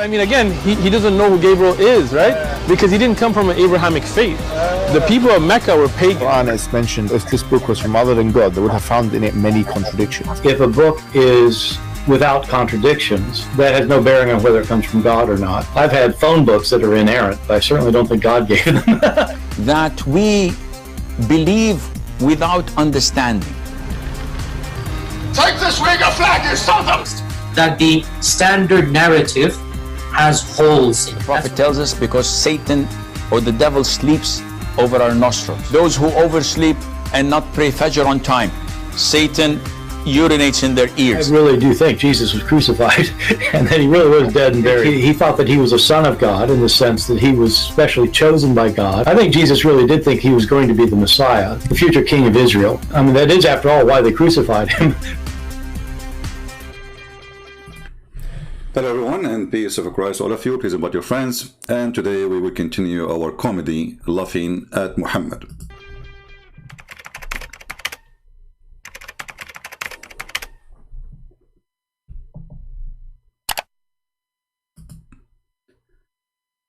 I mean, again, he doesn't know who Gabriel is, right? Because he didn't come from an Abrahamic faith. The people of Mecca were pagan. Quran is mentioned, if this book was from other than God, they would have found in it many contradictions. If a book is without contradictions, that has no bearing on whether it comes from God or not. I've had phone books that are inerrant, but I certainly don't think God gave them. That we believe without understanding. Take this wing of flag, you sons! That the standard narrative has holes in it. The Prophet tells us because Satan or the devil sleeps over our nostrils. Those who oversleep and not pray Fajr on time, Satan urinates in their ears. I really do think Jesus was crucified and that he really was dead and buried. He thought that he was a son of God in the sense that he was specially chosen by God. I think Jesus really did think he was going to be the Messiah, the future king of Israel. I mean, that is, after all, why they crucified him. Hello everyone, and peace of Christ all of you. Please invite your friends, and today we will continue our comedy laughing at Muhammad.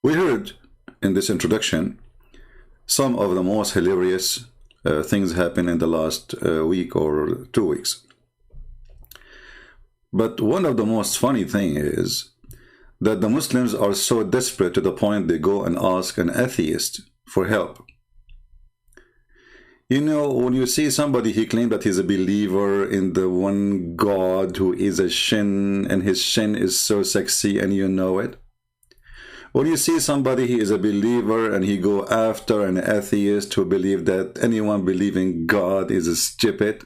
We heard in this introduction some of the most hilarious things happen in the last week or 2 weeks. But one of the most funny thing is that the Muslims are so desperate to the point they go and ask an atheist for help. You know, when you see somebody, he claims that he's a believer in the one God who is a shin, and his shin is so sexy and you know it. When you see somebody, he is a believer and he go after an atheist who believe that anyone believing God is stupid.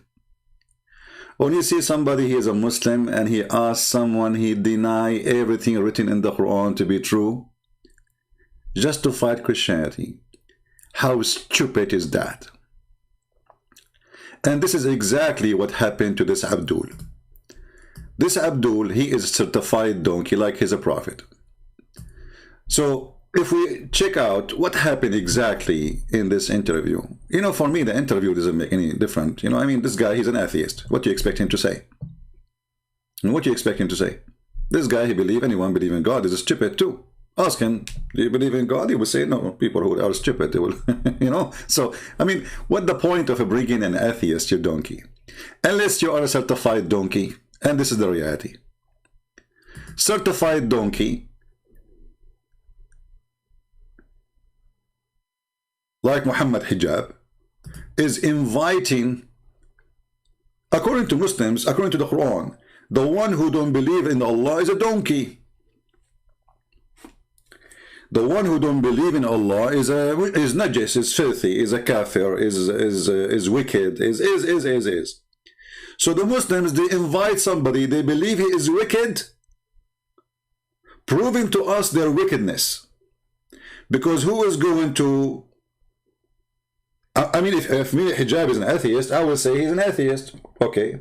When you see somebody, he is a Muslim and he asks someone, he deny everything written in the Quran to be true just to fight Christianity. How stupid is that? And this is exactly what happened to this Abdul. This Abdul, he is a certified donkey, like he's a prophet. So if we check out what happened exactly in this interview, you know, for me, the interview doesn't make any difference. You know, I mean, this guy, he's an atheist. What do you expect him to say? And what do you expect him to say? This guy, he believes anyone believe in God is stupid too. Ask him, do you believe in God? He will say, no, people who are stupid, they will, you know. So, I mean, what the point of bringing an atheist, you donkey? Unless you are a certified donkey, and this is the reality. Certified donkey, like Muhammad Hijab, is inviting, according to Muslims, according to the Quran, the one who don't believe in Allah is a donkey. The one who don't believe in Allah is najis, is filthy, is a kafir, is wicked, is. So the Muslims, they invite somebody, they believe he is wicked, proving to us their wickedness. Because who is going to, I mean, if me, Hijab, is an atheist, I will say he's an atheist. Okay.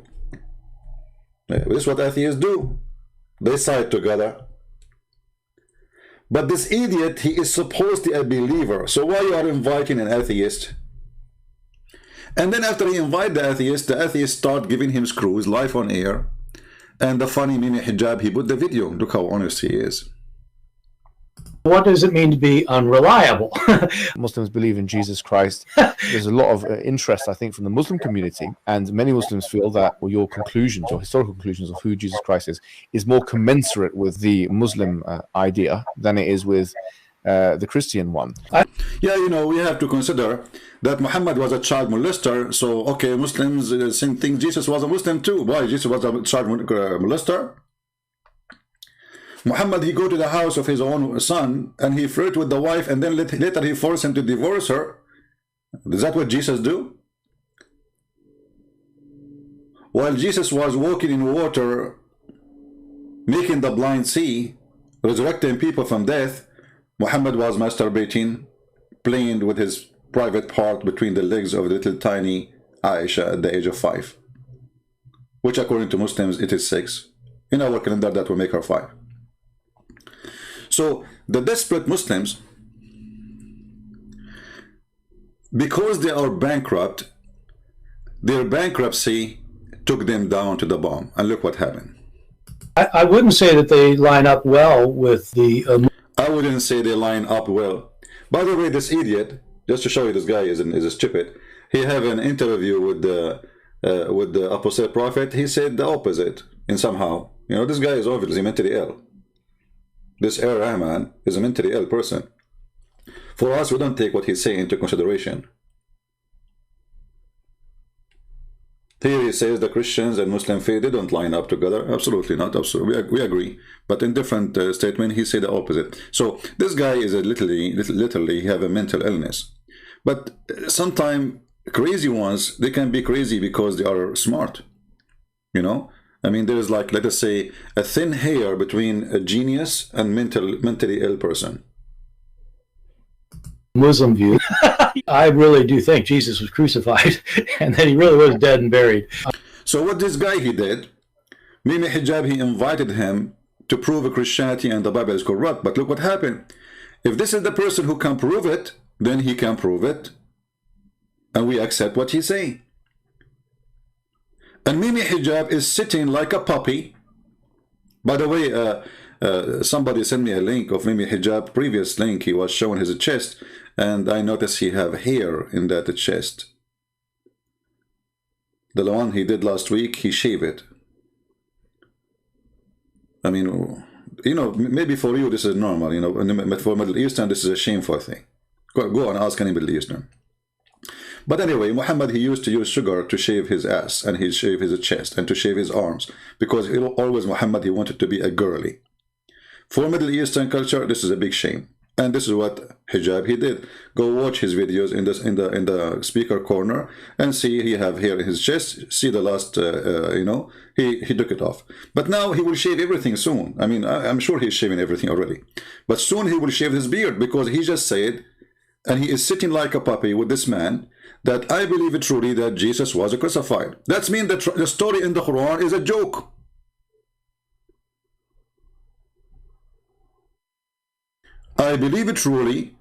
This is what atheists do. They side together. But this idiot, he is supposed to be a believer. So why you are inviting an atheist? And then after he invite the atheist start giving him screws live on air. And the funny Mimi Hijab, he put the video. Look how honest he is. What does it mean to be unreliable? Muslims believe in Jesus Christ. There's a lot of interest, I think, from the Muslim community, and many Muslims feel that, well, your conclusions, your historical conclusions of who Jesus Christ is more commensurate with the Muslim idea than it is with the Christian one. Yeah, you know, we have to consider that Muhammad was a child molester. So, okay, Muslims think Jesus was a Muslim too. Why? Jesus was a child molester? Muhammad, he go to the house of his own son and he flirt with the wife, and then later he forced him to divorce her. Is that what Jesus do? While Jesus was walking in water, making the blind see, resurrecting people from death, Muhammad was masturbating, playing with his private part between the legs of little tiny Aisha at the age of 5. Which according to Muslims, it is 6. In our calendar, that will make her 5. So the desperate Muslims, because they are bankrupt, their bankruptcy took them down to the bottom. And look what happened. I wouldn't say that they line up well with the... I wouldn't say they line up well. By the way, this idiot, just to show you this guy is a stupid, he have an interview with the apostate prophet. He said the opposite in somehow. You know, this guy is obviously mentally ill. This Bart Ehrman is a mentally ill person. For us, we don't take what he's saying into consideration. Here he says the Christians and Muslim faith, they don't line up together. Absolutely not. Absolutely, we agree. But in different statement, he said the opposite. So this guy is literally have a mental illness. But sometimes crazy ones, they can be crazy because they are smart. You know, I mean, there is like, let us say, a thin hair between a genius and mentally ill person. Muslim view. I really do think Jesus was crucified and that he really was dead and buried. So what this guy he did, Mimi Hijab, he invited him to prove Christianity and the Bible is corrupt. But look what happened. If this is the person who can prove it, then he can prove it. And we accept what he's saying. And Mimi Hijab is sitting like a puppy. By the way, somebody sent me a link of Mimi Hijab, previous link. He was showing his chest, and I noticed he have hair in that chest. The one he did last week, he shaved it. I mean, you know, maybe for you this is normal, you know, but for Middle Eastern this is a shameful thing. Go and ask any Middle Eastern. But anyway, Muhammad, he used to use sugar to shave his ass, and he'd shave his chest, and to shave his arms, because always Muhammad, he wanted to be a girly. For Middle Eastern culture, this is a big shame. And this is what Hijab he did. Go watch his videos in the speaker corner and see he have hair in his chest. See the last, you know, he took it off. But now he will shave everything soon. I mean, I'm sure he's shaving everything already. But soon he will shave his beard, because he just said, and he is sitting like a puppy with this man, that I believe it truly that Jesus was crucified. That means that the story in the Quran is a joke. I believe it truly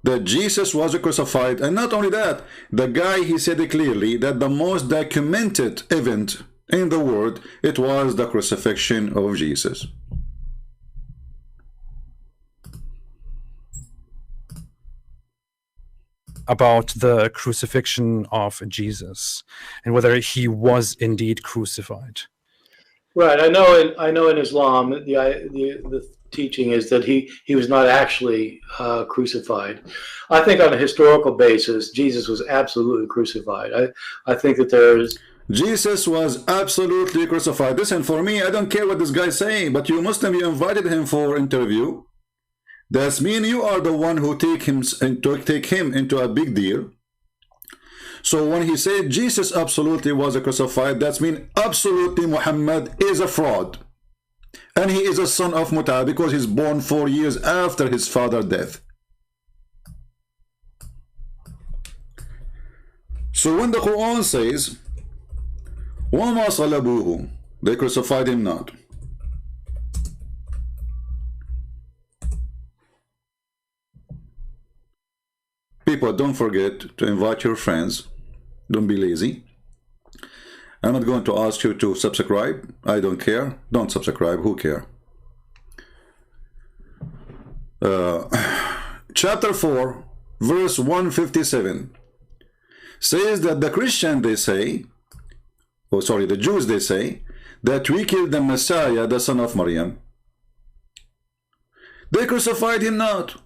that Jesus was crucified. And not only that, the guy, he said it clearly that the most documented event in the world, it was the crucifixion of Jesus. About the crucifixion of Jesus and whether he was indeed crucified. Right. I know in Islam the teaching is that he was not actually crucified. I think on a historical basis, Jesus was absolutely crucified. I think that Jesus was absolutely crucified. Listen, for me, I don't care what this guy's saying, but you Muslim, you invited him for interview. That's mean you are the one who take him into a big deal. So when he said Jesus absolutely was crucified, that's mean absolutely Muhammad is a fraud. And he is a son of Muta because he's born 4 years after his father's death. So when the Quran says, وَمَا صَلَبُوهُ, they crucified him not. People, don't forget to invite your friends. Don't be lazy. I'm not going to ask you to subscribe. I don't care. Don't subscribe. Who care? Chapter 4, verse 157 says that the Christian, they say, oh sorry, the Jews, they say that we killed the Messiah, the son of Maryam. They crucified him not,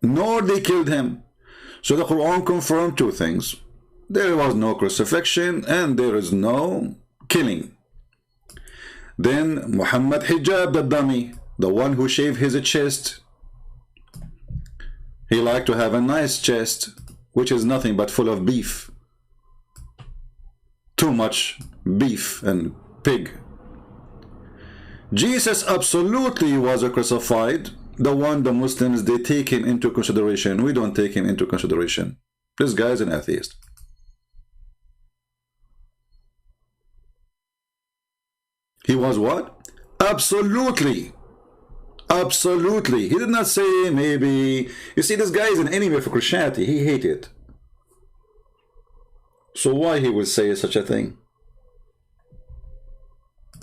nor they killed him. So the Quran confirmed two things. There was no crucifixion and there is no killing. Then Muhammad Hijab, the dummy, the one who shaved his chest, he liked to have a nice chest, which is nothing but full of beef. Too much beef and pig. Jesus absolutely was crucified. The one the Muslims, they take him into consideration. We don't take him into consideration. This guy is an atheist. He was what? Absolutely. Absolutely. He did not say maybe. You see, this guy is an enemy for Christianity. He hates it. So why he would say such a thing?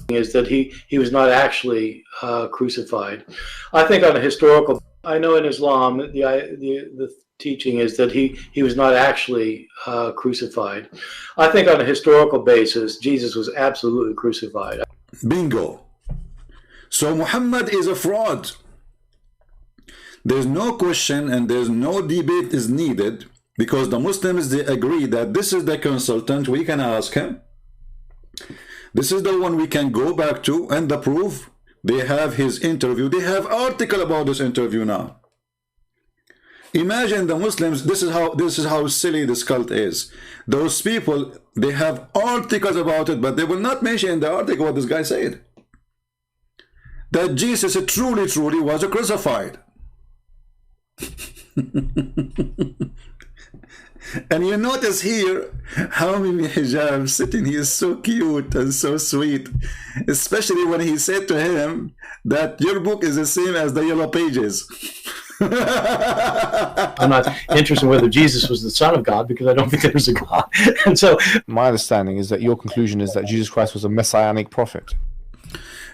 is that he was not actually crucified. I think on a historical, I know in Islam the teaching is that he was not actually crucified. I think on a historical basis, Jesus was absolutely crucified. Bingo. So Muhammad is a fraud. There's no question and there's no debate is needed, because the Muslims, they agree that this is the consultant, we can ask him. This is the one we can go back to, and the proof, they have his interview. They have article about this interview now. Imagine the Muslims, this is how silly this cult is. Those people, they have articles about it, but they will not mention in the article what this guy said. That Jesus truly was crucified. And you notice here how many hijab sitting. He is so cute and so sweet, especially when he said to him that your book is the same as the yellow pages. I'm not interested in whether Jesus was the Son of God, because I don't think there's a God. And so my understanding is that your conclusion is that Jesus Christ was a messianic prophet.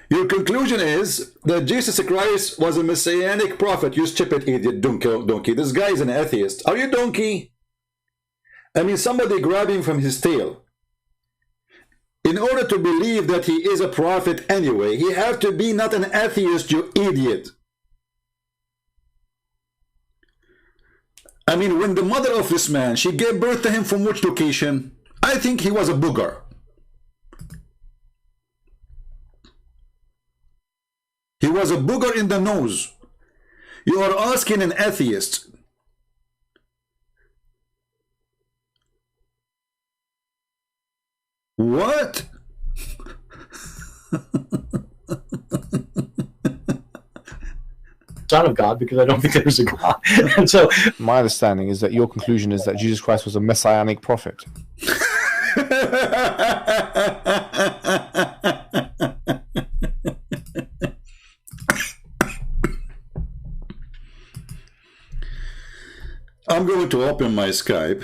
Your conclusion is that Jesus Christ was a messianic prophet. You stupid idiot, donkey. This guy is an atheist. Are you donkey? I mean, somebody grabbing from his tail. In order to believe that he is a prophet anyway, he have to be not an atheist, you idiot. I mean, when the mother of this man, she gave birth to him from which location? I think he was a booger. He was a booger in the nose. You are asking an atheist. What? Son of God, because I don't think there's a God. And so my understanding is that your conclusion is that Jesus Christ was a messianic prophet. I'm going to open my Skype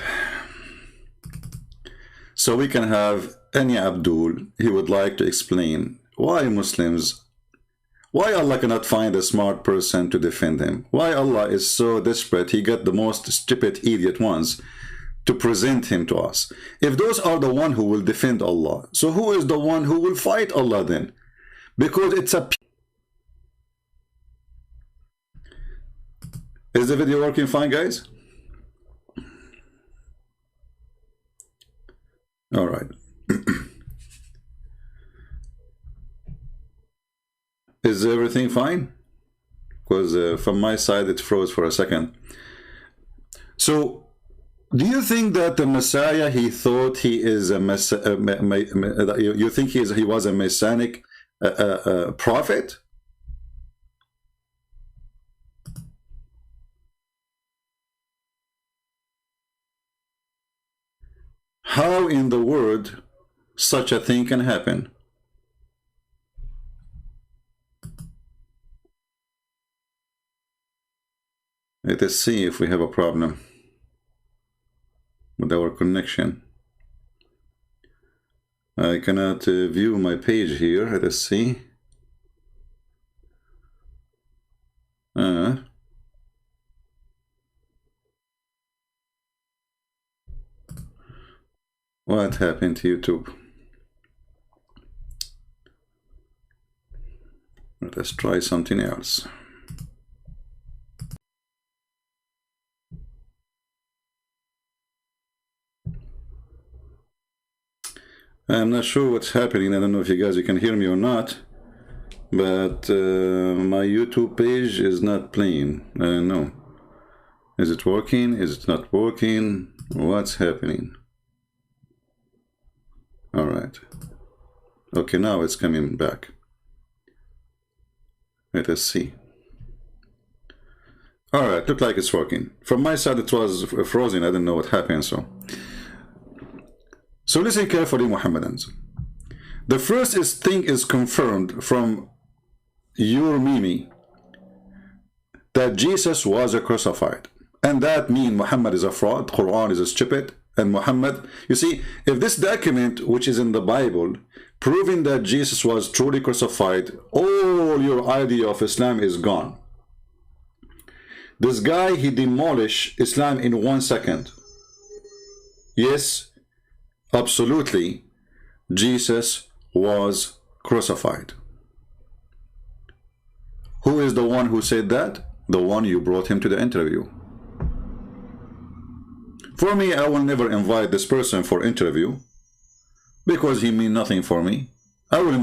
so we can have any Abdul. He would like to explain why Muslims, why Allah cannot find a smart person to defend him, why Allah is so desperate he got the most stupid idiot ones to present him to us. If those are the one who will defend Allah, so who is the one who will fight Allah then? Because it's a... Is the video working fine, guys? All right. Is everything fine? Because from my side it froze for a second. So, do you think that the Messiah, he thought he is a you think he was a messianic prophet? How in the world such a thing can happen? Let us see if we have a problem with our connection. I cannot view my page here. Let us see. What happened to YouTube? Let us try something else. I'm not sure what's happening. I don't know if you guys can hear me or not, but my YouTube page is not playing. I don't know. Is it working? Is it not working? What's happening? All right. Okay, now it's coming back. Let us see. All right, look like it's working. From my side, it was frozen. I don't know what happened. So listen carefully, Muhammadans. The first thing is confirmed from your Mimi that Jesus was crucified, and that means Muhammad is a fraud, Quran is a stupid, and Muhammad. You see, if this document, which is in the Bible, proving that Jesus was truly crucified, all your idea of Islam is gone. This guy, he demolished Islam in 1 second. Yes, absolutely, Jesus was crucified. Who is the one who said that? The one you brought him to the interview. For me, I will never invite this person for interview because he means nothing for me. I will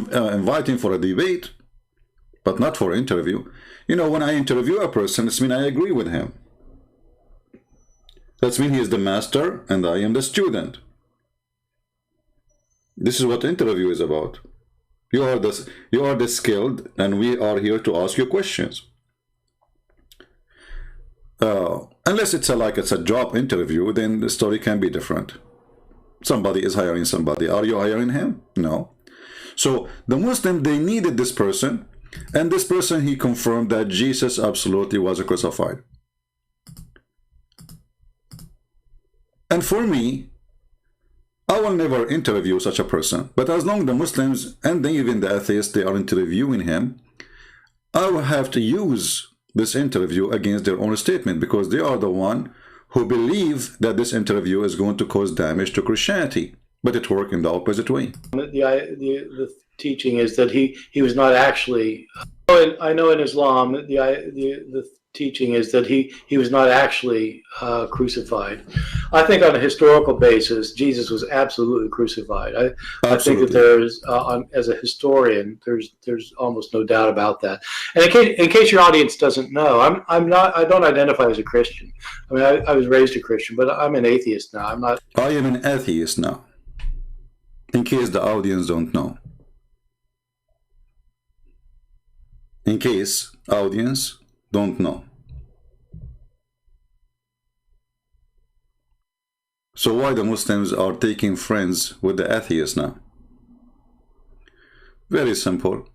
invite him for a debate, but not for interview. You know, when I interview a person, it means I agree with him. That means he is the master and I am the student. This is what interview is about. You are the skilled, and we are here to ask you questions. Unless it's a job interview, then the story can be different. Somebody is hiring somebody. Are you hiring him? No. So the Muslim, they needed this person, and this person, he confirmed that Jesus absolutely was crucified. And for me, I will never interview such a person. But as long as the Muslims and even the atheists, they are interviewing him, I will have to use this interview against their own statement, because they are the one who believe that this interview is going to cause damage to Christianity. But it worked in the opposite way. The teaching is that he was not actually. I know in Islam the teaching is that he was not actually crucified. I think on a historical basis, Jesus was absolutely crucified. I think that there's, as a historian, there's almost no doubt about that. And in case your audience doesn't know, I don't identify as a Christian. I mean, I was raised a Christian, but I'm an atheist now. I'm not. I am an atheist now. In case the audience don't know. In case audience don't know. So why the Muslims are taking friends with the atheists now? Very simple.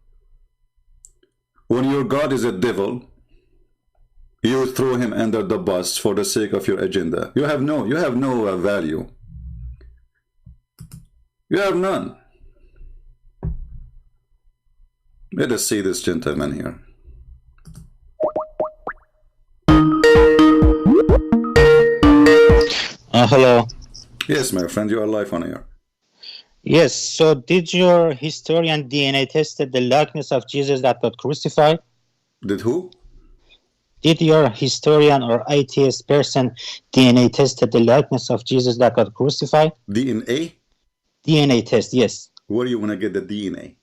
When your God is a devil, you throw him under the bus for the sake of your agenda. You have no value. You have none. Let us see this gentleman here. Hello. Yes, my friend, you are live on air. Yes, so did your historian DNA tested the likeness of Jesus that got crucified? Did who? Did your historian or atheist person DNA tested the likeness of Jesus that got crucified? DNA? DNA test, yes. Where do you want to get the DNA?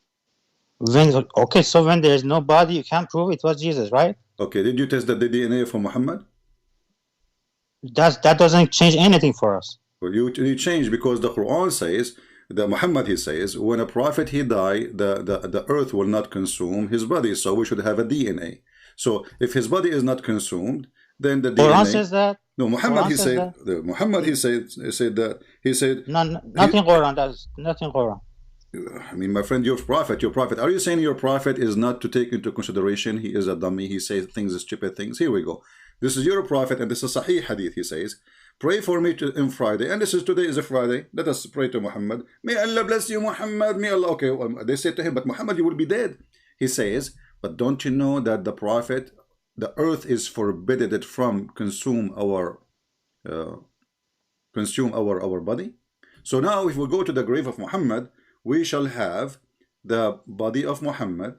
Okay, so when there is no body, you can't prove it was Jesus, right? Okay, did you test the DNA for Muhammad? That doesn't change anything for us. Well, you change, because the Quran says that Muhammad, he says, when a prophet he die, the earth will not consume his body, so we should have a DNA. So if his body is not consumed, then the Quran DNA says that. No, Muhammad Quran he said that. Muhammad he said that he said nothing Quran. That's nothing Quran. I mean, my friend, your prophet. Are you saying your prophet is not to take into consideration? He is a dummy. He says things, stupid things. Here we go. This is your prophet, and this is Sahih Hadith. He says, pray for me on Friday. And today is a Friday. Let us pray to Muhammad. May Allah bless you, Muhammad. May Allah. Okay, well, they said to him, but Muhammad, you will be dead. He says, but don't you know that the prophet, the earth is forbidden from consume our body? So now if we go to the grave of Muhammad, we shall have the body of Muhammad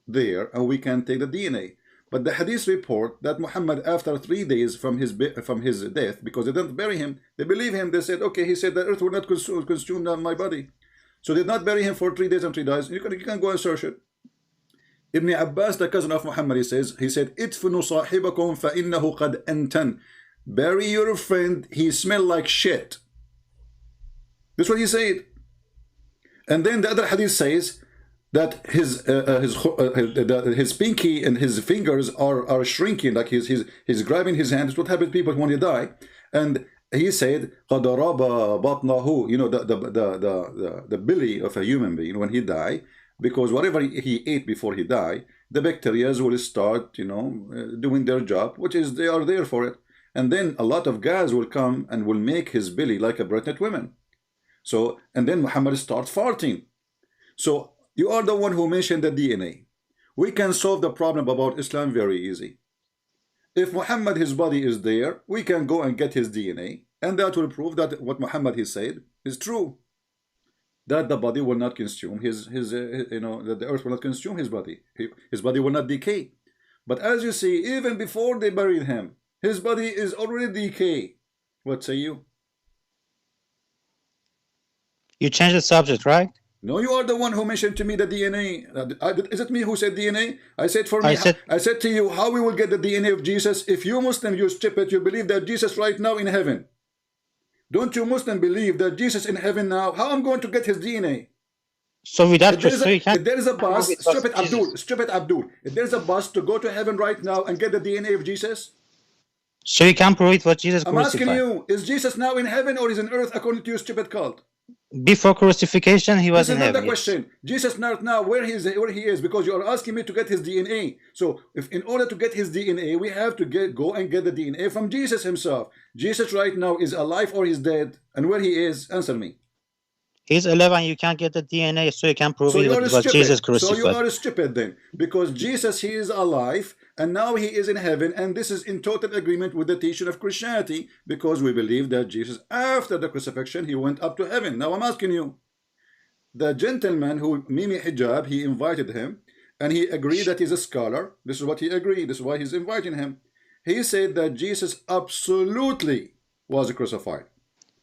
there, and we can take the DNA. But the hadith report that Muhammad, after 3 days from his death, because they didn't bury him, they believe him, they said, okay, he said the earth will not consume my body. So they did not bury him for 3 days and 3 days. You can go and search it. Ibn Abbas, the cousin of Muhammad, he said, idfinu sahibakum fa innahu qad antan. Bury your friend, he smelled like shit. That's what he said. And then the other hadith says that his pinky and his fingers are shrinking, like he's grabbing his hand. It's what happens to people when they die. And he said, قَدْ رَبَ بَطْنَهُ, you know, the belly of a human being when he die, because whatever he ate before he died, the bacteria will start, you know, doing their job, which is they are there for it. and then a lot of guys will come and will make his belly like a pregnant woman. So, and then Muhammad starts farting. So you are the one who mentioned the DNA. We can solve the problem about Islam very easy. If Muhammad, his body is there, we can go and get his DNA, and that will prove that what Muhammad he said is true. That the body will not consume that the earth will not consume his body. His body will not decay. But as you see, even before they buried him, his body is already decay. What say you? You changed the subject, right? No, you are the one who mentioned to me the DNA. Is it me who said DNA? I said for me. I said to you, how we will get the DNA of Jesus? If you Muslim, you stupid, you believe that Jesus right now in heaven. Don't you Muslim believe that Jesus in heaven now? How I'm going to get his DNA? So without if there is a bus, stupid Abdul, if there's a bus to go to heaven right now and get the DNA of Jesus. So you can prove it was Jesus I'm crucified. asking you, is Jesus now in heaven or is in earth according to your stupid cult? Before crucifixion, he was in heaven. This is not the question. Jesus not now where he is, because you are asking me to get his DNA. So if in order to get his DNA, we have to go and get the DNA from Jesus himself. Jesus right now is alive or he's dead, and where he is, answer me. He's alive and you can't get the DNA, so you can prove it was Jesus crucified. So you are stupid then, because Jesus, he is alive, and now he is in heaven, and this is in total agreement with the teaching of Christianity, because we believe that Jesus, after the crucifixion, he went up to heaven. Now I'm asking you, the gentleman who Mimi Hijab, he invited him, and he agreed that he's a scholar. This is what he agreed. This is why he's inviting him. He said that Jesus absolutely was crucified.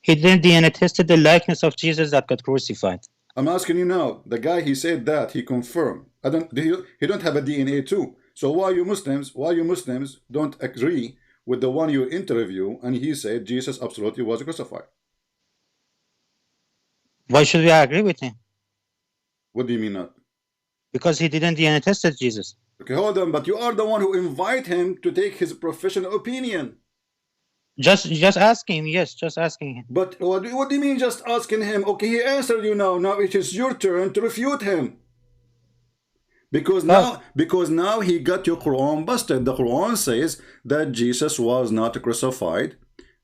He didn't DNA tested the likeness of Jesus that got crucified. I'm asking you now, the guy he said that, he confirmed. He don't have a DNA too. So why you Muslims don't agree with the one you interview and he said Jesus absolutely was crucified? Why should we agree with him? What do you mean not? Because he didn't DNA tested Jesus. Okay, hold on, but you are the one who invite him to take his professional opinion. Just asking him, yes, just asking him. But what do you mean just asking him? Okay, he answered you now. Now it is your turn to refute him. Because now he got your Quran busted. The Quran says that Jesus was not crucified,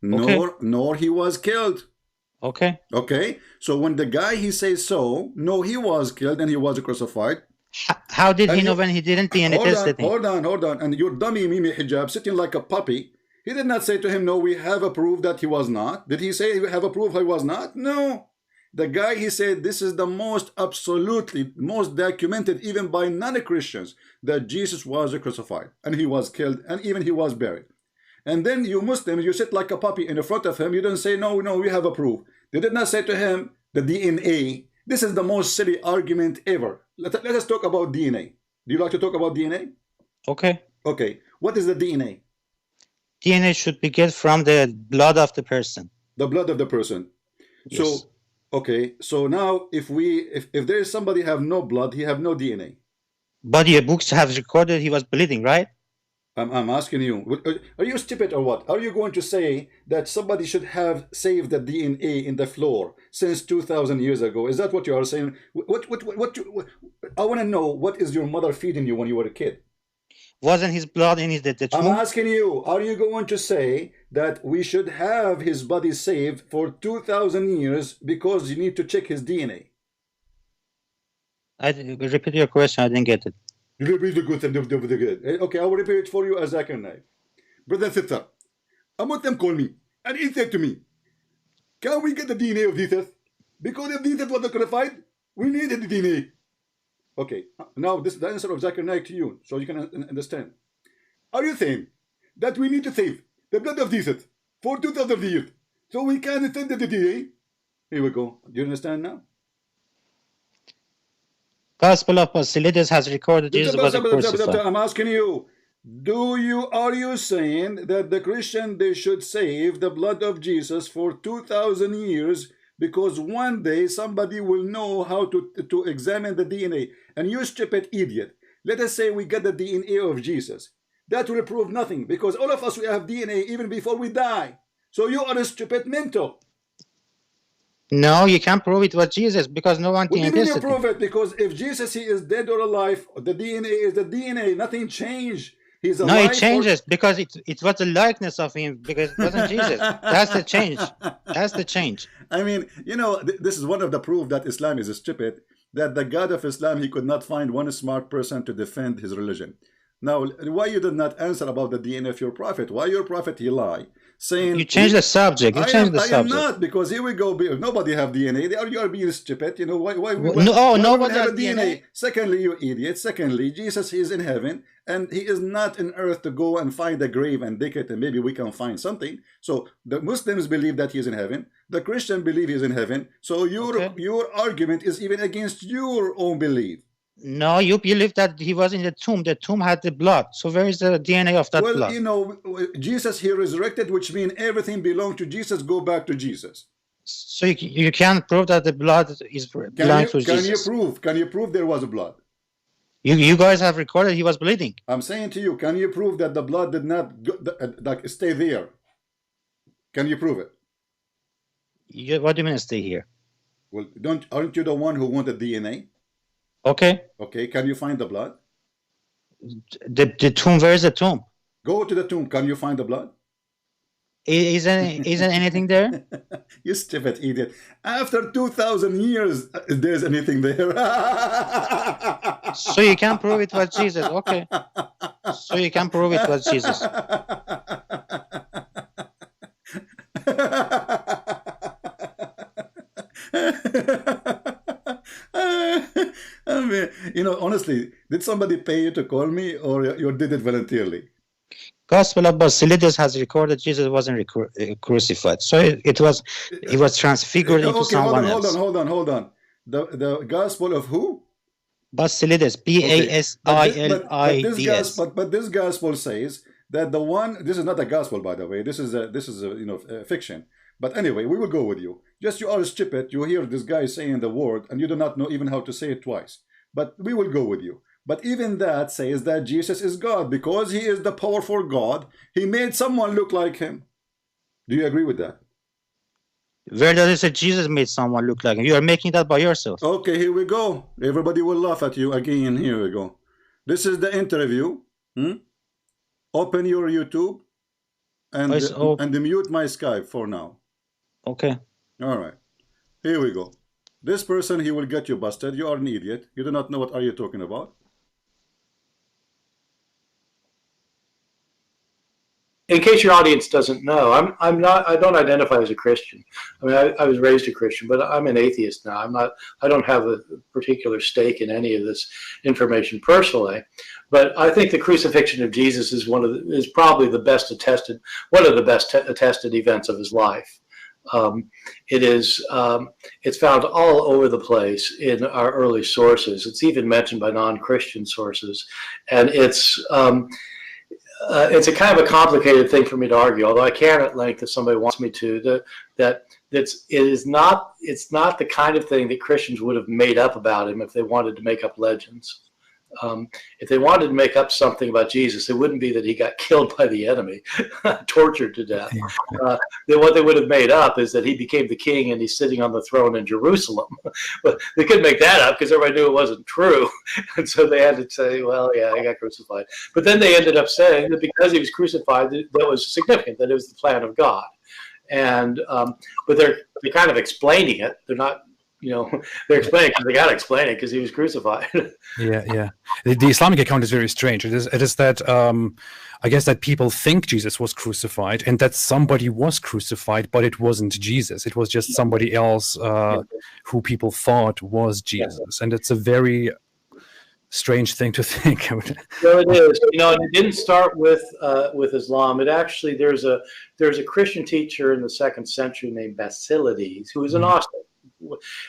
nor he was killed. Okay. Okay. So when the guy he says so, no, he was killed and he was crucified. How did he know when he didn't DNA test him? Hold on. And your dummy Mimi Hijab sitting like a puppy. He did not say to him, no, we have a proof that he was not. Did he say we have a proof he was not? No. The guy, he said, this is the most documented, even by non-Christians, that Jesus was crucified and he was killed and even he was buried. And then you Muslims, you sit like a puppy in front of him. You don't say, no, we have a proof. They did not say to him, the DNA. This is the most silly argument ever. Let us talk about DNA. Do you like to talk about DNA? Okay. Okay. What is the DNA? DNA should be get from the blood of the person. The blood of the person. Yes. So, okay. So now, if there is somebody have no blood, he have no DNA. But your books have recorded he was bleeding, right? I'm asking you. Are you stupid or what? Are you going to say that somebody should have saved the DNA in the floor since 2,000 years ago? Is that what you are saying? I want to know, what is your mother feeding you when you were a kid? Wasn't his blood in his dead? I'm asking you, are you going to say that we should have his body saved for 2,000 years because you need to check his DNA? I repeat your question. I didn't get it. Repeat the good. Okay, I will repeat it for you as I can now. Brother and sister, a Muslim called me and he said to me, can we get the DNA of Jesus? Because if Jesus was crucified, we needed the DNA. Okay, now this is the answer of Zakir Naik to you, so you can understand. Are you saying that we need to save the blood of Jesus for 2,000 years so we can send the DNA? Here we go. Do you understand now? Gospel of Basilides has recorded Jesus was crucified. I'm asking you, are you saying that the Christian, they should save the blood of Jesus for 2,000 years because one day somebody will know how to examine the DNA? And you stupid idiot, let us say we get the DNA of Jesus. That will prove nothing, because all of us, we have DNA even before we die. So you are a stupid mental. No, you can't prove it was Jesus because no one DNA tested. You prove it? Because if Jesus, he is dead or alive, the DNA is the DNA. Nothing changed. He's No, alive. it changes because it was the likeness of him, because it wasn't Jesus. That's the change. That's the change. I mean, you know, this is one of the proof that Islam is stupid, that the God of Islam, he could not find one smart person to defend his religion. Now, why you did not answer about the DNA of your prophet? Why your prophet, he lie? Saying, You changed the subject. You changed the I subject. am not, because here we go. Nobody have DNA. You are being stupid. You know why? Nobody have has a DNA. Secondly, you idiot. Secondly, Jesus is in heaven, and he is not in earth to go and find a grave and dig it, and maybe we can find something. So the Muslims believe that he is in heaven. The Christian believe he is in heaven. So your argument is even against your own belief. No, you believe that he was in the tomb. The tomb had the blood. So where is the DNA of that blood? Well, you know, Jesus, he resurrected, which means everything belonged to Jesus, go back to Jesus. So you can't prove that the blood is belongs to Jesus. Can you prove there was blood? You guys have recorded he was bleeding. I'm saying to you, can you prove that the blood did not stay there? Can you prove it? What do you mean stay here? Well, aren't you the one who wanted DNA? Okay. Okay, can you find the blood? The tomb, where is the tomb? Go to the tomb. Can you find the blood? Isn't anything there? You stupid idiot. After 2,000 years, there's anything there. So you can prove it was Jesus. Okay. So you can prove it was Jesus. I mean, you know, honestly, did somebody pay you to call me, or you did it voluntarily? Gospel of Basilides has recorded Jesus wasn't crucified. So he was transfigured into someone else. Hold on. The Gospel of who? Basilides, Basilides. But this Gospel says that the one. This is not a Gospel, by the way. This is a fiction. But anyway, we will go with you. Just you are stupid. You hear this guy saying the word, and you do not know even how to say it twice. But we will go with you. But even that says that Jesus is God, because he is the powerful God. He made someone look like him. Do you agree with that? Where does it say Jesus made someone look like him? You are making that by yourself. Okay, here we go. Everybody will laugh at you again. Here we go. This is the interview. Open your YouTube and mute my Skype for now. Okay. All right. Here we go. This person, he will get you busted. You are an idiot. You do not know what are you talking about. In case your audience doesn't know, I don't identify as a Christian. I mean, I was raised a Christian, but I'm an atheist now. I don't have a particular stake in any of this information personally. But I think the crucifixion of Jesus is is probably the best attested, one of the best attested events of his life. It's found all over the place in our early sources. It's even mentioned by non-Christian sources, and it's a kind of a complicated thing for me to argue. Although I can at length, if somebody wants me to, it's not the kind of thing that Christians would have made up about him if they wanted to make up legends. If they wanted to make up something about Jesus, it wouldn't be that he got killed by the enemy, tortured to death. What they would have made up is that he became the king and he's sitting on the throne in Jerusalem. But they couldn't make that up because everybody knew it wasn't true. And so they had to say, well, yeah, he got crucified. But then they ended up saying that because he was crucified, that was significant, that it was the plan of God. And but they're kind of explaining it. They're not. They're explaining because they got to explain it because he was crucified. Yeah. The Islamic account is very strange. It is that I guess that people think Jesus was crucified and that somebody was crucified, but it wasn't Jesus. It was just somebody else who people thought was Jesus, and it's a very strange thing to think. So it is. And it didn't start with Islam. It actually there's a Christian teacher in the 2nd century named Basilides who was an Gnostic.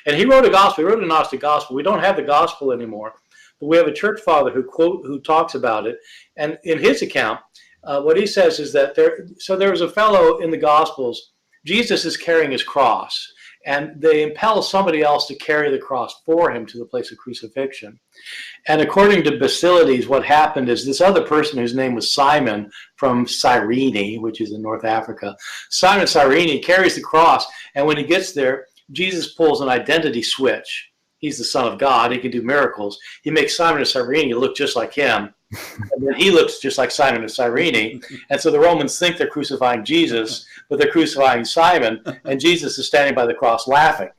And he wrote a gospel. He wrote a Gnostic gospel. We don't have the gospel anymore, but we have a church father who talks about it. And in his account, what he says is that there was a fellow in the Gospels. Jesus is carrying his cross, and they impel somebody else to carry the cross for him to the place of crucifixion. And according to Basilides, what happened is this other person whose name was Simon from Cyrene, which is in North Africa, Simon Cyrene carries the cross, and when he gets there, Jesus pulls an identity switch. He's the Son of God. He can do miracles. He makes Simon of Cyrene look just like him. And then he looks just like Simon of Cyrene. And so the Romans think they're crucifying Jesus, but they're crucifying Simon, and Jesus is standing by the cross laughing.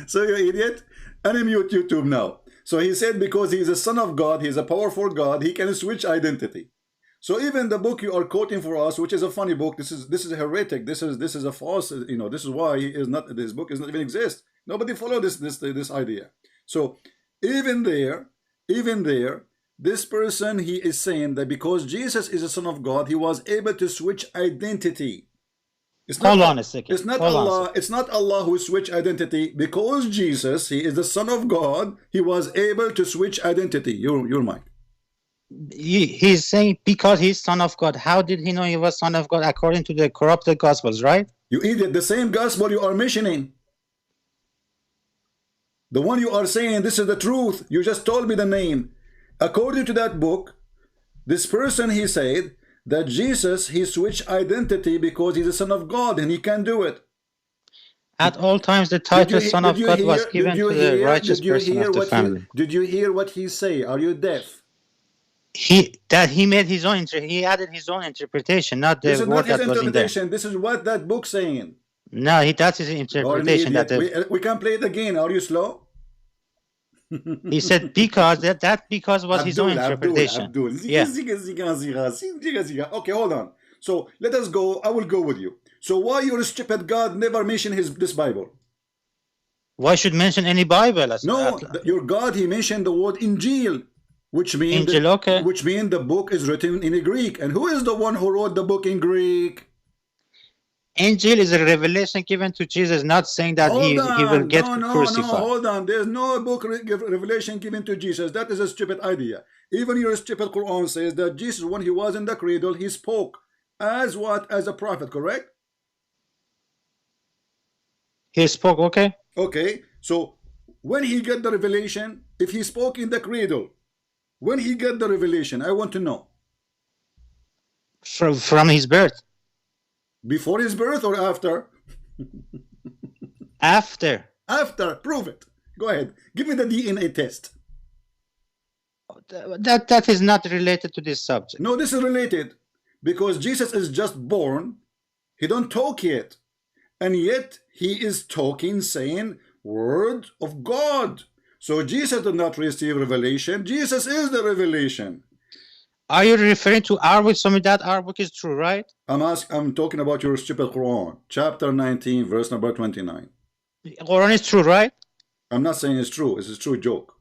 So you idiot. Unmute YouTube now. So he said because he is a son of God, he is a powerful God, he can switch identity. So even the book you are quoting for us, which is a funny book, this is a heretic, this is a false, you know, this is why he is not, this book does not even exist. Nobody follow this idea. So even there, this person, he is saying that because Jesus is a son of God, he was able to switch identity. It's not, hold on a second. It's not hold Allah. It's not Allah who switched identity. Because Jesus, he is the son of God, he was able to switch identity. Your mind. He's saying because he's son of God. How did he know he was son of God according to the corrupted gospels, right? You idiot. The same gospel you are mentioning. The one you are saying, this is the truth. You just told me the name. According to that book, this person, he said that Jesus, he switched identity because he's the son of God and he can do it. At all times, the title son of God was given to the righteous person of the family. Did you hear what he say? Are you deaf? He made his own, he added his own interpretation, not the word that was in there. This is what that book saying. No, that's his interpretation. We can play it again. Are you slow? He said because because was his own interpretation. Yeah. Okay, hold on. So let us go. I will go with you. So why your stupid God never mentioned this Bible? Why should mention any Bible? No, your God, he mentioned the word Injil, which means which means the book is written in Greek. And who is the one who wrote the book in Greek? Angel is a revelation given to Jesus, not saying that he will get crucified. No, hold on. There's no book revelation given to Jesus. That is a stupid idea. Even your stupid Quran says that Jesus, when he was in the cradle, he spoke as what? As a prophet, correct? He spoke, okay. Okay, so when he got the revelation, if he spoke in the cradle, when he got the revelation, I want to know. From his birth. Before his birth or after? After. After. Prove it. Go ahead. Give me the DNA test. That is not related to this subject. No, this is related. Because Jesus is just born. He don't talk yet. And yet he is talking, saying, word of God. So Jesus did not receive revelation. Jesus is the revelation. Are you referring to our book? Some of that our book is true, right? I'm talking about your stupid Quran, chapter 19, verse number 29. Quran is true, right? I'm not saying it's true. It's a true joke.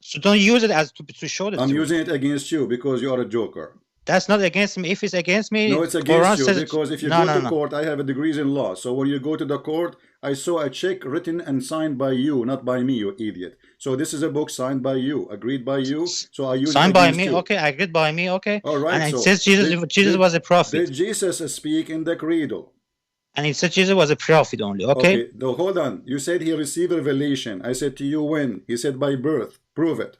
So don't use it as to show that. I'm using it against you because you are a joker. That's not against me. If it's against me, no, it's against you because if you go to court, I have a degrees in law. So when you go to the court, I saw a check written and signed by you, not by me, you idiot. So this is a book signed by you, agreed by you. So I use signed by me, you. Okay, agreed by me, okay. All right. And it says Jesus was a prophet. Did Jesus speak in the cradle? And it said Jesus was a prophet only, okay? Okay, no, hold on. You said he received revelation. I said to you when? He said by birth. Prove it.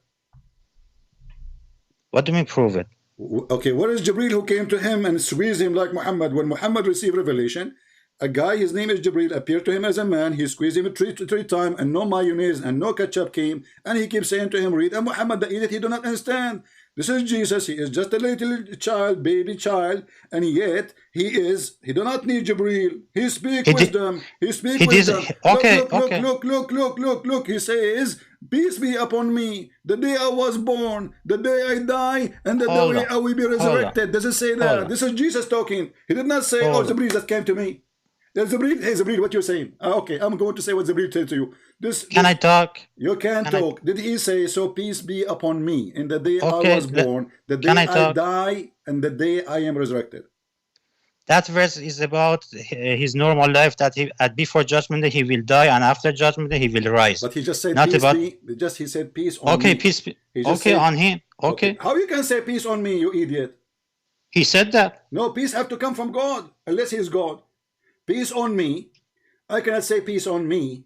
What do you mean prove it? Okay, what is Jibril who came to him and squeezed him like Muhammad? When Muhammad received revelation, a guy, his name is Jibril, appeared to him as a man. He squeezed him three times, and no mayonnaise and no ketchup came. And he keeps saying to him, read. And Muhammad, the idiot, he do not understand. This is Jesus. He is just a little child, baby child, and yet he do not need Jibril. He speaks wisdom. He speaks wisdom. Okay, look. He says, peace be upon me, the day I was born, the day I die, and the day I will be resurrected. Does it say that? This is Jesus talking. He did not say, oh, Jibril just came to me. Jibril, hey Jibril, what you're saying? Okay, I'm going to say what Jibril said to you. Can I talk? You can talk. Did he say, so peace be upon me in the day I was born, the day I die, and the day I am resurrected? That verse is about his normal life, that before judgment day he will die, and after judgment day he will rise. But he just said not peace about, he said peace on me. Peace be, okay, on him. Okay. How you can say peace on me, you idiot? He said that. No, peace have to come from God, unless he is God. Peace on me. I cannot say peace on me.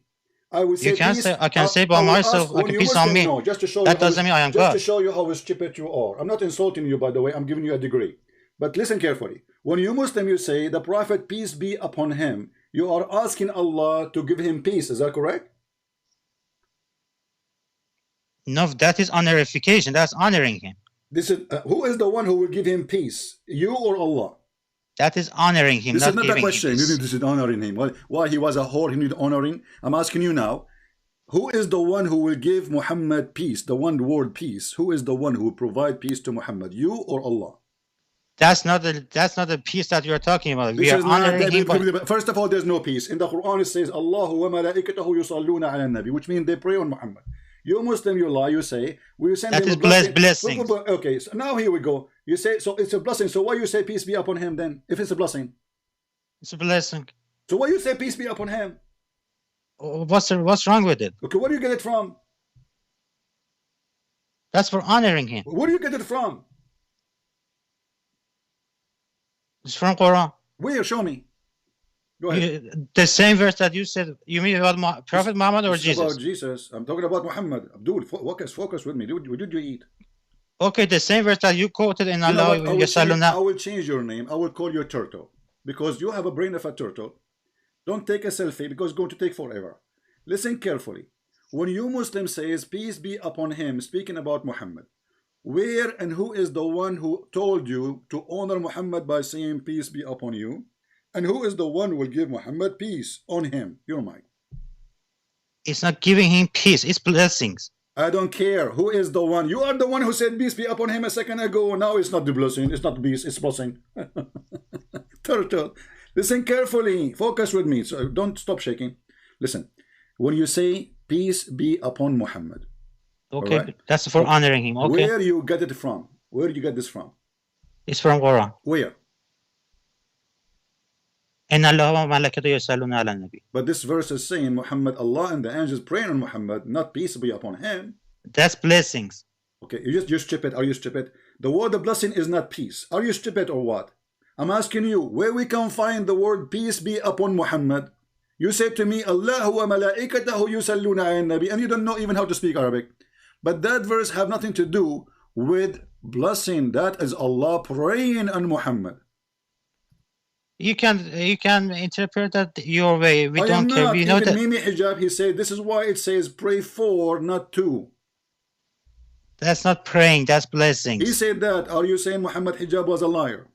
I will say you can peace. I can say by myself, okay, peace on me. No, just to show that doesn't mean I am God. Just to show you how stupid you are. I'm not insulting you, by the way. I'm giving you a degree. But listen carefully. When you Muslim, you say the Prophet, peace be upon him, you are asking Allah to give him peace. Is that correct? No, that is honorification. That's honoring him. This is who is the one who will give him peace? You or Allah? That is honoring him. This is not a giving question. him peace. This is honoring him. Why he was a whore? He need honoring. I'm asking you now. Who is the one who will give Muhammad peace? The one word peace. Who is the one who will provide peace to Muhammad? You or Allah? That's not the peace that you're talking about. We are honoring him. First of all, there's no peace. In the Quran it says Allahu wa malaikatahu yusalluna ala nabi, which means they pray on Muhammad. You Muslim, you lie, you say we send that him is a blessing. blessing. Okay, so now here we go. You say so it's a blessing. So why you say peace be upon him then? If it's a blessing, it's a blessing. So why you say peace be upon him? What's wrong with it? Okay, where do you get it from? That's for honoring him. Where do you get it from? It's from Quran. Where? Show me. Go ahead. The same verse that you said. You mean about Prophet Muhammad or Jesus? About Jesus. I'm talking about Muhammad. Abdul, focus with me. What did you eat? Okay, the same verse that you quoted in Allah. I will change your name. I will call you a turtle because you have a brain of a turtle. Don't take a selfie because it's going to take forever. Listen carefully. When you Muslim says peace be upon him, speaking about Muhammad, where and who is the one who told you to honor Muhammad by saying peace be upon you? And who is the one who will give Muhammad peace on him? Your mind. It's not giving him peace. It's blessings. I don't care. Who is the one? You are the one who said peace be upon him a second ago. Now it's not the blessing. It's not peace. It's blessing. Turtle. Listen carefully. Focus with me. So don't stop shaking. Listen. When you say peace be upon Muhammad. Okay, right? That's for honoring him. Okay. Where you get it from? Where do you get this from? It's from Quran. Where? But this verse is saying Muhammad, Allah and the angels praying on Muhammad, not peace be upon him. That's blessings. Okay, you're stupid. Are you stupid? The word of blessing is not peace. Are you stupid or what? I'm asking you, where we can find the word peace be upon Muhammad? You said to me, Allah wa malaikatahu yusalluna ala nabi, and you don't know even how to speak Arabic. But that verse have nothing to do with blessing. That is Allah praying on Muhammad. You can interpret that your way. We don't care. We know that. Mimi Hijab, he said, this is why it says pray for, not to. That's not praying. That's blessings. He said that. Are you saying Muhammad Hijab was a liar?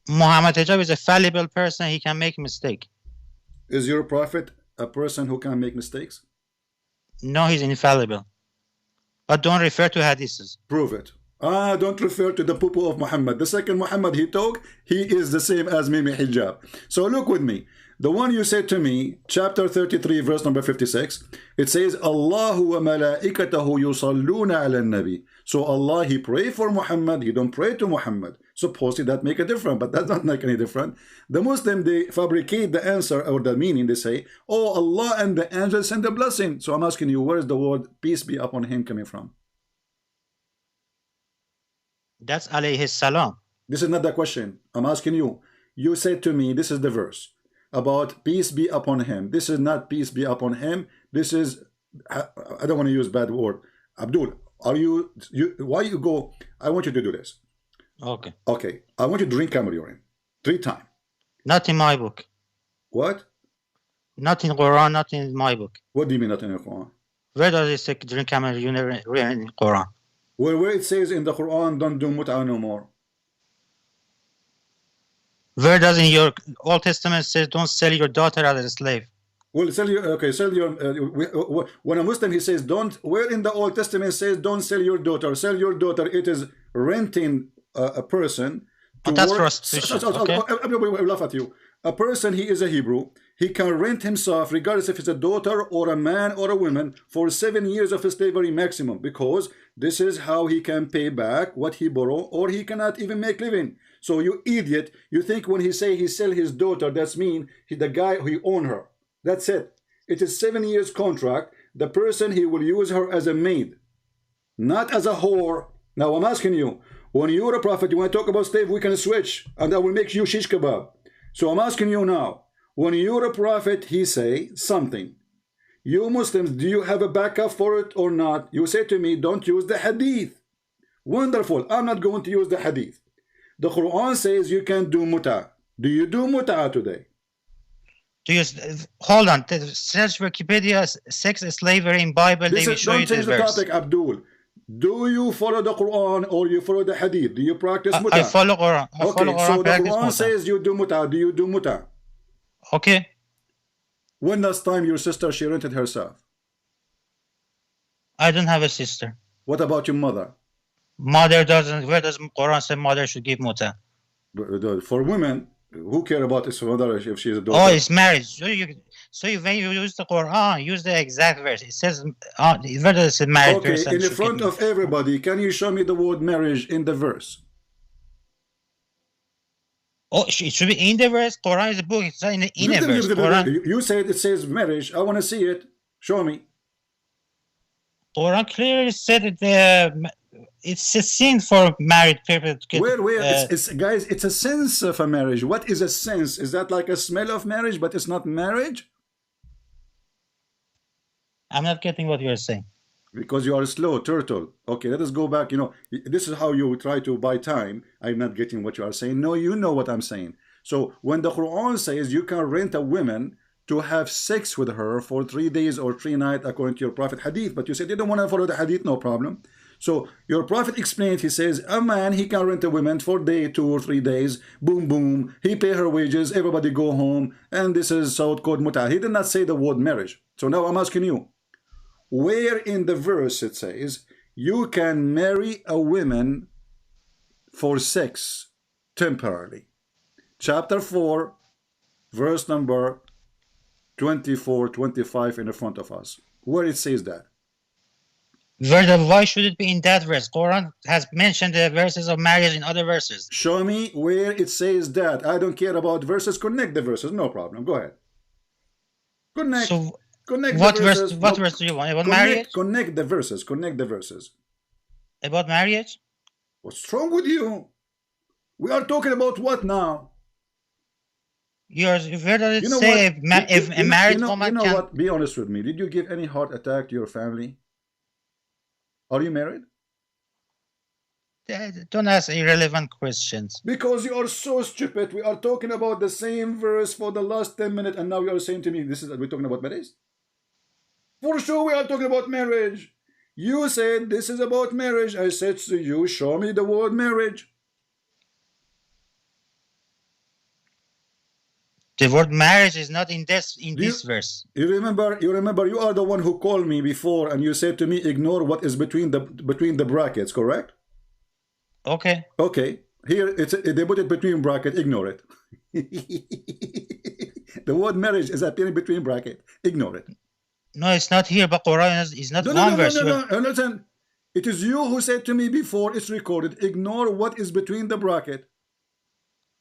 Muhammad Hijab is a fallible person. He can make a mistake. Is your prophet a person who can make mistakes? No, he's infallible. But don't refer to hadiths. Prove it. Don't refer to the poo-poo of Muhammad. The second Muhammad he talked, he is the same as Mimi Hijab. So look with me. The one you said to me, chapter 33, verse number 56, it says, Allahu wa malaikatahu yusalluna ala nabi. So Allah, he pray for Muhammad, he don't pray to Muhammad. Supposedly that make a difference, but that doesn't make any difference. The Muslim, they fabricate the answer or the meaning. They say, oh, Allah and the angels send a blessing. So I'm asking you, where is the word peace be upon him coming from? That's alayhi salam. This is not the question. I'm asking you. You said to me, this is the verse about peace be upon him. This is not peace be upon him. This is, I don't want to use bad word. Abdul, are you why you go? I want you to do this. Okay. Okay. I want you to drink camel urine 3 times. Not in my book. What? Not in Quran, not in my book. What do you mean not in the Quran? Where does it say drink camel urine in Quran? Where it says in the Quran, don't do mut'ah no more. Where does in your Old Testament says don't sell your daughter as a slave? Well, sell your when a Muslim he says don't. Where in the Old Testament says don't sell your daughter? Sell your daughter. It is renting a person to that's work. prostitution. Okay. I laugh at you. A person, he is a Hebrew. He can rent himself, regardless if it's a daughter or a man or a woman, for 7 years of slavery maximum, because this is how he can pay back what he borrowed, or he cannot even make living. So you idiot, you think when he say he sell his daughter, that's mean the guy who own her. That's it. It is 7 years contract. The person, he will use her as a maid, not as a whore. Now I'm asking you, when you're a prophet, you want to talk about slave, we can switch, and I will make you shish kebab. So I'm asking you now, when you're a prophet, he say something. You Muslims, do you have a backup for it or not? You say to me, don't use the hadith. Wonderful. I'm not going to use the hadith. The Quran says you can do mut'ah. Do you do mut'ah today? Do you hold on? Search Wikipedia sex slavery in Bible. They will show you don't change this the verse. topic, Abdul. Do you follow the Quran or you follow the Hadith? Do you practice muta? I follow Quran. Okay, so the Quran says you do muta. Do you do muta? Okay. When last time your sister she rented herself? I don't have a sister. What about your mother? Mother doesn't. Where does Quran say mother should give muta? For women, who care about his mother if she's a daughter? Oh, it's marriage. So when you use the Quran, use the exact verse. It says, where does it say marriage? Okay, in the front of everybody, can you show me the word marriage in the verse? Oh, it should be in the verse. Quran is a book. It's not in a verse. Quran. You said it says marriage. I want to see it. Show me. Quran clearly said that it's a sin for married people to get. Where? Guys, it's a sense of a marriage. What is a sense? Is that like a smell of marriage, but it's not marriage? I'm not getting what you're saying. Because you are slow, turtle. Okay, let us go back. You know, this is how you try to buy time. I'm not getting what you are saying. No, you know what I'm saying. So when the Quran says you can rent a woman to have sex with her for 3 days or 3 nights according to your prophet hadith, but you said you don't want to follow the hadith, no problem. So your prophet explained, he says, a man, he can rent a woman for day 2 or 3 days, boom, boom, he pay her wages, everybody go home, and this is so-called muta. He did not say the word marriage. So now I'm asking you, where in the verse it says you can marry a woman for sex temporarily? Chapter 4, verse number 24, 25 in the front of us. Where it says that? Why should it be in that verse? Quran has mentioned the verses of marriage in other verses. Show me where it says that. I don't care about verses. Connect the verses. No problem. Go ahead. Connect. So, connect what the verses. What verse do you want? About marriage? Connect the verses. Connect the verses. About marriage? What's wrong with you? We are talking about what now? Where does it say if a married woman can... You know what? Be honest with me. Did you give any heart attack to your family? Are you married? Don't ask irrelevant questions. Because you are so stupid. We are talking about the same verse for the last 10 minutes, and now you are saying to me, we're talking about marriage? For sure we are talking about marriage. You said this is about marriage. I said to you, show me the word marriage. The word marriage is not in this verse. You remember you are the one who called me before and you said to me, ignore what is between the brackets, correct? Okay. Okay. Here they put it between bracket, ignore it. The word marriage is appearing between bracket. Ignore it. No, it's not here, but Quran is not one verse. No. Listen. It is you who said to me before, it's recorded, ignore what is between the bracket.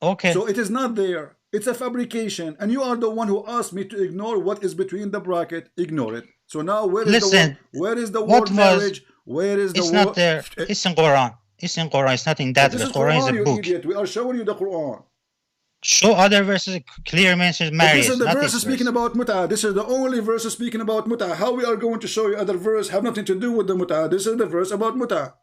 Okay. So it is not there. It's a fabrication, and you are the one who asked me to ignore what is between the bracket. Ignore it. So now where is the word marriage? Where is the word? It's not there. It's in Quran. It's in Quran. It's not in that verse. Quran is a book. Idiot. We are showing you the Quran. Show other verses clear mentions marriage. This is the verse speaking about muta. This is the only verse speaking about muta. How we are going to show you other verse have nothing to do with the muta? This is the verse about muta.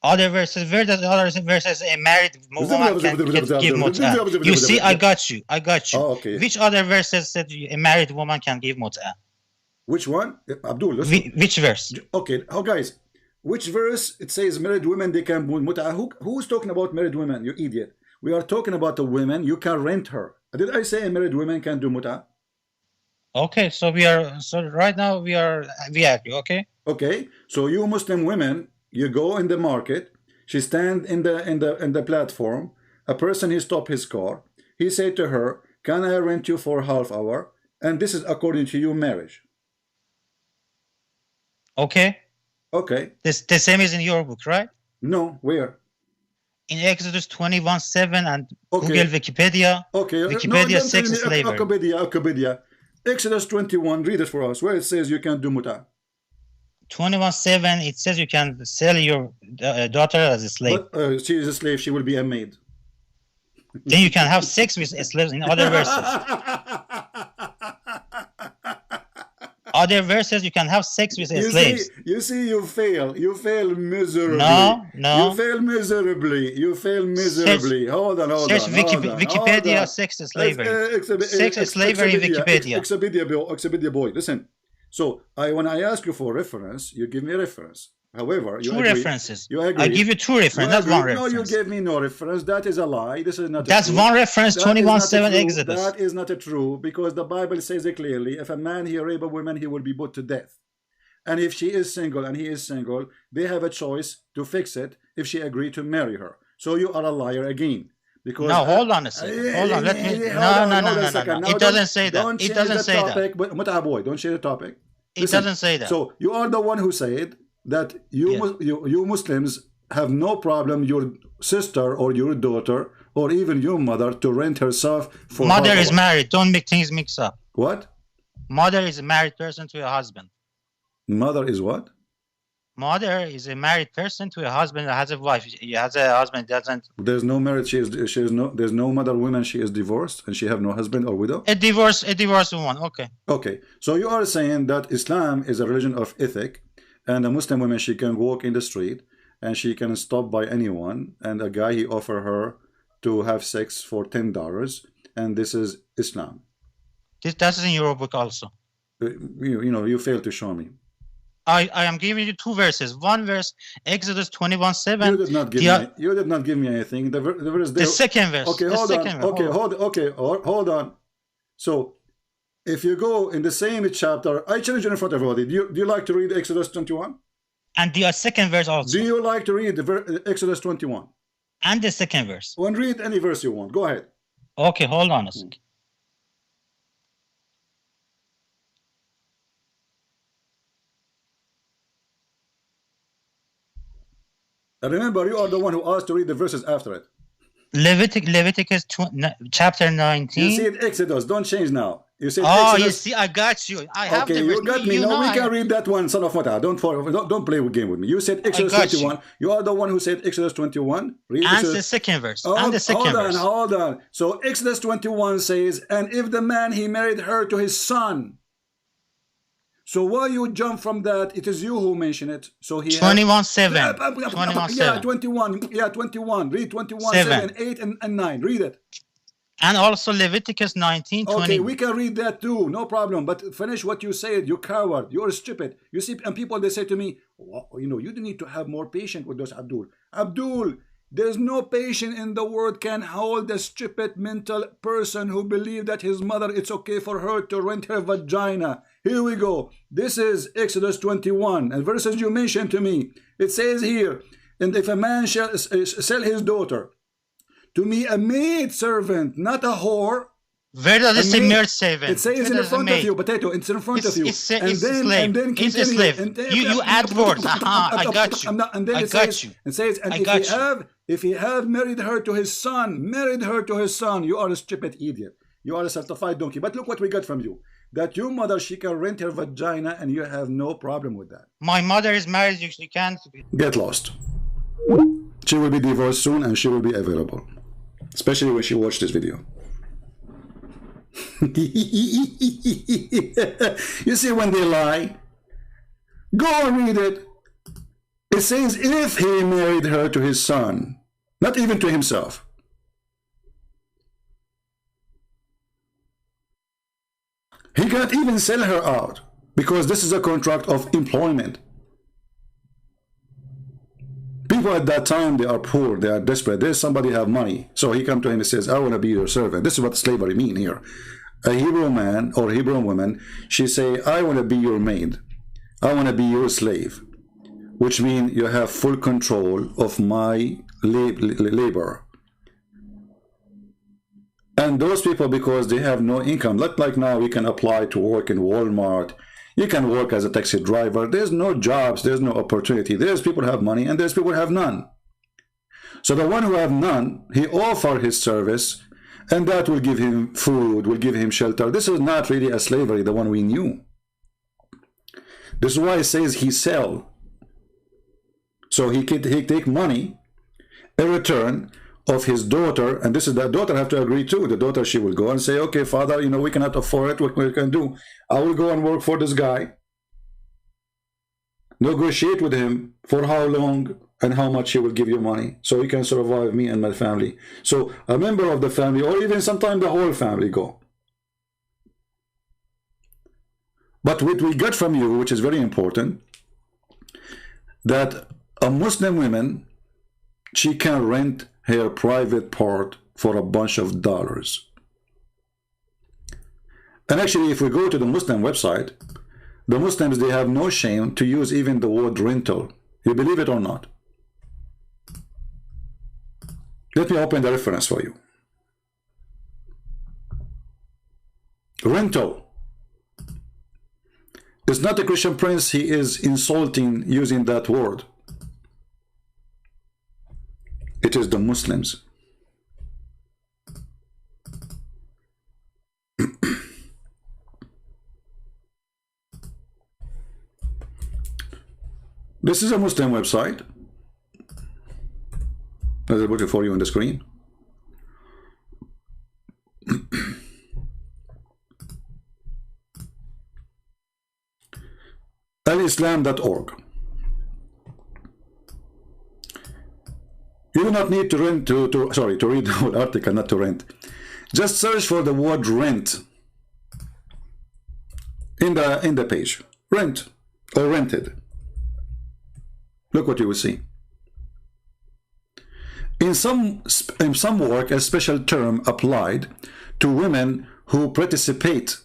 Other verses, where does other verses a married woman can give muta? You see, I got you. Oh, okay. Which other verses said a married woman can give muta? Which one? Abdul, which verse? Okay, guys, which verse it says married women they can do muta? Who's talking about married women? You idiot. We are talking about the women. You can rent her. Did I say a married woman can do muta? Okay, so right now we agree. Okay. Okay, so you Muslim women. You go in the market, she stand in the platform, a person he stop his car, he say to her, can I rent you for half hour? And this is according to you marriage. Okay. Okay. The same is in your book, right? No, where? In Exodus 21:7 and Google Wikipedia. Okay. Wikipedia sex slavery. Wikipedia. Exodus 21, read it for us, where it says you can do muta. 21:7, it says you can sell your daughter as a slave. But, she is a slave, she will be a maid. Then you can have sex with slaves in other verses. Other verses you can have sex with slaves. You see, you fail miserably. No. You fail miserably. Hold on. Search Wikipedia sex slavery. Sex slavery in Wikipedia. Expedia boy, listen. So when I ask you for reference, you give me a reference. However, you two agree, references. You agree. I give you two references, not one reference. No, you gave me no reference. That is a lie. This is not. That's one reference. 21:7 Exodus. That is not a true, because the Bible says it clearly. If a man he rape a woman, he will be put to death. And if she is single and he is single, they have a choice to fix it if she agreed to marry her. So you are a liar again. Because no, hold on a second. Hold on. Let me. No. It doesn't say that. It doesn't say that. But don't change the topic. It doesn't say that. So you are the one who said that you Muslims have no problem your sister or your daughter or even your mother to rent herself for. Mother is married. Don't make things mix up. What? Mother is a married person to a husband. Mother is what? Mother is a married person to a husband that has a wife. He has a husband doesn't. There's no marriage. There's no mother woman. She is divorced and she have no husband or widow. A divorced woman. Okay. Okay. So you are saying that Islam is a religion of ethic, and a Muslim woman, she can walk in the street and she can stop by anyone, and a guy he offer her to have sex for $10, and this is Islam. That's in your book also. You failed to show me. I am giving you two verses. One verse, Exodus 21:7. You did not give me anything. The verse. The second verse. Okay, hold on. So, if you go in the same chapter, I challenge you in front of everybody. Do you like to read Exodus 21? And the second verse also. Do you like to read the Exodus 21? And the second verse. Well, read any verse you want. Go ahead. Okay, hold on a second. Remember, you are the one who asked to read the verses after it. Leviticus chapter 19. You said Exodus. Don't change now. You said Exodus. You see, I got you. I have okay, you got me. No, we can read that one, son of Mata. Don't play a game with me. You said Exodus 21. You are the one who said Exodus 21. Read and Exodus. The second verse. Hold on. So Exodus 21 says, and if the man he married her to his son. So why you jump from that? It is you who mentioned it. So he 21:7. Yeah, 21. Yeah, 21. Read 21, 7, 8, and 9. Read it. And also Leviticus 19, 20. Okay, we can read that too. No problem. But finish what you said. You coward. You're stupid. You see, and people, they say to me, well, you need to have more patience with those Abdul. Abdul, there's no patience in the world can hold a stupid mental person who believes that his mother, it's okay for her to rent her vagina. Here we go. This is Exodus 21. And verses you mentioned to me. It says here, and if a man shall sell his daughter to me, a maid servant, not a whore. Where does it say maid servant? It says in front of you, Potato. It's in front of you. It's a slave. It's a slave. You add words. I got you. And then it says, and if he have married her to his son, you are a stupid idiot. You are a certified donkey. But look what we got from you. That your mother, she can rent her vagina and you have no problem with that. My mother is married, she can't. Get lost. She will be divorced soon and she will be available. Especially when she watched this video. You see when they lie? Go and read it. It says if he married her to his son, not even to himself. He can't even sell her out because this is a contract of employment. People at that time, they are poor, they are desperate. There's somebody have money. So he comes to him and says, I want to be your servant. This is what slavery mean here. A Hebrew man or Hebrew woman, she say, I want to be your maid. I want to be your slave. Which means you have full control of my labor. And those people, because they have no income, not like now we can apply to work in Walmart. You can work as a taxi driver. There's no jobs. There's no opportunity. There's people who have money and there's people who have none. So the one who have none, he offer his service and that will give him food, will give him shelter. This is not really a slavery, the one we knew. This is why it says he sell. So he take money in return of his daughter, and this is the daughter have to agree too. The daughter, she will go and say, okay, father, we cannot afford it. What we can do? I will go and work for this guy. Negotiate with him for how long and how much he will give you money so he can survive me and my family. So a member of the family, or even sometimes the whole family, go. But what we got from you, which is very important, that a Muslim woman, she can rent her private part for a bunch of dollars. And actually, if we go to the Muslim website, the Muslims, they have no shame to use even the word rental. You believe it or not? Let me open the reference for you. Rental. It's not a Christian prince, he is insulting using that word. It is the Muslims. This is a Muslim website. I'll put it for you on the screen. alislam.org. You do not need to rent to read the whole article, not to rent. Just search for the word rent in the page. Rent or rented. Look what you will see. In some work, a special term applied to women who participate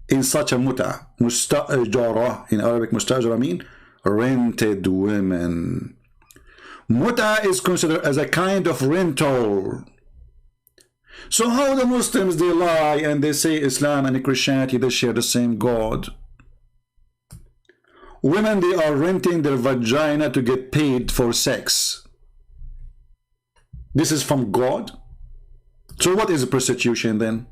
in such a mustajara. In Arabic, mustajara mean rented women. Muta is considered as a kind of rental. So how the Muslims, they lie and they say Islam and Christianity, they share the same God. Women, they are renting their vagina to get paid for sex. This is from God. So what is prostitution then?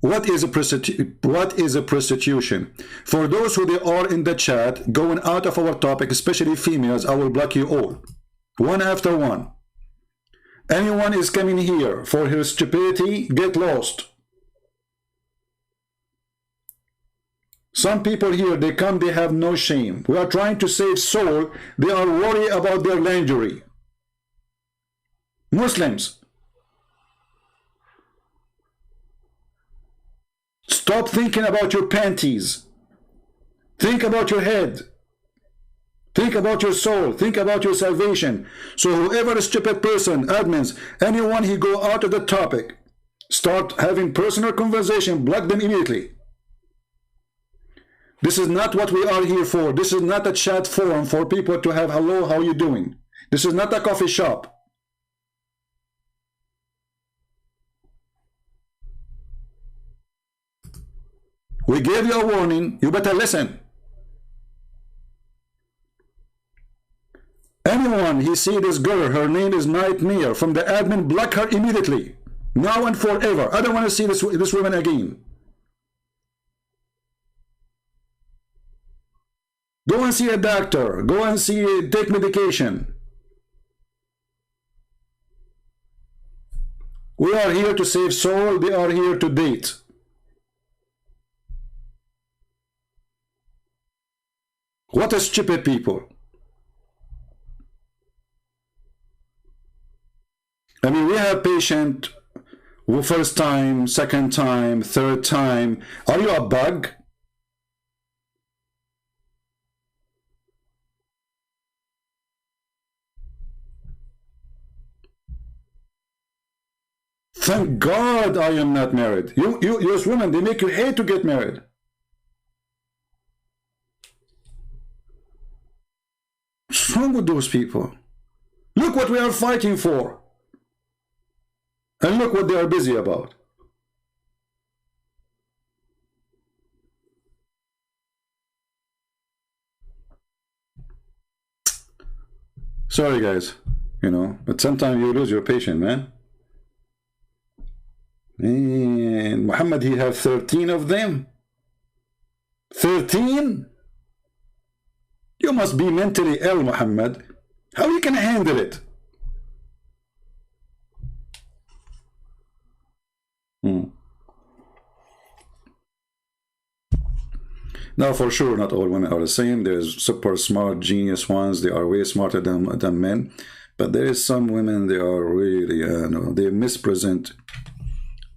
What is a prostitution? For those who they are in the chat, going out of our topic, especially females, I will block you all. One after one. Anyone is coming here for her stupidity, get lost. Some people here, they come, they have no shame. We are trying to save soul. They are worried about their lingerie. Muslims, stop thinking about your panties. Think about your head. Think about your soul. Think about your salvation. So whoever is stupid person, admins, anyone who go out of the topic, start having personal conversation, block them immediately. This is not what we are here for. This is not a chat forum for people to have hello, how you doing? This is not a coffee shop. We gave you a warning. You better listen. Anyone he see this girl, her name is Nightmare, from the admin, block her immediately. Now and forever. I don't want to see this woman again. Go and see a doctor. Go and take medication. We are here to save soul. They are here to date. What a stupid people. I mean, we have patient first time, second time, third time. Are you a bug? Thank God I am not married. You as women, they make you hate to get married. What's wrong with those people? Look what we are fighting for. And look what they are busy about. Sorry guys, but sometimes you lose your patience, man. And Muhammad, he have 13 of them. 13? You must be mentally ill, Muhammad. How you can handle it? Now, for sure, not all women are the same. There's super smart, genius ones. They are way smarter than men. But there is some women, they are really, no, they mispresent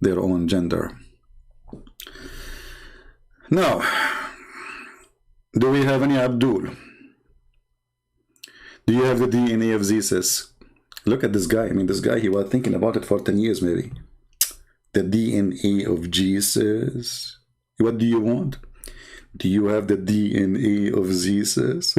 their own gender. Now, do we have any Abdul? Do you have the DNA of Jesus? Look at this guy. I mean, this guy, he was thinking about it for 10 years maybe. The DNA of Jesus. What do you want? Do you have the DNA of Jesus?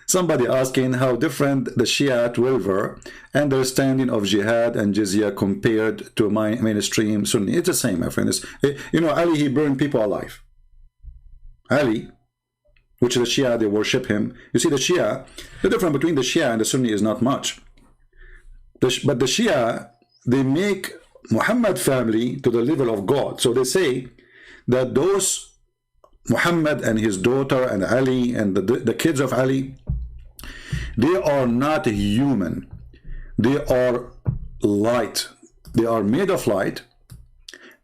Somebody asking how different the Shia 12er understanding of jihad and jizya compared to mainstream Sunni. It's the same, my friend. You know, Ali, he burned people alive. Ali, which is the Shia, they worship him. You see, the Shia, the difference between the Shia and the Sunni is not much. But the Shia, they make Muhammad family to the level of God. So they say that those Muhammad and his daughter and Ali and the kids of Ali, they are not human. They are light. They are made of light,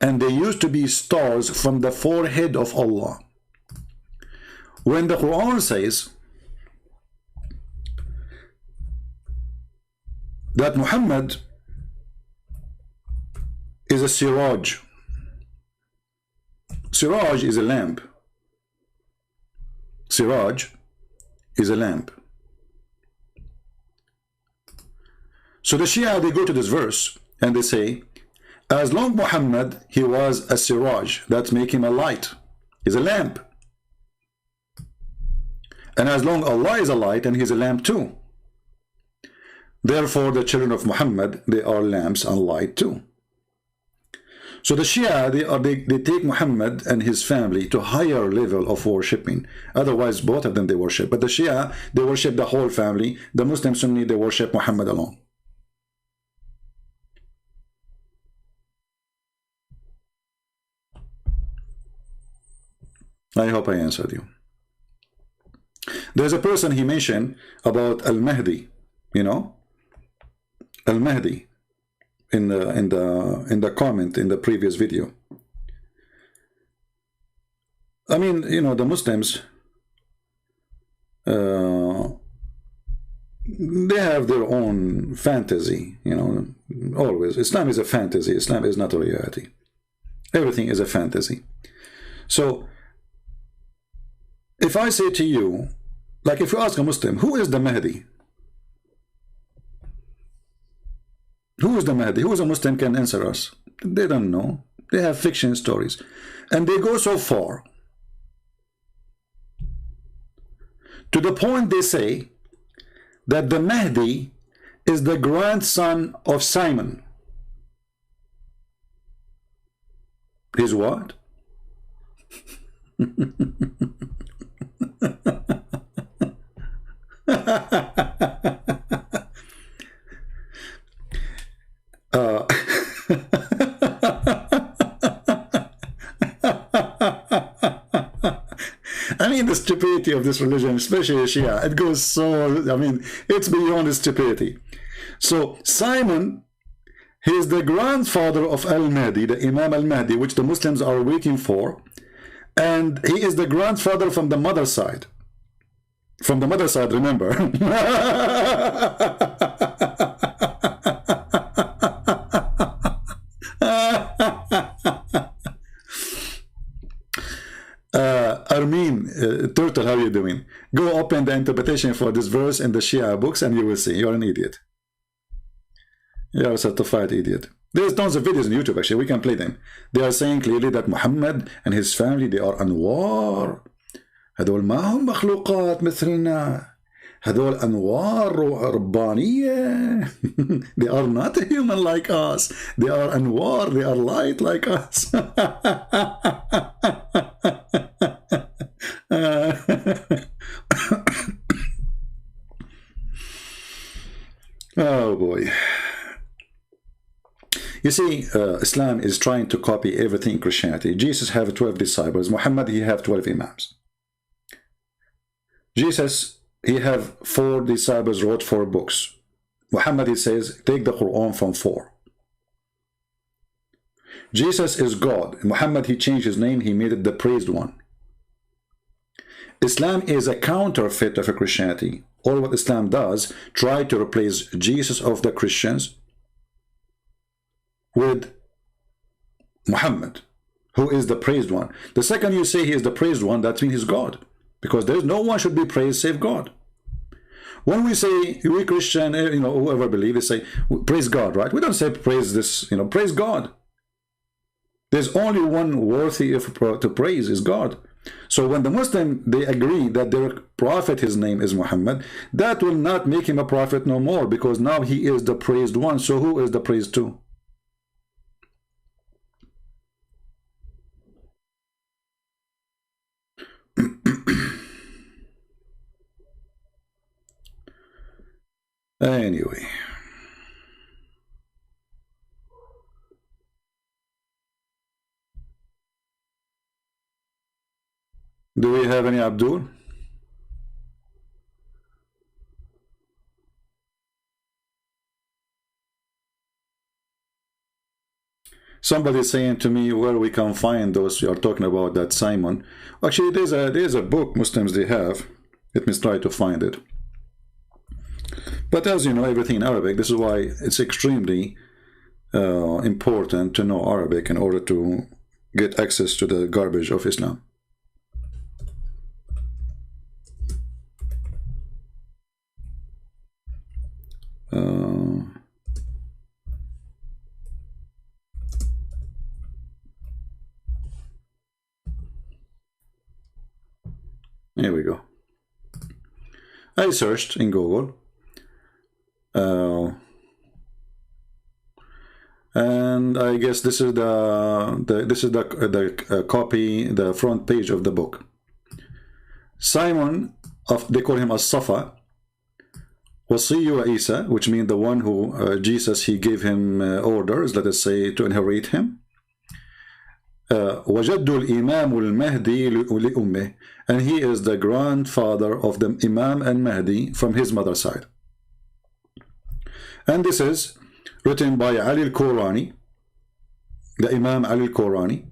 and they used to be stars from the forehead of Allah. When the Quran says that Muhammad is a siraj. Siraj is a lamp. Siraj is a lamp. So the Shia, they go to this verse and they say, as long Muhammad, he was a siraj, that make him a light, is a lamp. And as long Allah is a light, and he's a lamp too. Therefore, the children of Muhammad, they are lamps and light too. So the Shia, they take Muhammad and his family to higher level of worshipping. Otherwise, both of them they worship. But the Shia, they worship the whole family. The Muslim Sunni, they worship Muhammad alone. I hope I answered you. There's a person he mentioned about Al-Mahdi, you know, Al-Mahdi in the comment in the previous video. I mean, you know, the Muslims, they have their own fantasy, you know, always. Islam is a fantasy. Islam is not a reality. Everything is a fantasy. So, if I say to you, like if you ask a Muslim, who is the Mahdi? Who is the Mahdi? Who is a Muslim can answer us? They don't know. They have fiction stories. And they go so far to the point they say that the Mahdi is the grandson of Simon. His what? I mean, the stupidity of this religion, especially Shia, it goes so, I mean, it's beyond stupidity. So Simon, he is the grandfather of Al-Mahdi, the Imam Al-Mahdi, which the Muslims are waiting for, and he is the grandfather from the mother side. From the mother side, remember. Armin, Turtle, how are you doing? Go open the interpretation for this verse in the Shia books and you will see. You're an idiot. You're a certified idiot. There's tons of videos on YouTube, actually. We can play them. They are saying clearly that Muhammad and his family, they are anwar. هذول ما هم مخلوقات مثلنا. هذول أنوار ربانية. They are not human like us. They are anwar. They are light like us. Oh boy. You see, Islam is trying to copy everything in Christianity. Jesus have 12 disciples. Muhammad, he have 12 imams. Jesus, he have 4 disciples, wrote 4 books. Muhammad, he says, take the Quran from 4. Jesus is God. Muhammad, he changed his name. He made it the praised one. Islam is a counterfeit of a Christianity. All what Islam does, try to replace Jesus of the Christians with Muhammad, who is the praised one. The second you say he is the praised one, that means he's God, because there's no one should be praised save God. When we say we Christian, whoever believes, they say praise God, right? We don't say praise this, praise God. There's only one worthy to praise is God. So when the Muslim, they agree that their prophet, his name is Muhammad, that will not make him a prophet no more, because now he is the praised one. So who is the praised to? Anyway. Do we have any Abdul? Somebody is saying to me where we can find those you are talking about, that Simon. Actually, there's a book Muslims they have. Let me try to find it. But as you know, everything in Arabic. This is why it's extremely important to know Arabic in order to get access to the garbage of Islam. Here we go. I searched in Google, and I guess this is the copy, the front page of the book. Simon, they call him as-Safa, Wasiyu Isa, which means the one who Jesus, he gave him orders, let us say, to inherit him. وجد الإمام المهدي لأمه, and he is the grandfather of the Imam and Mahdi from his mother's side. And this is written by Ali al-Qurani, the Imam Ali al-Qurani,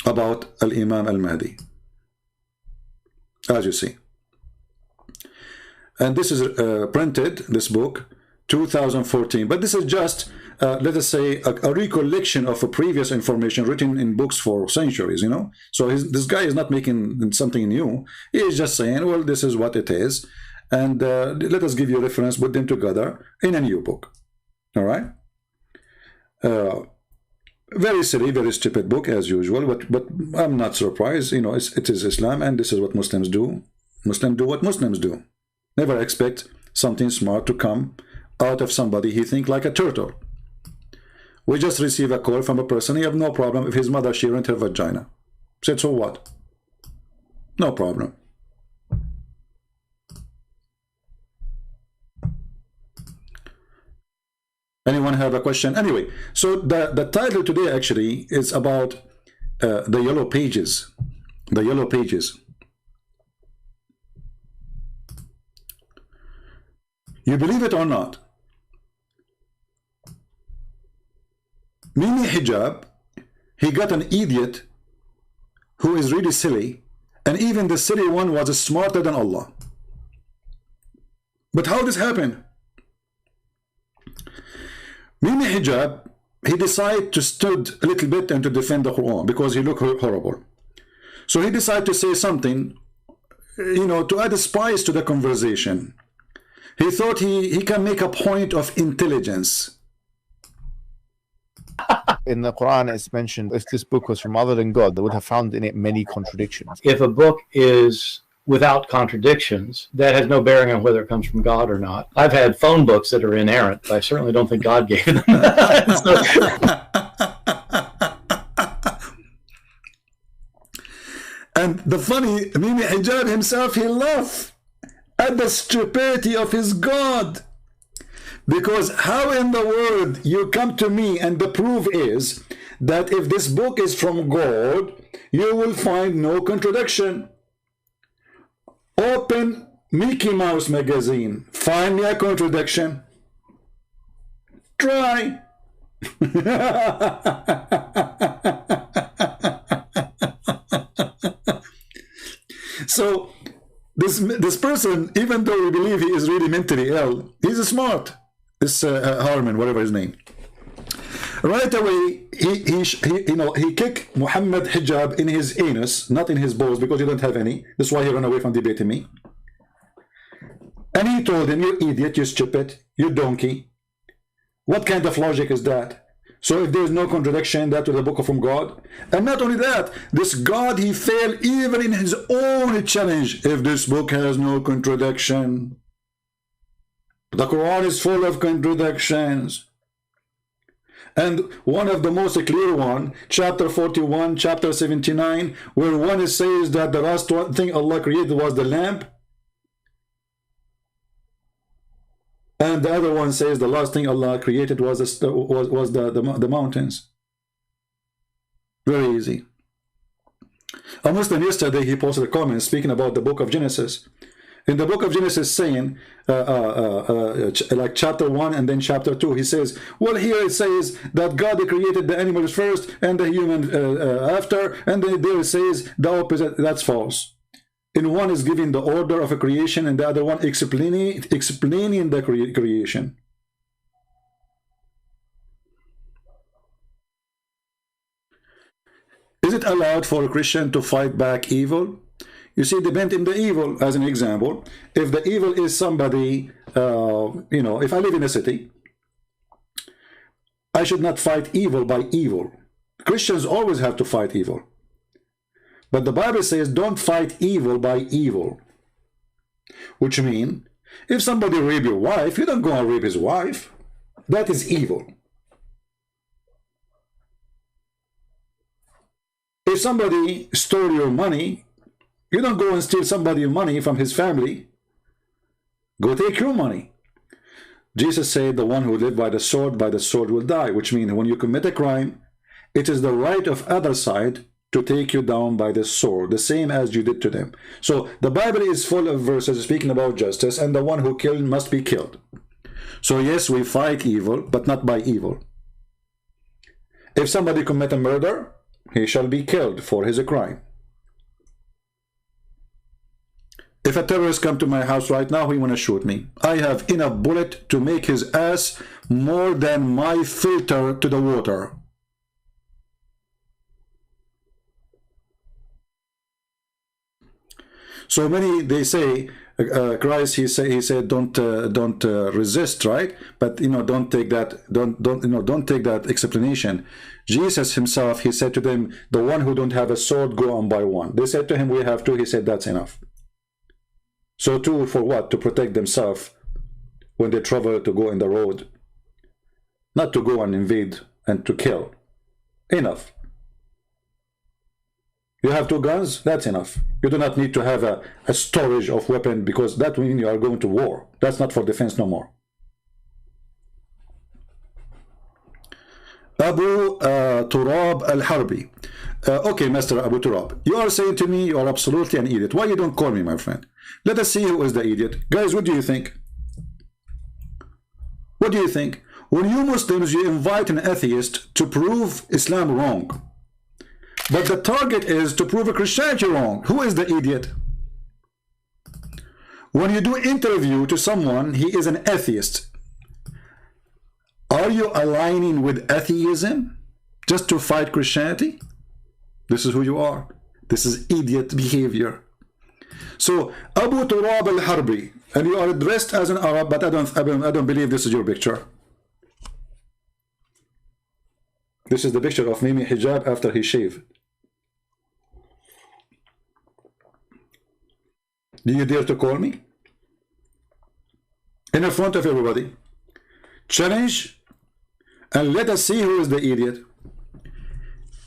about al-Imam al-Mahdi, as you see. And this is printed, this book, 2014. But this is just, let us say, a recollection of a previous information written in books for centuries, So this guy is not making something new. He is just saying, well, this is what it is. And let us give you a reference, put them together in a new book. All right? Very silly, very stupid book, as usual. But I'm not surprised. It is Islam, and this is what Muslims do. Muslims do what Muslims do. Never expect something smart to come out of somebody he think like a turtle. We just receive a call from a person. He have no problem if his mother, she rent her vagina. Said, so what? No problem. Anyone have a question? Anyway, so the title today actually is about the yellow pages. The yellow pages. You believe it or not, Mimi Hijab, he got an idiot who is really silly, and even the silly one was smarter than Allah. But how this happened? Mimi Hijab, he decided to stood a little bit and to defend the Quran because he looked horrible. So he decided to say something, to add a spice to the conversation. He thought he can make a point of intelligence. In the Quran, it's mentioned if this book was from other than God, they would have found in it many contradictions. If a book is without contradictions, that has no bearing on whether it comes from God or not. I've had phone books that are inerrant, but I certainly don't think God gave them And the funny, Mimi Hijab himself, he laughed at the stupidity of his God. Because how in the world you come to me and the proof is that if this book is from God, you will find no contradiction. Open Mickey Mouse magazine. Find me a contradiction. Try. this person, even though we believe he is really mentally ill, he's smart. This Harman, whatever his name. Right away, he kicked Muhammad hijab in his anus, not in his balls, because he don't have any. That's why he ran away from debating me. And he told him, "You idiot, you stupid, you donkey. What kind of logic is that? So if there is no contradiction, that was a book from God." And not only that, this God, he failed even in his own challenge. If this book has no contradiction, the Quran is full of contradictions. And one of the most clear one, chapter 41, chapter 79, where one says that the last thing Allah created was the lamp, and the other one says the last thing Allah created was the mountains. Very easy. A Muslim yesterday, he posted a comment speaking about the book of Genesis. In the book of Genesis, saying like chapter 1 and then chapter 2, he says, well, here it says that God created the animals first and the human after, and then there it says the opposite. That's false. In one is giving the order of a creation, and the other one explaining the creation. Is it allowed for a Christian to fight back evil? You see, depend in the evil. As an example, if the evil is somebody, if I live in a city, I should not fight evil by evil. Christians always have to fight evil. But the Bible says don't fight evil by evil. Which means, if somebody rape your wife, you don't go and rape his wife. That is evil. If somebody stole your money, you don't go and steal somebody's money from his family. Go take your money. Jesus said the one who lives by the sword will die. Which means when you commit a crime, it is the right of other side to take you down by the sword, the same as you did to them. So the Bible is full of verses speaking about justice, and the one who killed must be killed. So yes, we fight evil, but not by evil. If somebody commit a murder, he shall be killed for his crime. If a terrorist come to my house right now, he want to shoot me, I have enough bullet to make his ass more than my filter to the water. So many, they say, Christ, he said, don't resist, right? But don't take that, don't take that explanation. Jesus himself, he said to them, the one who don't have a sword, go on by one. They said to him, we have two. He said, that's enough. So two for what? To protect themselves when they travel to go in the road, not to go and invade and to kill. Enough. You have two guns, that's enough. You do not need to have a storage of weapon, because that means you are going to war. That's not for defense no more. Abu Turab al-Harbi. Okay, Master Abu Turab, you are saying to me you are absolutely an idiot. Why you don't call me, my friend? Let us see who is the idiot. Guys, what do you think? What do you think? When you Muslims, you invite an atheist to prove Islam wrong, but the target is to prove a Christianity wrong. Who is the idiot? When you do interview to someone, he is an atheist. Are you aligning with atheism just to fight Christianity? This is who you are. This is idiot behavior. So Abu Turab al-Harbi, and you are dressed as an Arab, but I don't believe this is your picture. This is the picture of Mimi Hijab after he shaved. Do you dare to call me? In front of everybody. Challenge, and let us see who is the idiot.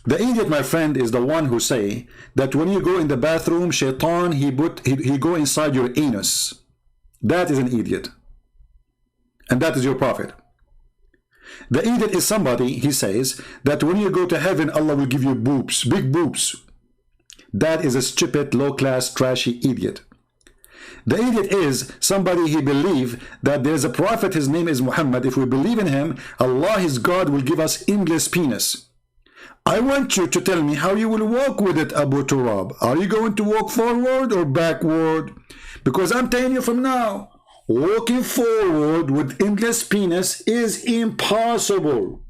The idiot, my friend, is the one who say that when you go in the bathroom, shaitan, he go inside your anus. That is an idiot. And that is your prophet. The idiot is somebody, he says, that when you go to heaven, Allah will give you boobs, big boobs. That is a stupid, low-class, trashy idiot. The idiot is somebody, he believe that there's a prophet, his name is Muhammad. If we believe in him, Allah, his God, will give us endless penis. I want you to tell me how you will walk with it, Abu Turab. Are you going to walk forward or backward? Because I'm telling you from now, walking forward with endless penis is impossible.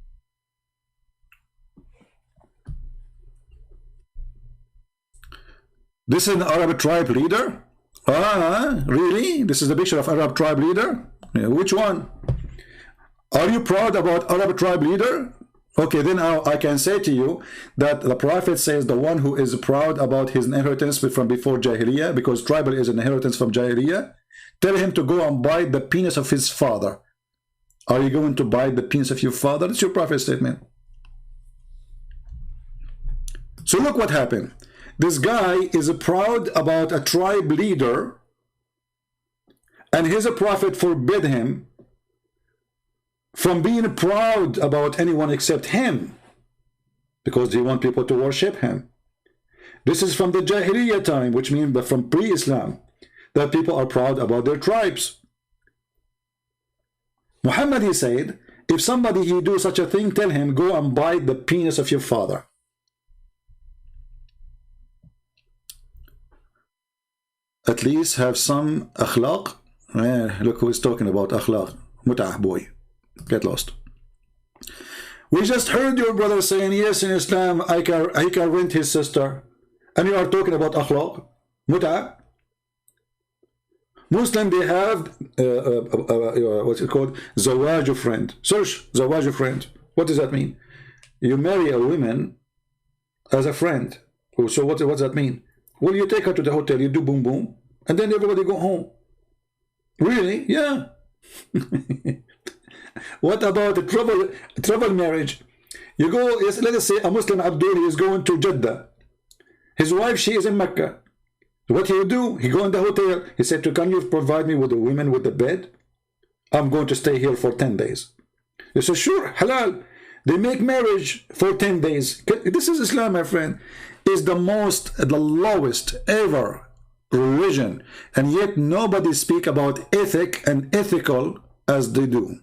This is an Arab tribe leader? Really? This is the picture of Arab tribe leader? Yeah, which one? Are you proud about Arab tribe leader? Okay, then I can say to you that the Prophet says the one who is proud about his inheritance from before Jahiliyyah, because tribal is an inheritance from Jahiliyyah, tell him to go and bite the penis of his father. Are you going to bite the penis of your father? That's your Prophet's statement. So look what happened. This guy is proud about a tribe leader, and his Prophet forbid him from being proud about anyone except him, because he wants people to worship him. This is from the Jahiliyyah time, which means from pre-Islam, that people are proud about their tribes. Muhammad, he said, if somebody he do such a thing, tell him, go and bite the penis of your father. At least have some akhlaq. Look who is talking about akhlaq. Mut'ah, boy. Get lost. We just heard your brother saying, yes, in Islam, he can rent his sister. And you are talking about akhlaq. Mut'ah. Muslim, they have, what's it called? Zawaj friend. Search Zawaj friend. What does that mean? You marry a woman as a friend. So what does that mean? Well, you take her to the hotel, you do boom boom, and then everybody go home. Really? Yeah. What about the travel marriage? You go, yes, let us say a Muslim Abdul is going to Jeddah. His wife, she is in Mecca. What he do? He go in the hotel. He said, can you provide me with the women with the bed? I'm going to stay here for 10 days. They said, sure, halal. They make marriage for 10 days. This is Islam, my friend. Is the lowest ever religion, and yet nobody speak about ethic and ethical as they do.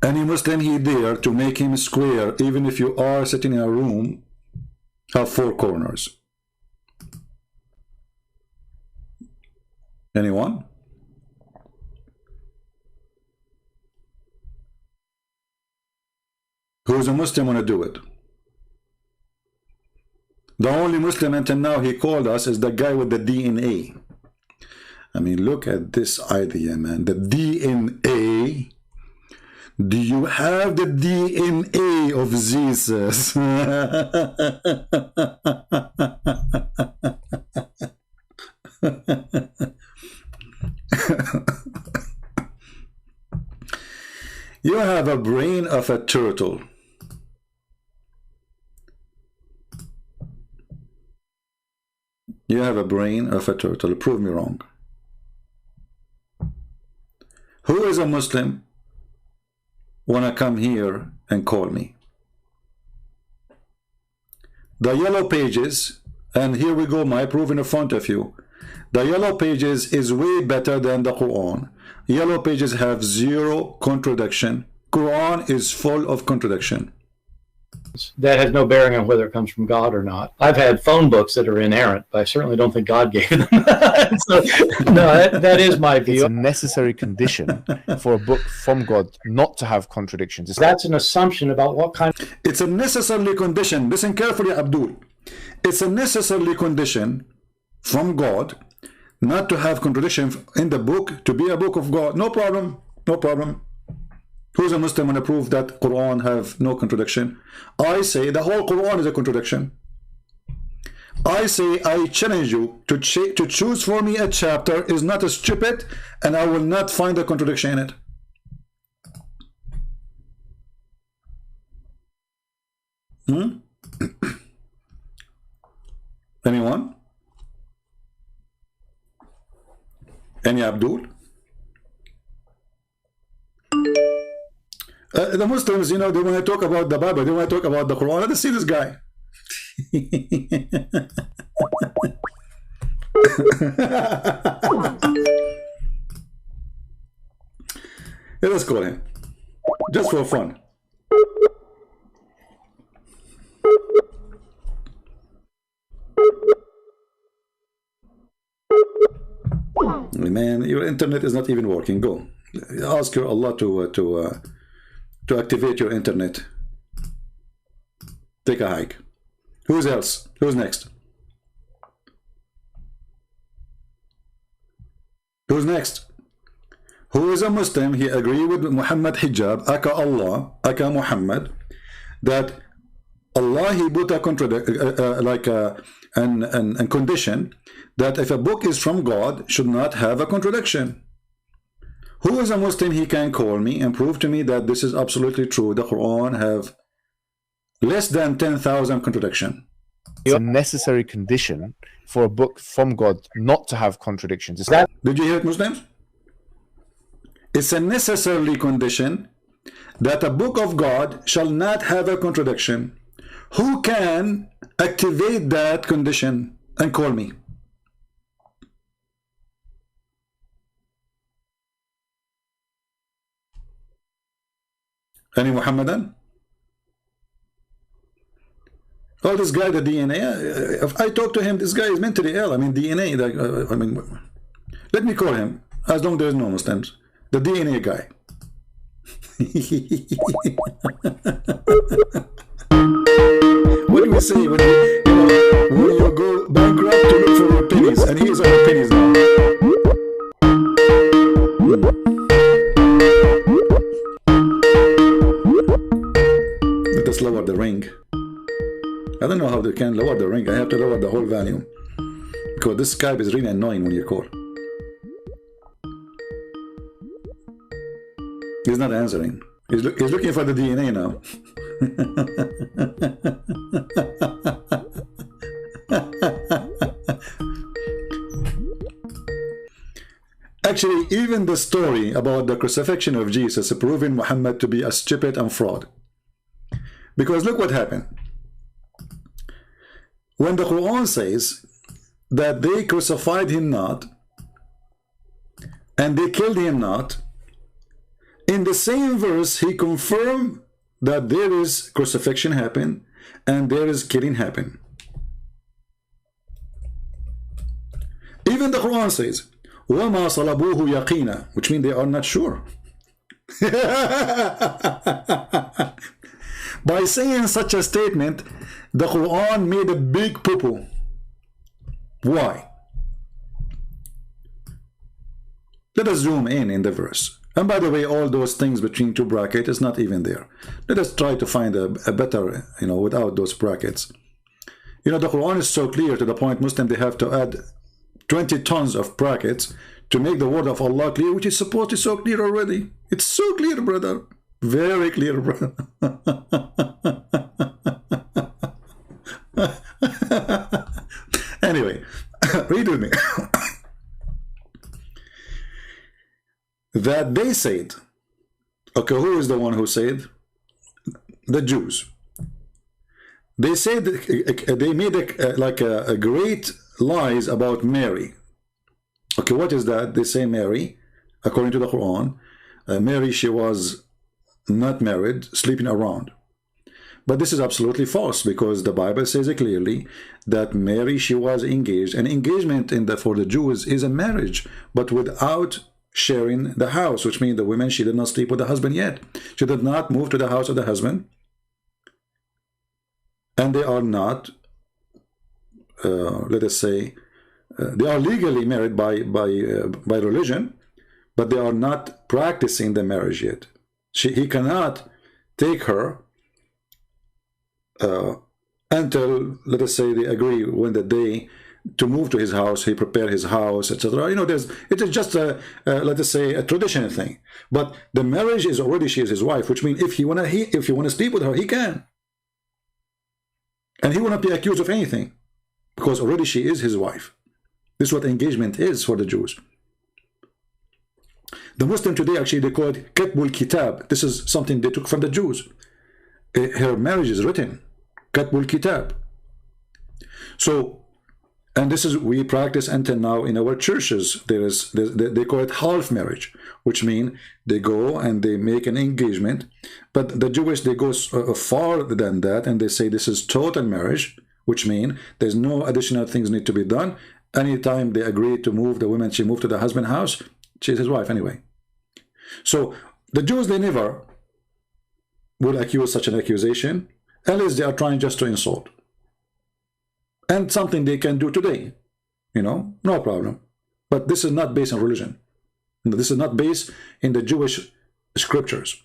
Any Muslim he dare to make him square, even if you are sitting in a room, have 4 corners. Anyone? Who's a Muslim want to do it? The only Muslim until now he called us is the guy with the DNA. I mean, look at this idea, man. The DNA. Do you have the DNA of Jesus? You have a brain of a turtle. You have a brain of a turtle. Prove me wrong. Who is a Muslim wanna come here and call me? The yellow pages, and here we go, my proof in front of you. The yellow pages is way better than the Quran. Yellow pages have 0 contradiction. Quran is full of contradiction. That has no bearing on whether it comes from God or not. I've had phone books that are inerrant, but I certainly don't think God gave them. So, no, that is my view. It's a necessary condition for a book from God not to have contradictions. That's an assumption about what kind. It's a necessary condition. Listen carefully, Abdul. It's a necessary condition from God not to have contradiction in the book, to be a book of God. No problem. No problem. Who's a Muslim and prove that Quran have no contradiction? I say the whole Quran is a contradiction. I say I challenge you to choose for me a chapter is not a stupid, and I will not find a contradiction in it. Anyone? Any Abdul? The Muslims, you know, they want to talk about the Bible, they want to talk about the Quran. Let's see this guy. Yeah, let's call him. Just for fun. Man, your internet is not even working. Go. Ask your Allah to activate your internet. Take a hike. Who's else? Who's next? Who's next? Who is a Muslim? He agree with Muhammad hijab, aka Allah, aka Muhammad, that Allah he put a condition that if a book is from God, should not have a contradiction. Who is a Muslim? He can call me and prove to me that this is absolutely true. The Quran have less than 10,000 contradiction. It's a necessary condition for a book from God not to have contradictions. Did you hear it, Muslims? It's a necessary condition that a book of God shall not have a contradiction. Who can activate that condition and call me? Any Muhammadan? Oh, this guy, the DNA. If I talk to him, this guy is mentally ill. I mean, DNA. I mean, let me call him. As long as there's no Muslims, the DNA guy. What do we say when you go bankrupt to look for your pennies, and here's our pennies now. Let us lower the ring. I don't know how they can lower the ring. I have to lower the whole volume because this Skype is really annoying when you call. He's not answering. He's looking for the DNA now. Actually, even the story about the crucifixion of Jesus proving Muhammad to be a stupid and fraud. Because look what happened. When the Quran says that they crucified him not and they killed him not, in the same verse he confirmed that there is crucifixion happen and there is killing happen. Even the Quran says وَمَا صَلَبُوهُ يَقِينًا, which means they are not sure. By saying such a statement, the Quran made a big poo-poo. Why? Let us zoom in the verse. And by the way, all those things between two brackets is not even there. Let us try to find a better, without those brackets. The Quran is so clear to the point Muslims, they have to add 20 tons of brackets to make the word of Allah clear, which is supposed to be so clear already. It's so clear, brother. Very clear, brother. Anyway, read with me. That they said, okay, who is the one who said? The Jews. They said they made a great lies about Mary. Okay, what is that? They say Mary, according to the Quran, Mary, she was not married, sleeping around. But this is absolutely false, because the Bible says it clearly that Mary, she was engaged. And engagement for the Jews is a marriage, but without sharing the house, which means the women, she did not sleep with the husband yet. She did not move to the house of the husband. And they are not, let us say, they are legally married by religion, but they are not practicing the marriage yet. He cannot take her until, let us say, they agree when the day to move to his house, he prepare his house, etc. It is just let us say, a traditional thing. But the marriage is already, she is his wife, which means if he wanna sleep with her, he can, and he will not be accused of anything, because already she is his wife. This is what engagement is for the Jews. The Muslim today, actually, they call it Katbul Kitab. This is something they took from the Jews. Her marriage is written, Katbul Kitab. So, And this is we practice until now in our churches. They call it half marriage, which means they go and they make an engagement. But the Jewish, they go farther than that, and they say this is total marriage, which means there's no additional things need to be done. Anytime they agree to move the woman, she moved to the husband's house, she's his wife anyway. So the Jews, they never will accuse such an accusation, unless they are trying just to insult. And something they can do today, you know, no problem. But this is not based on religion. This is not based in the Jewish scriptures.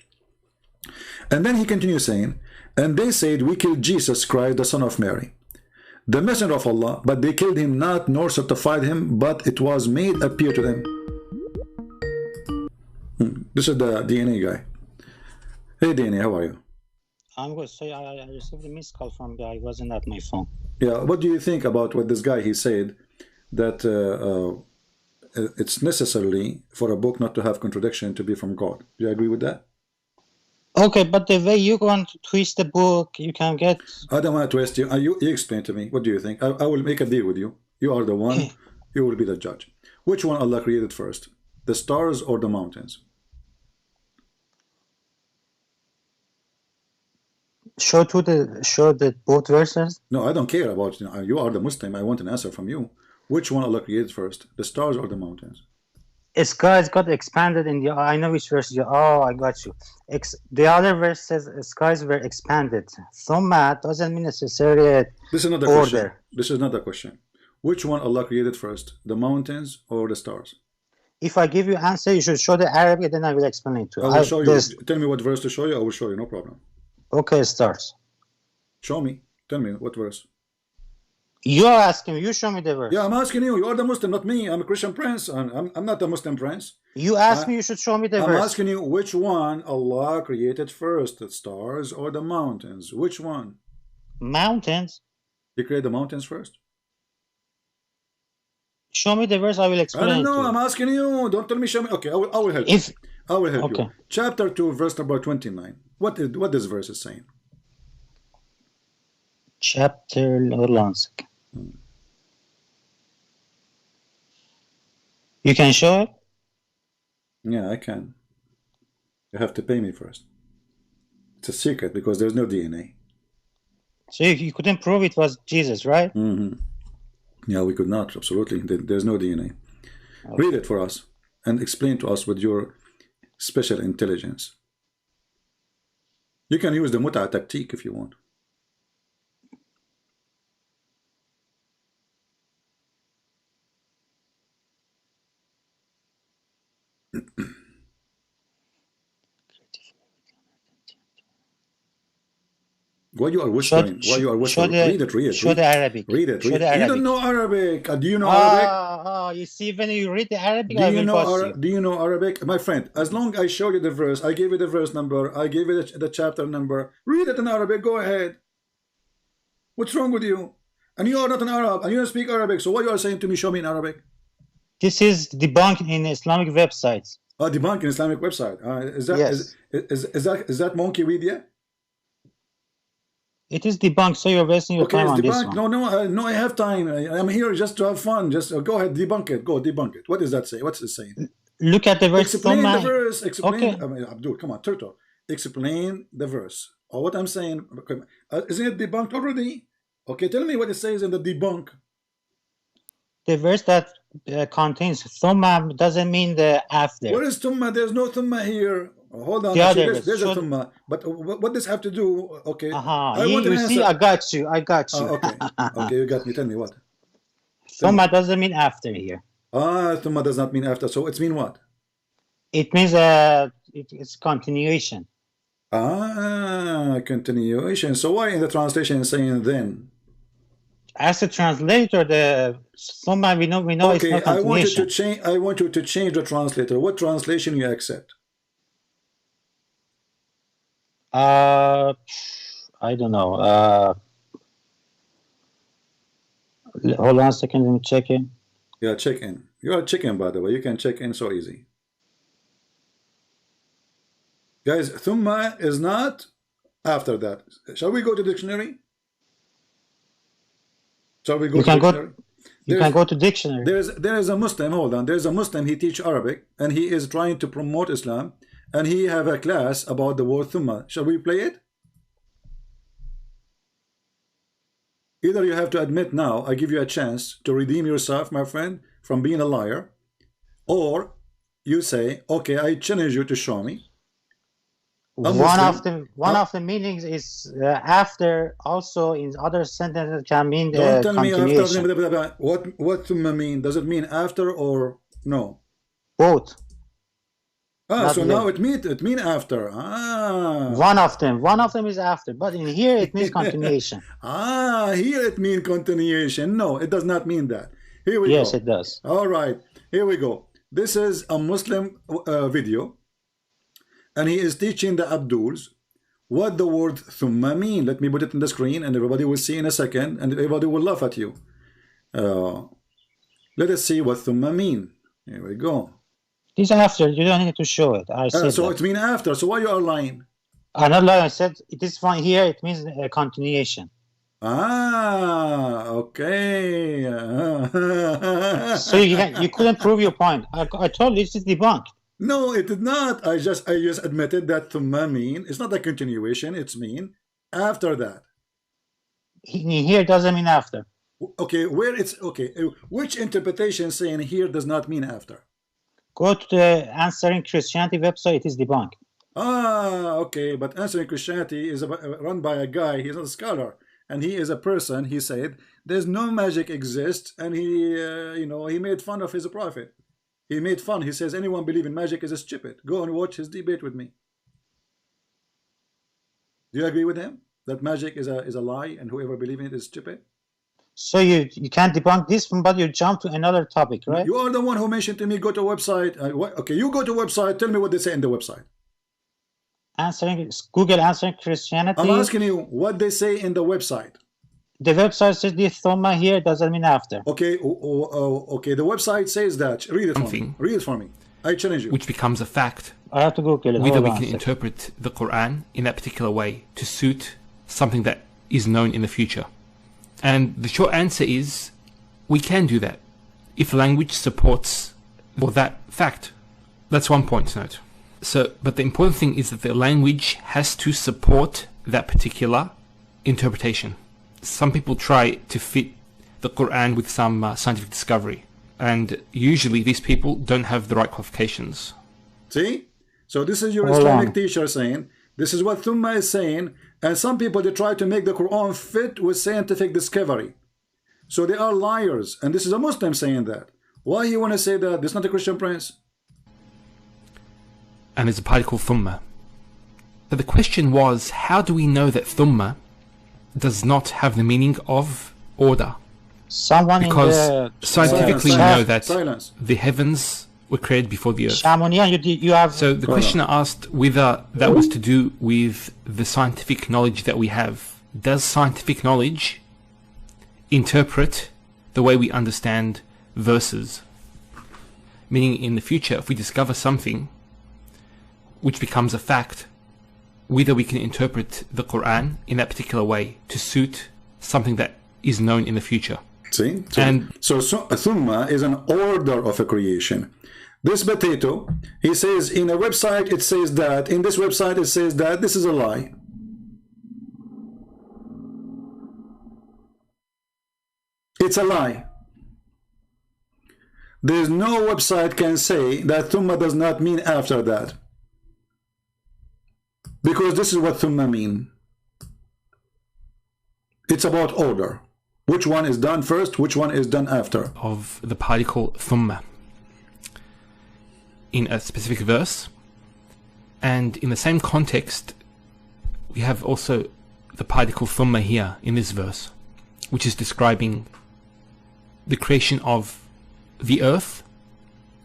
And then he continues saying, and they said, we killed Jesus Christ, the son of Mary, the messenger of Allah, but they killed him not, nor certified him, but it was made appear to them. This is the DNA guy. Hey DNA, how are you? I'm good. So I received a missed call from you. I wasn't at my phone. Yeah, what do you think about what this guy, he said that it's necessarily for a book not to have contradiction to be from God? Do you agree with that? Okay, but the way you want to twist the book, you can get... I don't want to twist you. You explain to me. What do you think? I will make a deal with you. You are the one. You will be the judge. Which one Allah created first? The stars or the mountains? Show the both verses. No, I don't care about you. You are the Muslim. I want an answer from you. Which one Allah created first, the stars or the mountains? Skies got expanded in the. I know which verse you. Oh, I got you. The other verse says skies were expanded. Thumma doesn't mean necessarily. This is not the order. question. This is not the question. Which one Allah created first, the mountains or the stars? If I give you answer, you should show the Arabic, then I will explain it to you. I will show you. Tell me what verse to show you. I will show you. No problem. Okay, stars. Show me. Tell me what verse. You are asking me. You show me the verse. Yeah, I'm asking you. You are the Muslim, not me. I'm a Christian prince. I'm not a Muslim prince. You asked me. You should show me the verse. I'm asking you which one Allah created first, the stars or the mountains? Which one? Mountains. You created the mountains first? Show me the verse. I will explain. I don't know. I'm asking you. Don't tell me. Show me. Okay, I will help you. I will help you. Chapter 2, verse number 29. What this verse is saying? Chapter, hold on a second. You can show it? Yeah, I can. You have to pay me first. It's a secret because there's no DNA. So you couldn't prove it was Jesus, right? Mm-hmm. Yeah, we could not. Absolutely. There's no DNA. Okay. Read it for us and explain to us with your special intelligence. You can use the muta tactique if you want. Why you are whispering? Why you are whispering? Read it. Show the Arabic. Read it. Show the Arabic. You don't know Arabic. Do you know Arabic? You see, when you read the Arabic, do you know Arabic? My friend, as long as I show you the verse, I gave you the verse number, I gave you the chapter number, read it in Arabic, go ahead. What's wrong with you? And you are not an Arab, and you don't speak Arabic, so what you are saying to me, show me in Arabic? This is debunked in Islamic websites. Oh, debunked in Islamic website. Is that Monkeypedia? It is debunked, so you're wasting your time on this one. No, I have time. I'm here just to have fun. Just go ahead, debunk it. Go debunk it. What does that say? What's it saying? Look at the verse. Explain the verse. Explain. Okay. Abdul, come on, Turtle. Explain the verse. Or what I'm saying. Isn't it debunked already? Okay, tell me what it says in the debunk. The verse that contains thumma doesn't mean the after. What is thumma? There's no thumma here. Hold on. There's a thumma. But what does have to do? Okay. I want to see. I got you. Okay. Okay, you got me. Tell me what. Thumma doesn't mean after here. Thumma does not mean after. So it means what? It means it's continuation. Continuation. So why in the translation is saying then? As a translator, the thumma we know it's not continuation. I want you to change the translator. What translation you accept? I don't know. Hold on a second, let me check in. Yeah, check in. You are checking, by the way. You can check in so easy. Guys, thumma is not after that. Shall we go to dictionary? Shall we go to dictionary? You can go to dictionary. There is a Muslim, hold on, there's a Muslim, he teach Arabic, and he is trying to promote Islam, and he have a class about the word thumma. Shall we play it? Either you have to admit now, I give you a chance to redeem yourself, my friend, from being a liar, or you say, okay, I challenge you to show me. One of the meanings is after. Also, in other sentences can mean don't tell me continuation. after. What thumma mean? Does it mean after or no? Both. So now it mean after. One of them is after, but in here it means continuation. Here it means continuation. No, it does not mean that. Here we go. Yes, it does. All right, here we go. This is a Muslim video, and he is teaching the Abduls what the word thumma mean. Let me put it in the screen, and everybody will see in a second, and everybody will laugh at you. Let us see what thumma mean. Here we go. This after, you don't need to show it. I said so that. it means after. So why you are lying? I'm not lying. I said this one here. It means a continuation. Okay. So you couldn't prove your point. I told you this is debunked. No, it did not. I just admitted that thumma mean. It's not a continuation. It's mean after that. Here doesn't mean after. Okay, where it's okay. Which interpretation saying here does not mean after? Go to the Answering Christianity website. It is debunked. Okay, but Answering Christianity is run by a guy. He's not a scholar, and he is a person. He said there's no magic exists, and he, he made fun of his prophet. He made fun. He says anyone believe in magic is a stupid. Go and watch his debate with me. Do you agree with him that magic is a lie, and whoever believes in it is stupid? So you can't debunk this one, but you jump to another topic, right? You are the one who mentioned to me go to a website. Okay, you go to a website. Tell me what they say in the website. Google Answering Christianity. I'm asking you what they say in the website. The website says this thumma here doesn't mean after. Okay, okay. The website says that. Read it for me. Read it for me. I challenge you. Which becomes a fact. I have to Google it. Whether we can interpret the Quran in that particular way to suit something that is known in the future. And the short answer is, we can do that if language supports that fact. That's one point to note. But the important thing is that the language has to support that particular interpretation. Some people try to fit the Quran with some scientific discovery, and usually these people don't have the right qualifications. See? So this is your Islamic teacher saying, this is what thumma is saying, and some people, they try to make the Quran fit with scientific discovery. So they are liars, and this is a Muslim saying that. Why you want to say that? This is not a Christian prince. And there's a party called thumma. But the question was, how do we know that thumma does not have the meaning of order? Because scientifically we know that the heavens were created before the earth. So the questioner asked whether that was to do with the scientific knowledge that we have. Does scientific knowledge interpret the way we understand verses? Meaning in the future, if we discover something which becomes a fact, whether we can interpret the Quran in that particular way to suit something that is known in the future. See? So thumma is an order of a creation. This potato, he says in a website it says that, in this website it says that. This is a lie. It's a lie. There's no website can say that thumma does not mean after that. Because this is what thumma mean. It's about order. Which one is done first, which one is done after. Of the particle thumma in a specific verse, and in the same context we have also the particle thumma here in this verse, which is describing the creation of the earth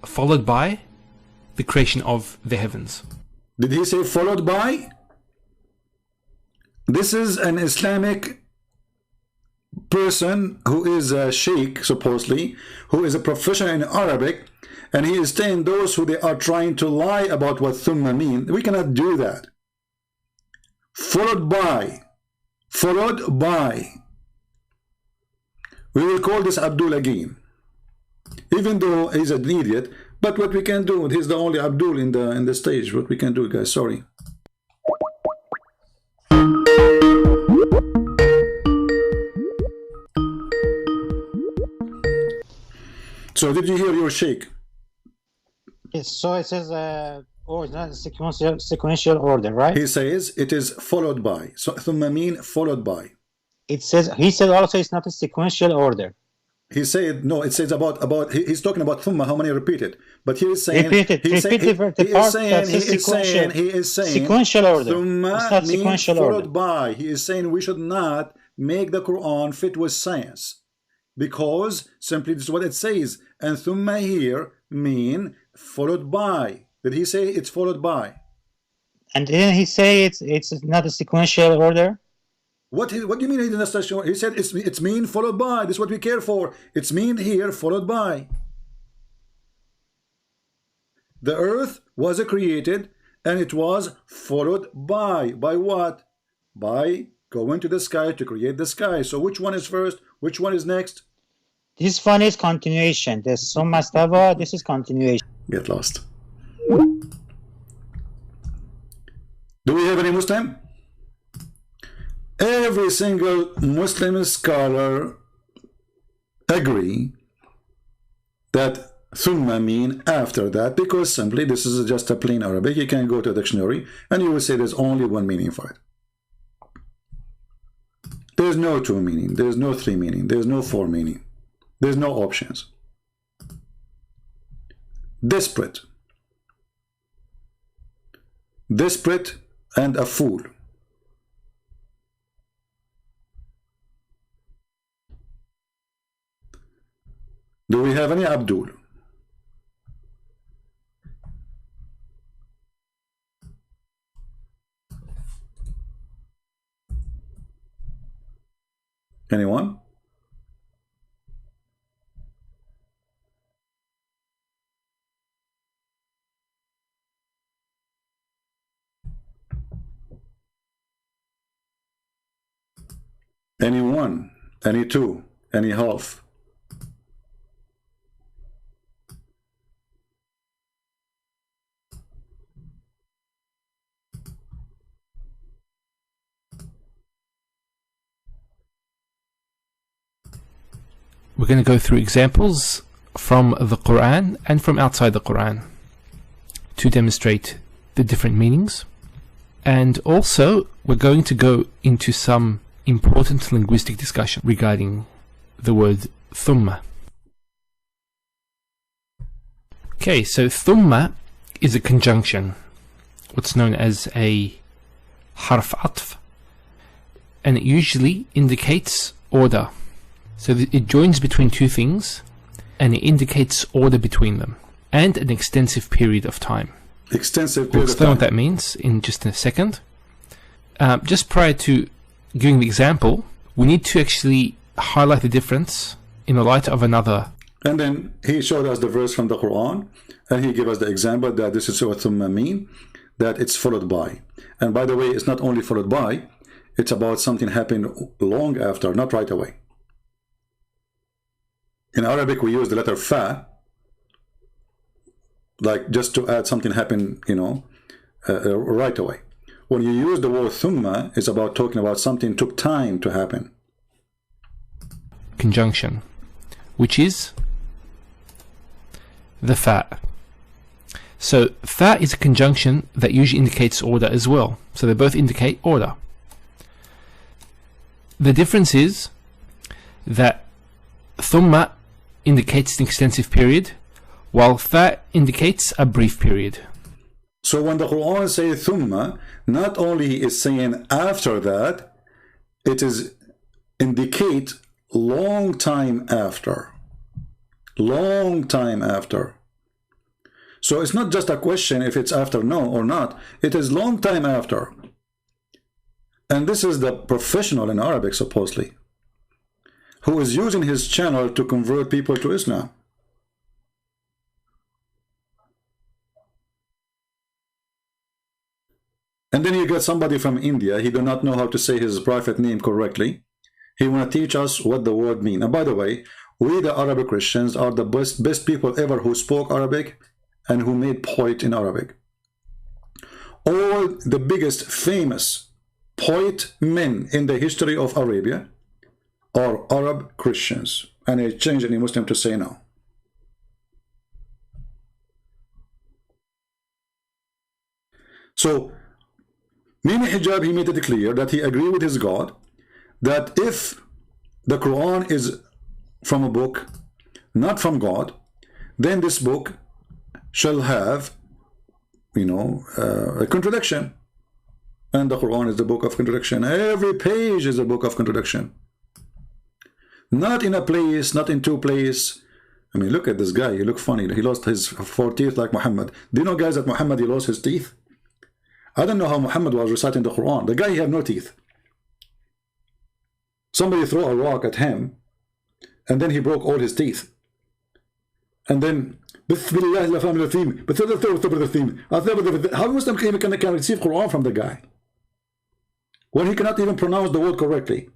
followed by the creation of the heavens. Did he say followed by? This is an Islamic person who is a sheikh, supposedly, who is a professional in Arabic, and he is saying those who they are trying to lie about what thumma mean. We cannot do that. Followed by. We will call this Abdul again, even though he's an idiot. But what we can do, he's the only Abdul in the stage. What we can do, guys, sorry. So did you hear your sheikh? Yes, so it says, oh, it's not sequential order, right? He says it is followed by. So thumma mean followed by. It says, he said also it's not a sequential order. He said, no, it says about, he's talking about thumma, how many repeated. But he is saying, he is saying sequential order. Thumma it's not means sequential followed order. by. He is saying we should not make the Quran fit with science. Because simply this is what it says. And thumma here mean followed by. Did he say it's followed by? And didn't he say it's not a sequential order? What do you mean he didn't understand? He said it's mean followed by. This is what we care for. It's mean here followed by. The earth was created and it was followed by. By what? By going to the sky to create the sky. So which one is first? Which one is next? This one is continuation. The Summa Stava, this is continuation. Get lost. Do we have any Muslim? Every single Muslim scholar agree that thumma mean after that, because simply this is just a plain Arabic. You can go to a dictionary and you will say there's only one meaning for it. There's no two meaning, there's no three meaning, there's no four meaning, there's no options. Desperate and a fool. Do we have any Abdul? Anyone? Any one, any two, any half? We're going to go through examples from the Quran and from outside the Quran to demonstrate the different meanings. And also, we're going to go into some important linguistic discussion regarding the word thumma. Okay, so thumma is a conjunction, what's known as a harf atf, and it usually indicates order. So it joins between two things and it indicates order between them and an extensive period of time. Extensive period We'll of explain time. what that means in just a second. Just prior to giving the example, we need to actually highlight the difference in the light of another. And then he showed us the verse from the Quran and he gave us the example that this is what thumma mean, that it's followed by. And by the way, it's not only followed by, it's about something happened long after, not right away. In Arabic, we use the letter fa, like just to add something happen, you know, right away. When you use the word thumma, it's about talking about something took time to happen. Conjunction, which is the fa. So fa is a conjunction that usually indicates order as well. So they both indicate order. The difference is that thumma indicates an extensive period, while fa indicates a brief period. So when the Quran says thumma, not only is saying after that, it is indicate long time after. Long time after. So it's not just a question if it's after no or not, it is long time after. And this is the professional in Arabic, supposedly, who is using his channel to convert people to Islam. And then you get somebody from India, he do not know how to say his prophet name correctly. He want to teach us what the word mean. And by the way, we the Arabic Christians are the best people ever who spoke Arabic and who made poet in Arabic. All the biggest famous poet men in the history of Arabia are Arab Christians. And I change any Muslim to say no. So, Mimi Hijab, he made it clear that he agreed with his God that if the Quran is from a book, not from God, then this book shall have, you know, a contradiction. And the Quran is the book of contradiction. Every page is a book of contradiction. Not in a place, not in two places. I mean, look at this guy. He look funny. He lost his 4 teeth like Muhammad. Do you know, guys, that Muhammad, he lost his teeth? I don't know how Muhammad was reciting the Quran. The guy, he had no teeth. Somebody threw a rock at him, and then he broke all his teeth. And then, how Muslim can receive Quran from the guy when he cannot even pronounce the word correctly?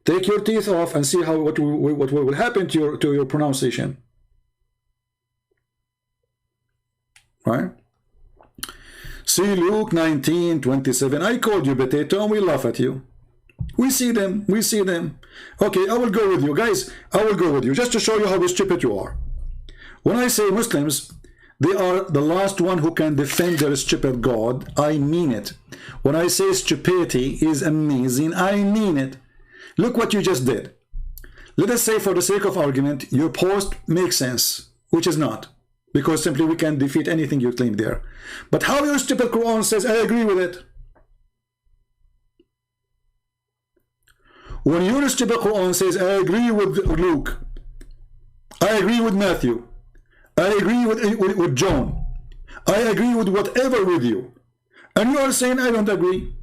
Take your teeth off and see how what will happen to your pronunciation. Right? See Luke 19:27. I called you potato and we laugh at you. We see them. We see them. Okay, I will go with you. Guys, I will go with you just to show you how stupid you are. When I say Muslims, they are the last one who can defend their stupid God. I mean it. When I say stupidity is amazing, I mean it. Look what you just did. Let us say, for the sake of argument, your post makes sense, which is not, because simply we can defeat anything you claim there. But how your stupid Quran says, I agree with it. When your stupid Quran says, I agree with Luke, I agree with Matthew, I agree with John, I agree with whatever with you, and you are saying, I don't agree.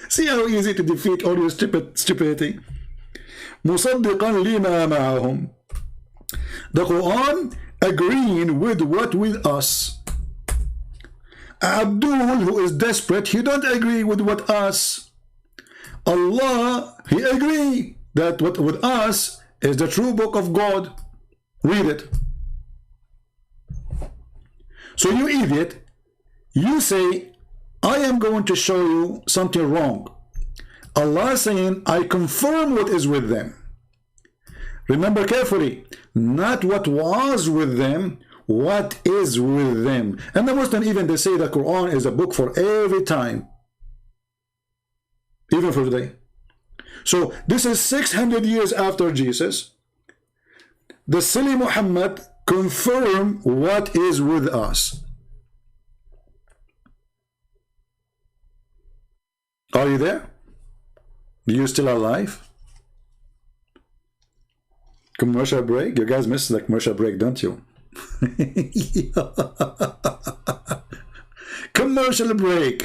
See how easy to defeat all your stupidity. مصدقا لما معهم. The Quran agreeing with what with us. Abdul, who is desperate, he don't agree with what us. Allah, he agree that what with us is the true book of God. Read it. So you idiot, you say, I am going to show you something wrong. Allah is saying, I confirm what is with them. Remember carefully, not what was with them, what is with them. And the Muslim, even they say the Quran is a book for every time, even for today. So this is 600 years after Jesus. The silly Muhammad confirm what is with us. Are you there? Are you still alive? Commercial break? You guys miss the commercial break, don't you? Commercial break.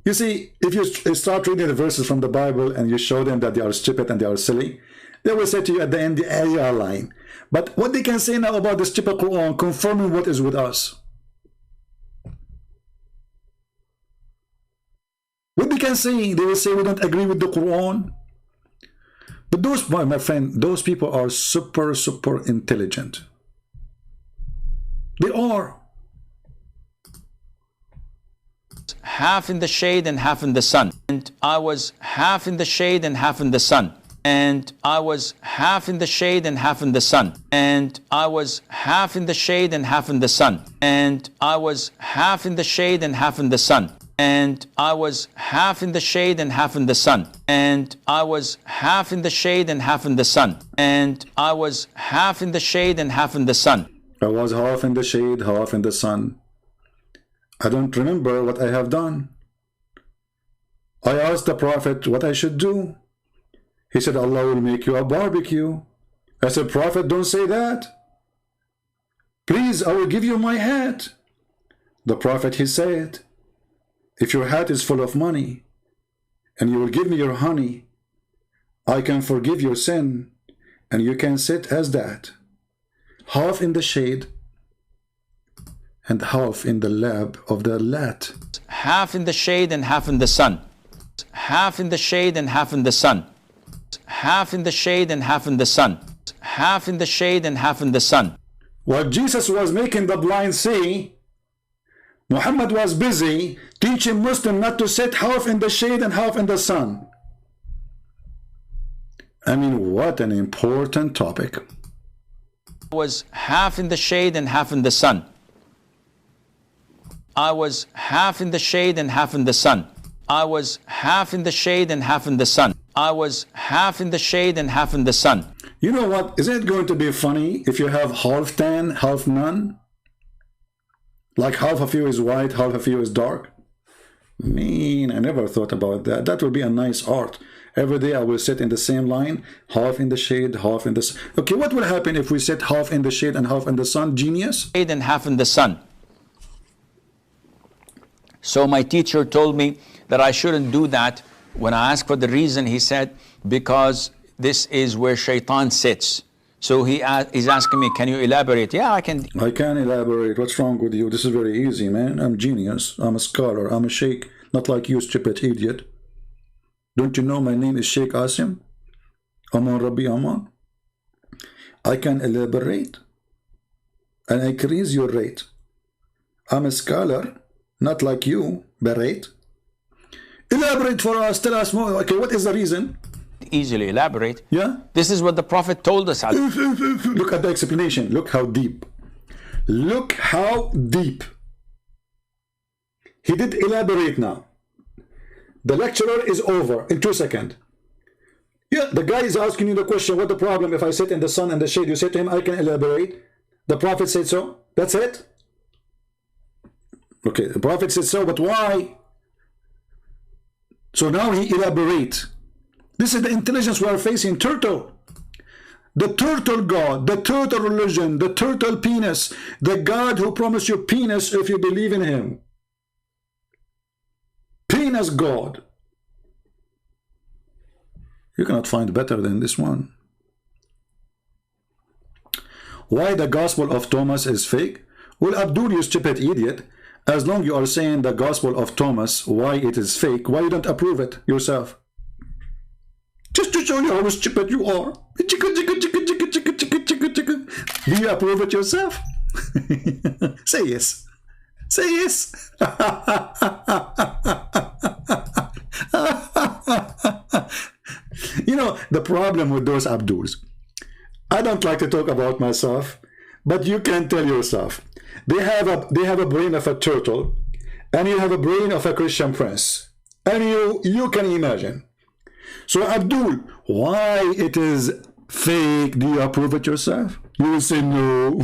You see, if you start reading the verses from the Bible and you show them that they are stupid and they are silly, they will say to you at the end, the ayah line. But what they can say now about the stupid Quran confirming what is with us? What they can say, they will say we don't agree with the Quran. But those, my friend, those people are super intelligent. They are. Half in the shade and half in the sun. And I was half in the shade and half in the sun. And I was half in the shade and half in the sun. And I was half in the shade and half in the sun. And I was half in the shade and half in the sun. And I was half in the shade and half in the sun. And I was half in the shade and half in the sun. And I was half in the shade and half in the sun. I was half in the shade, half in the sun. I don't remember what I have done. I asked the Prophet what I should do. He said, Allah will make you a barbecue. I said, Prophet, don't say that. Please, I will give you my hat. The Prophet, he said, if your hat is full of money and you will give me your honey, I can forgive your sin and you can sit as that. half in the shade and half in the lab of the lat. Half in the shade and half in the sun. Half in the shade and half in the sun. Half in the shade and half in the sun. Half in the shade and half in the sun. While Jesus was making the blind see, Muhammad was busy teaching Muslims not to sit half in the shade and half in the sun. I mean, what an important topic. Was half in the shade and half in the sun. I was half in the shade and half in the sun. I was half in the shade and half in the sun. I was half in the shade and half in the sun. You know what? Isn't it going to be funny if you have half tan, half none? Like half of you is white, half of you is dark? Man, I never thought about that. That would be a nice art. Every day I will sit in the same line, half in the shade, half in the sun. Okay, what will happen if we sit half in the shade and half in the sun? Genius? Shade and half in the sun. So my teacher told me that I shouldn't do that. When I asked for the reason, he said, because this is where shaitan sits. So he's asking me, can you elaborate? Yeah, I can. I can elaborate. What's wrong with you? This is very easy, man. I'm genius. I'm a scholar. I'm a sheikh. Not like you, stupid idiot. Don't you know my name is Sheikh Asim? Aman Rabbi Aman. I can elaborate and increase your rate. I'm a scholar, not like you, berate. Elaborate for us. Tell us more. Okay, what is the reason? Easily elaborate. Yeah. This is what the Prophet told us. Look at the explanation. Look how deep. Look how deep. He did elaborate now. The lecturer is over in 2 seconds. Yeah, the guy is asking you the question, what the problem if I sit in the sun and the shade? You say to him, I can elaborate. The Prophet said so. That's it. Okay, the Prophet said so, but why? So now he elaborates. This is the intelligence we are facing. Turtle. The turtle God, the turtle religion, the turtle penis, the God who promised you penis if you believe in him. Penis God. You cannot find better than this one. Why the Gospel of Thomas is fake? Well, Abdul, you stupid idiot, as long you are saying the Gospel of Thomas, why it is fake, why you don't approve it yourself? Just to show you how stupid you are. Do you approve it yourself? Say yes. Say yes. You know, the problem with those Abduls, I don't like to talk about myself, but you can tell yourself. They have a brain of a turtle, and you have a brain of a Christian prince. And you can imagine. So Abdul, why it is fake? Do you approve it yourself? You will say no.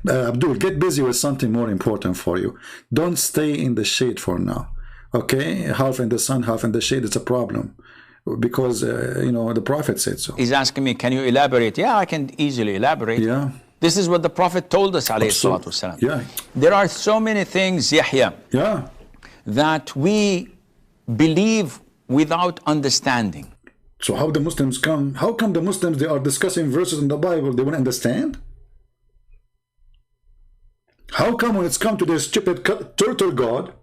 Abdul, get busy with something more important for you. Don't stay in the shade for now. Okay? Half in the sun, half in the shade, it's a problem. Because, you know, the Prophet said so. He's asking me, can you elaborate? Yeah, I can easily elaborate. Yeah. This is what the Prophet told us, alayhi salatu wasalam. Yeah. There are so many things, Yahya, yeah, that we believe without understanding. So how the Muslims come? How come the Muslims, they are discussing verses in the Bible, they won't understand? How come when it's come to this stupid turtle God,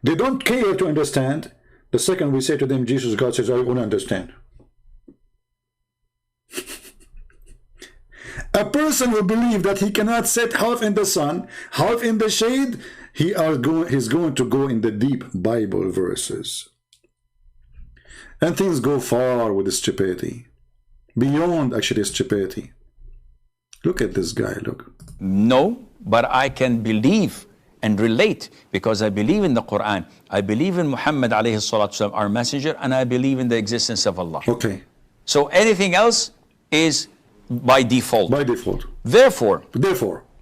they don't care to understand? The second we say to them, Jesus, God says, I won't understand. A person who believes that he cannot sit half in the sun, half in the shade, he's going to go in the deep Bible verses. And things go far with the stupidity. Beyond actually stupidity. Look at this guy, look. No, but I can believe and relate because I believe in the Quran. I believe in Muhammad alayhi salatu wasalam, our messenger, and I believe in the existence of Allah. Okay. So anything else is by default. By default. Therefore,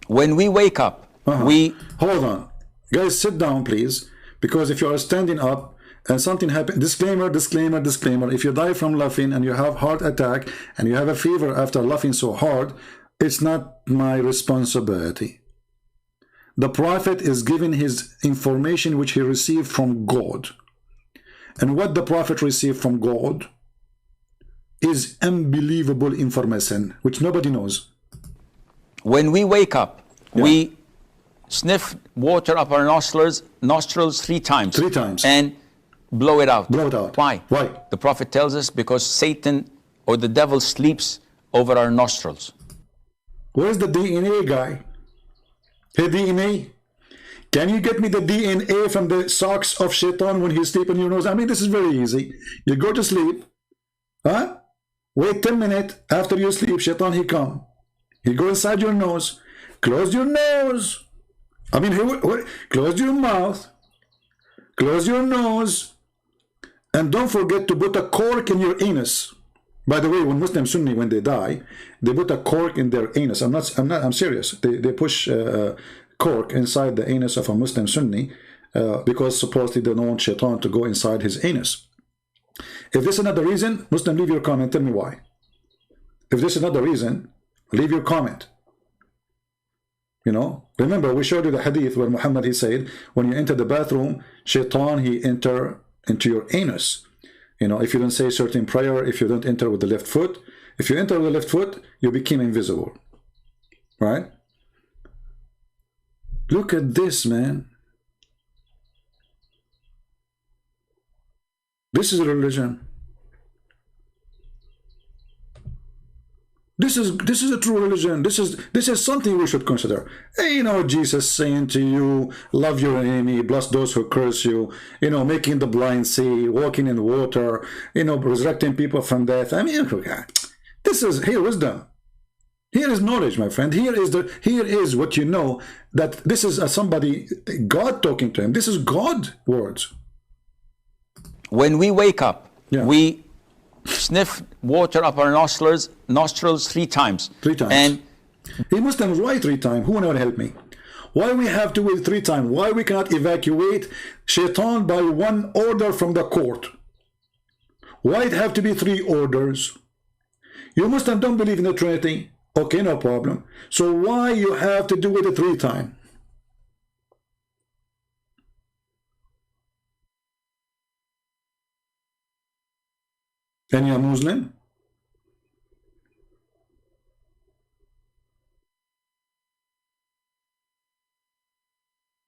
when we wake up, we... Hold on. Guys, sit down, please. Because if you are standing up and something happens... Disclaimer, disclaimer, disclaimer. If you die from laughing and you have heart attack and you have a fever after laughing so hard, it's not my responsibility. The Prophet is giving his information which he received from God. and what the Prophet received from God is unbelievable information, which nobody knows. When we wake up, we sniff water up our nostrils 3 times. 3 times. And blow it out. Blow it out. Why? Why? The Prophet tells us because Satan or the devil sleeps over our nostrils. Where's the DNA guy? Hey, DNA, can you get me the DNA from the socks of Shaitan when he's sleeping in your nose? I mean, this is very easy. You go to sleep, huh? Wait 10 minutes after you sleep, Shaitan, he come. He go inside your nose. Close your nose. I mean, close your mouth. Close your nose. And don't forget to put a cork in your anus. By the way, when Muslim Sunni, when they die, they put a cork in their anus. I'm serious. They push cork inside the anus of a Muslim Sunni because supposedly they don't want Shaitan to go inside his anus. If this is not the reason, Muslim, leave your comment. Tell me why. If this is not the reason, leave your comment. You know, remember we showed you the hadith where Muhammad, he said, when you enter the bathroom, Shaitan, he enter into your anus. You know, if you don't say certain prayer, if you don't enter with the left foot, if you enter with the left foot, you become invisible. Right? Look at this, man. This is a religion. This is a true religion. This is something we should consider. Hey, you know, Jesus saying to you, love your enemy, bless those who curse you, you know, making the blind see, walking in water, you know, resurrecting people from death. I mean, this is here wisdom. Here is knowledge, my friend. Here is what you know, that this is somebody, God talking to him. This is God words. When we wake up, we sniff water up our nostrils 3 times. 3 times. And he Muslims, why 3 times? Who will help me? Why we have to wait 3 times? Why we cannot evacuate Shaitan by 1 order from the court? Why it have to be 3 orders? You Muslims don't believe in the Trinity. Okay, no problem. So why you have to do it 3 times? And you're Muslim?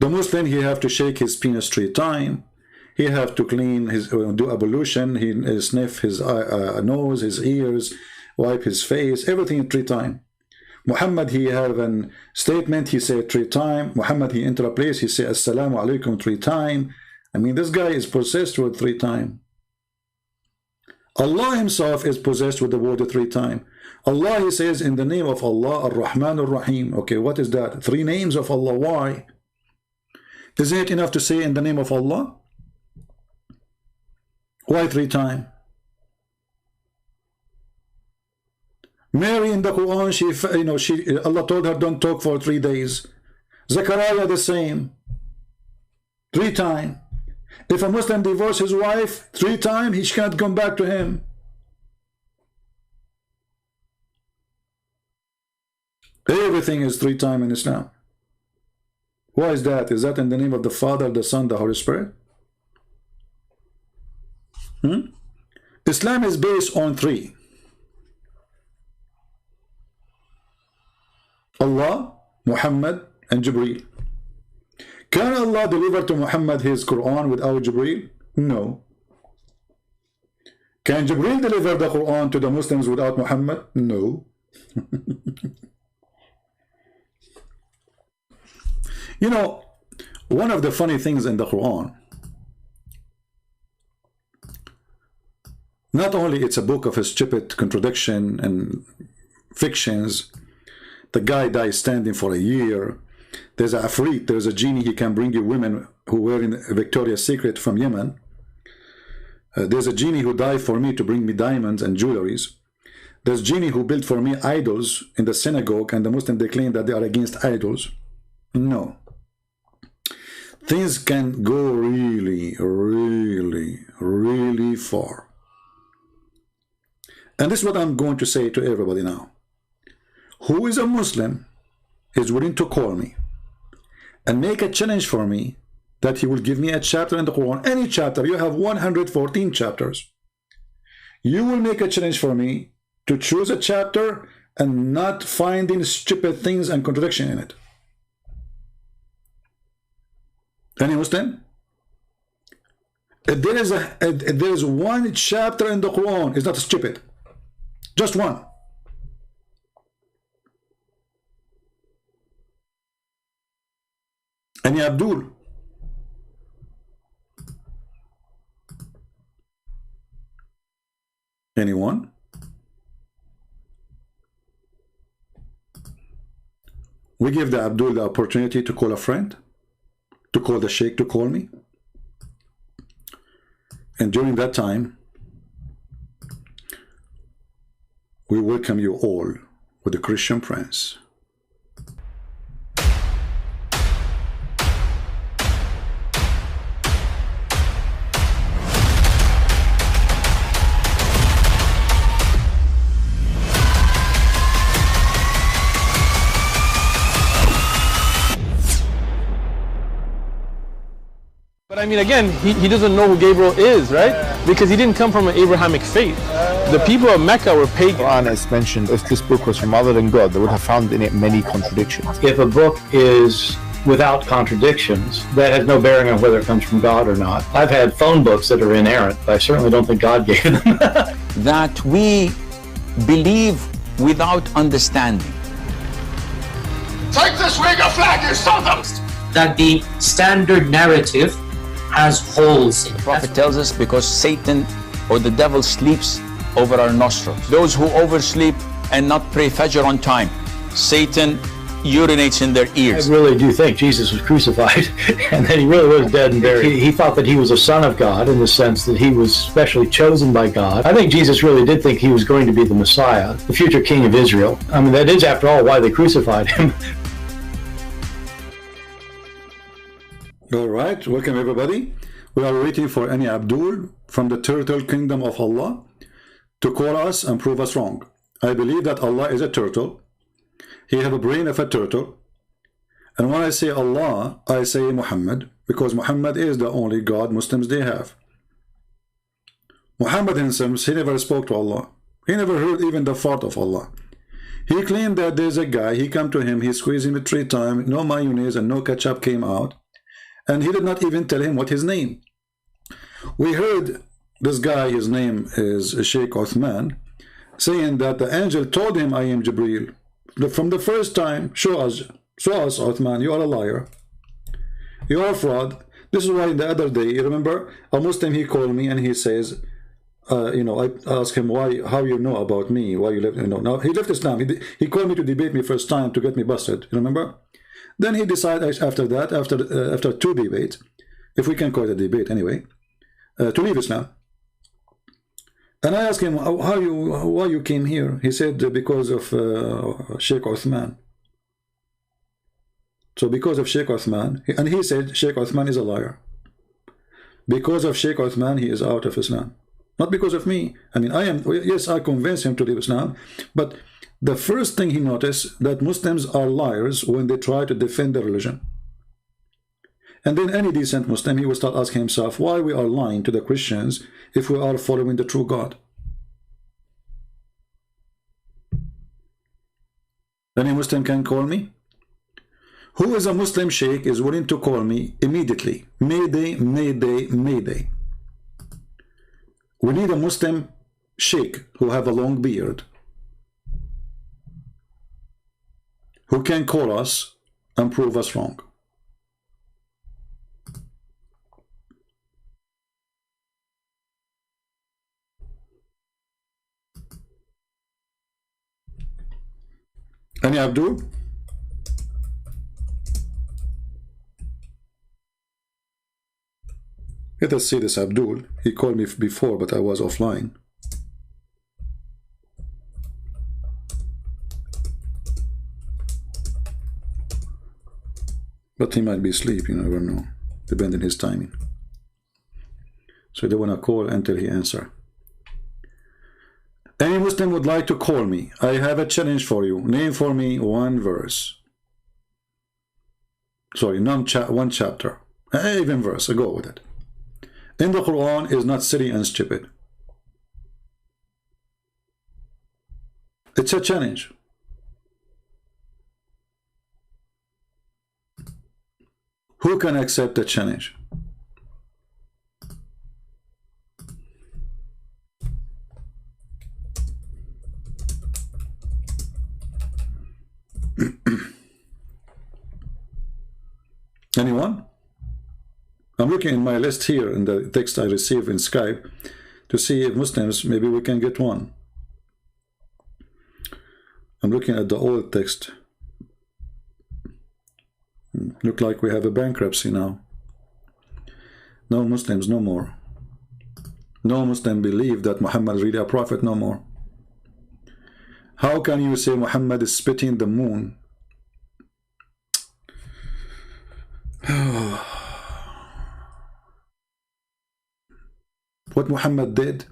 The Muslim, he have to shake his penis 3 times. He have to clean his, do ablution. He sniff his nose, his ears, wipe his face, everything 3 times. Muhammad, he have a statement, he said 3 times. Muhammad, he enter a place, he say assalamu alaikum 3 times. I mean, this guy is possessed with 3 times. Allah himself is possessed with the word 3 times. Allah, he says, in the name of Allah, Ar-Rahman Ar-Rahim. Okay, what is that? 3 names of Allah. Why? Isn't it enough to say in the name of Allah? Why 3 times? Mary in the Quran, Allah told her, don't talk for 3 days. Zechariah the same. 3 times. If a Muslim divorces his wife 3 times, he can't come back to him. Everything is 3 times in Islam. Why is that? Is that in the name of the Father, the Son, the Holy Spirit? Islam is based on 3. Allah, Muhammad, and Jibreel. Can Allah deliver to Muhammad his Quran without Jibreel? No. Can Jibreel deliver the Quran to the Muslims without Muhammad? No. You know, one of the funny things in the Quran, not only it's a book of a stupid contradiction and fictions, the guy dies standing for a year. There's a Afrit, there's a genie, he can bring you women who were in Victoria's Secret from Yemen. There's a genie who died for me to bring me diamonds and jewelries. There's genie who built for me idols in the synagogue, and the Muslims, they claim that they are against idols. No. Things can go really, really, really far. And this is what I'm going to say to everybody now. Who is a Muslim is willing to call me and make a challenge for me that he will give me a chapter in the Quran, any chapter. You have 114 chapters. You will make a challenge for me to choose a chapter and not finding stupid things and contradiction in it. Any Muslim? If there is one chapter in the Quran, it's not stupid. Just one. Any Abdul? Anyone? We give the Abdul the opportunity to call a friend, to call the Sheikh to call me. And during that time, we welcome you all with the Christian Prince. But I mean, again, he doesn't know who Gabriel is, right? Because he didn't come from an Abrahamic faith. The people of Mecca were pagan. Quran is mentioned, if this book was from other than God, they would have found in it many contradictions. If a book is without contradictions, that has no bearing on whether it comes from God or not. I've had phone books that are inerrant, but I certainly don't think God gave them. That we believe without understanding. Take this wig of flag, you son of... That the standard narrative has holes in it. The Prophet tells us because Satan or the devil sleeps over our nostrils. Those who oversleep and not pray Fajr on time, Satan urinates in their ears. I really do think Jesus was crucified and that he really was dead and buried. He thought that he was a son of God in the sense that he was specially chosen by God. I think Jesus really did think he was going to be the Messiah, the future king of Israel. I mean, that is, after all, why they crucified him. All right, welcome everybody. We are waiting for any Abdul from the turtle kingdom of Allah to call us and prove us wrong. I believe that Allah is a turtle. He has a brain of a turtle. And when I say Allah, I say Muhammad, because Muhammad is the only God Muslims they have. Muhammad himself, he never spoke to Allah. He never heard even the fart of Allah. He claimed that there's a guy, he come to him, he squeezed him 3 times, no mayonnaise and no ketchup came out. And he did not even tell him what his name. We heard this guy, his name is Sheikh Uthman, saying that the angel told him, I am Jibreel. From the first time, show us Uthman, you are a liar. You are a fraud. This is why the other day, you remember, a Muslim, he called me and he says, you know, I asked him how you know about me, why you left, you know. Now, he left Islam. He called me to debate me first time to get me busted, you remember? Then he decided after that, after 2 debates, if we can call it a debate anyway, to leave Islam. And I asked him, why you came here? He said, because of Sheikh Uthman. So because of Sheikh Uthman, and he said Sheikh Uthman is a liar. Because of Sheikh Uthman, he is out of Islam. Not because of me. I mean, yes, I convinced him to leave Islam, but the first thing he noticed that Muslims are liars when they try to defend their religion. And then any decent Muslim, he will start asking himself why we are lying to the Christians if we are following the true God. Any Muslim can call me? Who is a Muslim Sheikh is willing to call me immediately? Mayday, Mayday, Mayday. We need a Muslim Sheikh who have a long beard, who can call us and prove us wrong. Any Abdul? Let us see this Abdul. He called me before, but I was offline. But he might be asleep, you never know, depending on his timing. So I don't want to call until he answers. Any Muslim would like to call me. I have a challenge for you. Name for me 1 verse. Sorry, one chapter. Even verse, I go with it. In the Quran is not silly and stupid. It's a challenge. Who can accept the challenge? Anyone? I'm looking in my list here in the text I received in Skype to see if Muslims, maybe we can get one. I'm looking at the old text. Look like we have a bankruptcy now. No Muslims, no more. No Muslim believe that Muhammad is really a prophet, no more. How can you say Muhammad is spitting the moon? What Muhammad did,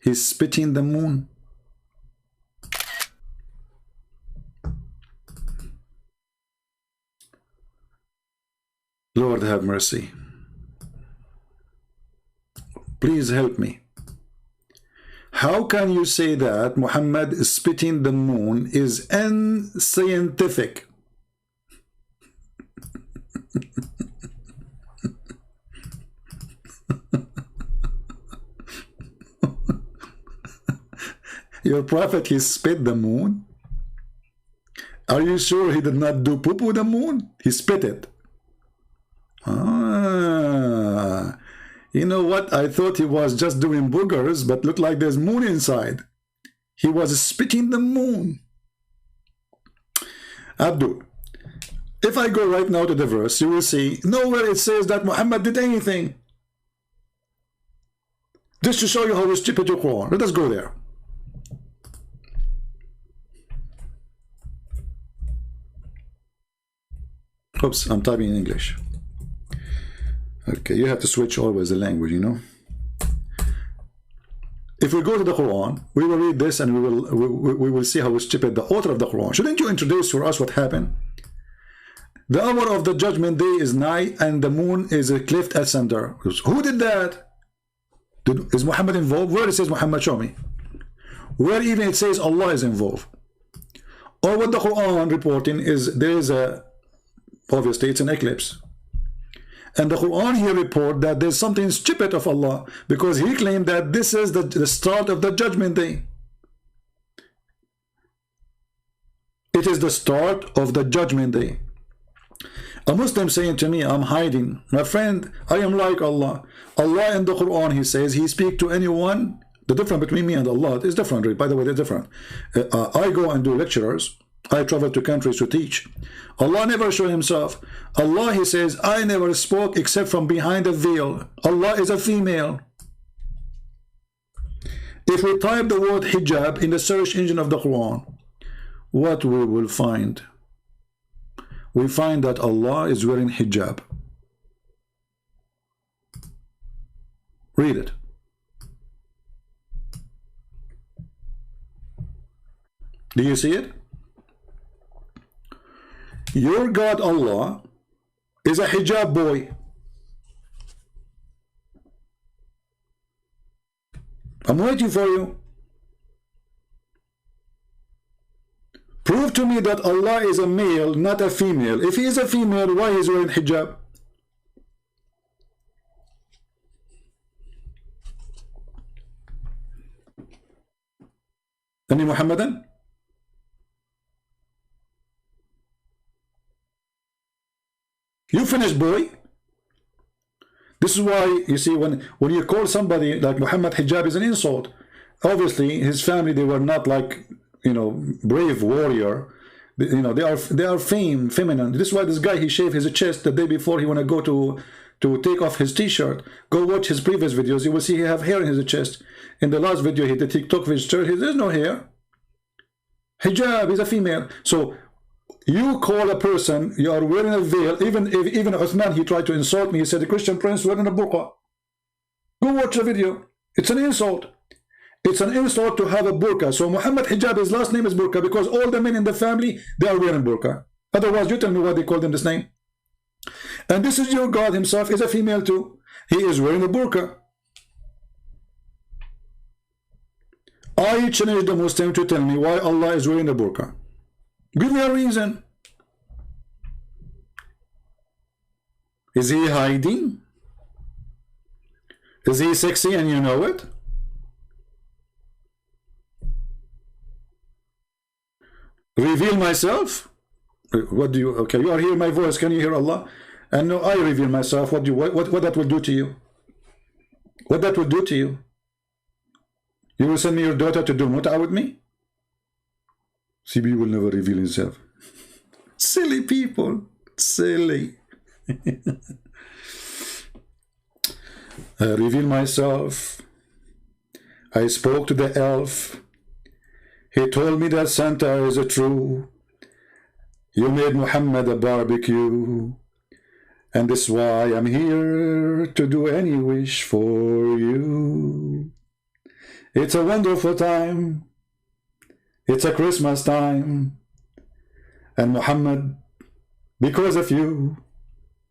he's spitting the moon. Lord have mercy. Please help me. How can you say that Muhammad spitting the moon is unscientific? Your prophet, he spit the moon? Are you sure he did not do poo with the moon? He spit it. Ah, you know what? I thought he was just doing boogers, but looked like there's moon inside. He was spitting the moon. Abdul, if I go right now to the verse, you will see nowhere it says that Muhammad did anything. Just to show you how stupid your Quran. Let us go there. Oops, I'm typing in English. Okay, you have to switch always the language, you know. If we go to the Quran, we will read this and we will see how stupid the author of the Quran. Shouldn't you introduce for us what happened? The hour of the judgment day is nigh and the moon is cleft asunder. Who did that? Is Muhammad involved? Where it says Muhammad, show me. Where even it says Allah is involved. Or what the Quran reporting is there is a, obviously it's an eclipse. And the Quran here report that there's something stupid of Allah because he claimed that this is the start of the judgment day. It is the start of the judgment day. A Muslim saying to me, I'm hiding. My friend, I am like Allah. Allah in the Quran, he says, he speak to anyone. The difference between me and Allah is different. By the way, they're different. I go and do lectures. I travel to countries to teach. Allah never show himself. Allah, he says, I never spoke except from behind a veil. Allah is a female. If we type the word hijab in the search engine of the Quran, what we will find? We find that Allah is wearing hijab. Read it. Do you see it? Your God Allah is a hijab boy. I'm waiting for you. Prove to me that Allah is a male, not a female. If he is a female, why is he wearing hijab? Any Muhammadan? You finish, boy. This is why you see when you call somebody like Muhammad hijab is an insult. Obviously, his family, they were not like, you know, brave warrior. You know, they are feminine. This is why this guy, he shaved his chest the day before he want to go to take off his t-shirt. Go watch his previous videos. You will see he have hair in his chest. In the last video, he did TikTok video. There's no hair. Hijab is a female. So you call a person, you are wearing a veil. Even Uthman, he tried to insult me. He said the Christian prince wearing a burqa. Go watch the video. It's an insult. It's an insult to have a burqa. So Muhammad hijab, his last name is burqa because all the men in the family, they are wearing burqa. Otherwise, you tell me why they call them this name. And this is your God himself is a female too. He is wearing a burqa. I challenge the Muslim to tell me why Allah is wearing a burqa. Give me a reason. Is he hiding? Is he sexy and you know it? Reveal myself? What do you, okay, you are hearing my voice, can you hear Allah? And no, I reveal myself. What that will do to you? What that will do to you? You will send me your daughter to do mut'ah with me? CB will never reveal himself. Silly people. Silly. I reveal myself. I spoke to the elf. He told me that Santa is a true. You made Muhammad a barbecue. And this is why I'm here to do any wish for you. It's a wonderful time. It's a Christmas time. And Muhammad, because of you,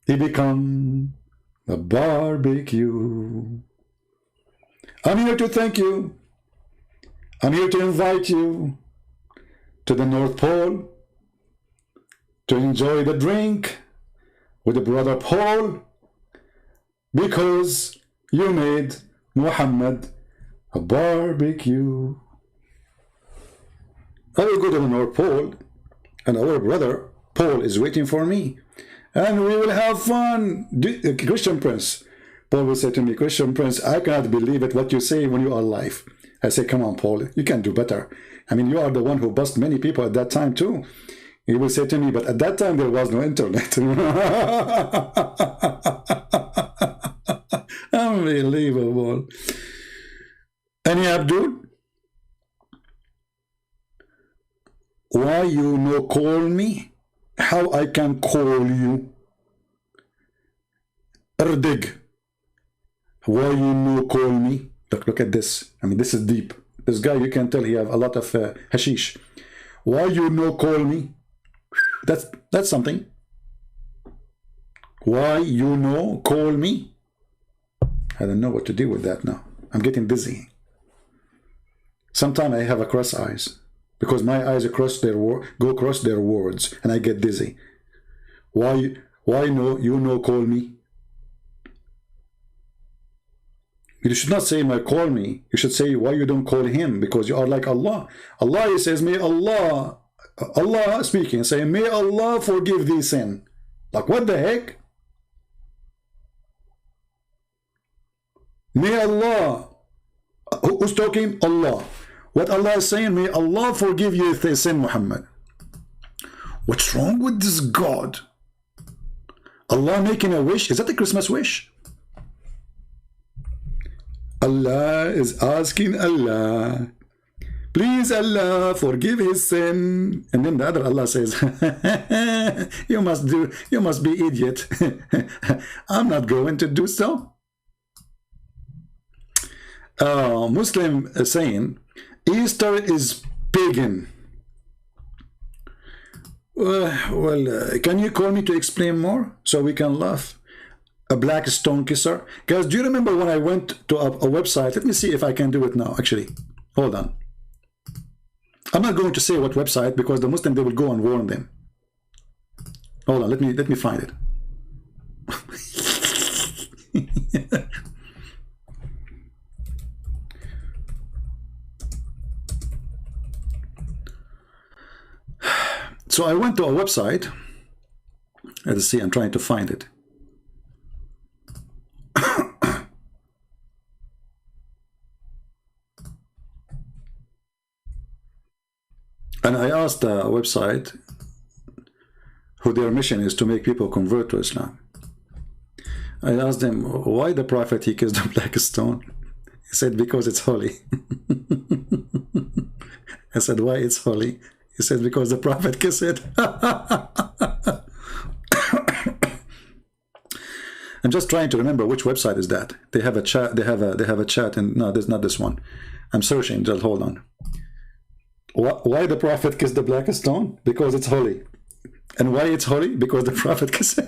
he become a barbecue. I'm here to thank you. I'm here to invite you to the North Pole to enjoy the drink with the brother Paul, because you made Muhammad a barbecue. I will go to the North Pole, and our brother Paul is waiting for me, and we will have fun. Christian Prince, Paul will say to me, Christian Prince, I cannot believe it what you say when you are alive. I say, come on, Paul, you can do better. I mean, you are the one who bust many people at that time too. He will say to me, but at that time there was no internet. Unbelievable. Any Abdul? Why you no call me? How I can call you? Erdig. Why you no call me? Look at this. I mean, this is deep. This guy, you can tell he have a lot of hashish. Why you no call me? That's something. Why you no call me? I don't know what to do with that now. I'm getting dizzy. Sometimes I have a cross eyes because my eyes go across their words and I get dizzy. Why no you no call me? You should not say my call me. You should say why you don't call him, because you are like Allah. Allah, he says, may Allah speaking, saying, may Allah forgive thee sin. Like, what the heck? May Allah, who's talking? Allah. What Allah is saying, may Allah forgive you if they sin, Muhammad. What's wrong with this God? Allah making a wish? Is that a Christmas wish? Allah is asking Allah, please Allah forgive his sin. And then the other Allah says, you must be idiot. I'm not going to do so. Muslim saying Easter is pagan. Can you call me to explain more so we can laugh? A black stone kisser. Guys, do you remember when I went to a website? Let me see if I can do it now, actually. Hold on. I'm not going to say what website because the Muslim, they will go and warn them. Hold on, let me find it. So I went to a website. Let's see, I'm trying to find it. And I asked the website who their mission is to make people convert to Islam. I asked them, why the Prophet, he kissed the black stone? He said, because it's holy. I said, why it's holy? He said, because the Prophet kissed it. I'm just trying to remember which website is that. They have a chat. They have a chat, and no, there's not this one. I'm searching. Just hold on. Why the Prophet kissed the black stone? Because it's holy. And why it's holy? Because the Prophet kissed.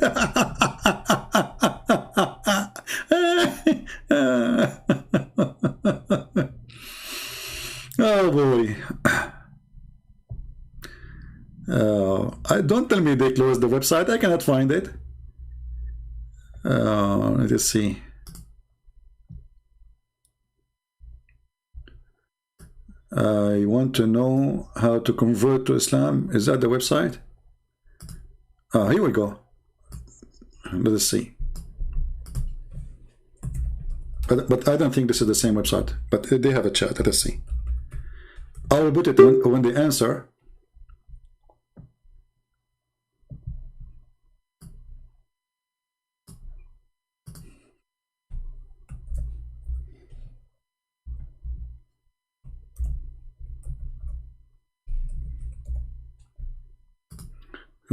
Oh boy. Don't tell me they closed the website. I cannot find it. Let's see. I want to know how to convert to Islam. Is that the website? Here we go. Let us see. But I don't think this is the same website. But they have a chat. Let us see. I will put it when they answer.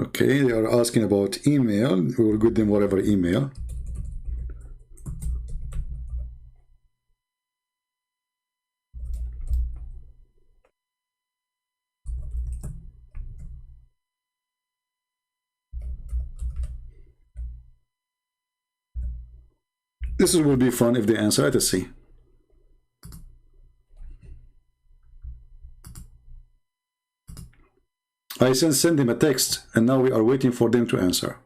Okay, they are asking about email. We will give them whatever email. This will be fun if they answer. Let us see. I sent them a text, and now we are waiting for them to answer.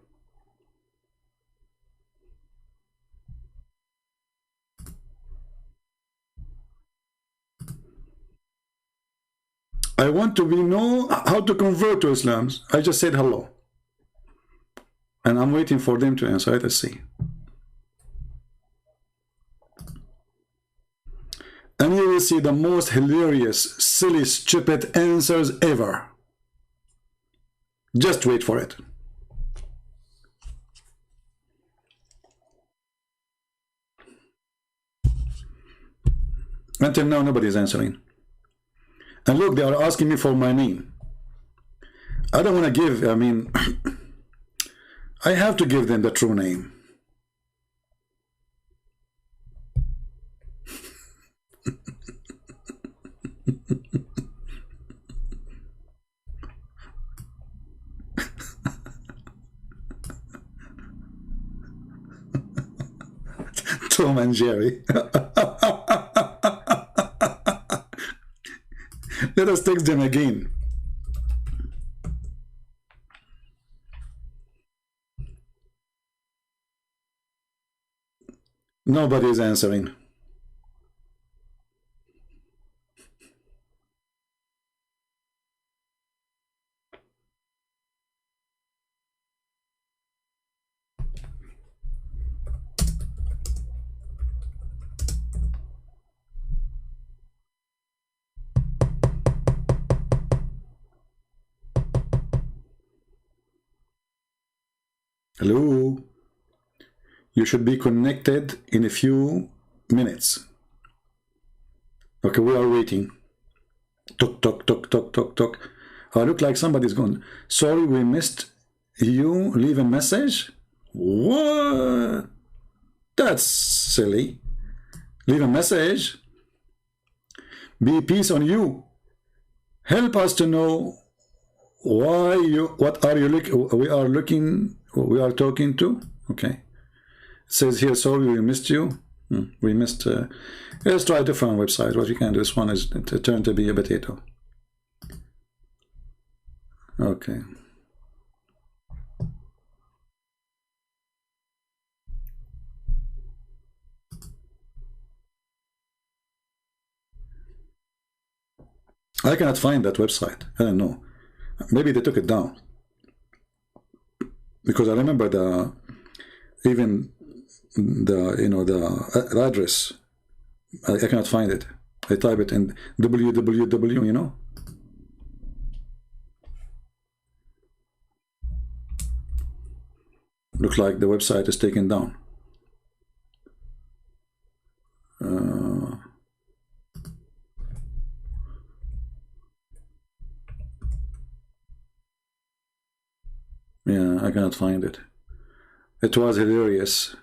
I want to know how to convert to Islam. I just said hello. And I'm waiting for them to answer. Let us see. And you will see the most hilarious, silly, stupid answers ever. Just wait for it. Until now, nobody is answering. And look, they are asking me for my name. I don't want to give, I mean, I have to give them the true name. Tom and Jerry. Let us text them again. Nobody is answering. Hello, you should be connected in a few minutes. Okay, we are waiting. Talk, talk, talk, talk, talk, talk. Look like somebody's gone. Sorry, we missed you. Leave a message. What? That's silly. Leave a message. Be peace on you. Help us to know why you. What are you looking? We are talking to. Okay. It says here, sorry, we missed you. We missed. Let's try a different website. What we can do. This one is turned to be a potato. Okay. I cannot find that website. I don't know. Maybe they took it down. Because I remember the address. I cannot find it. I type it in www, you know. Look like the website is taken down. Yeah, I cannot find it. It was hilarious.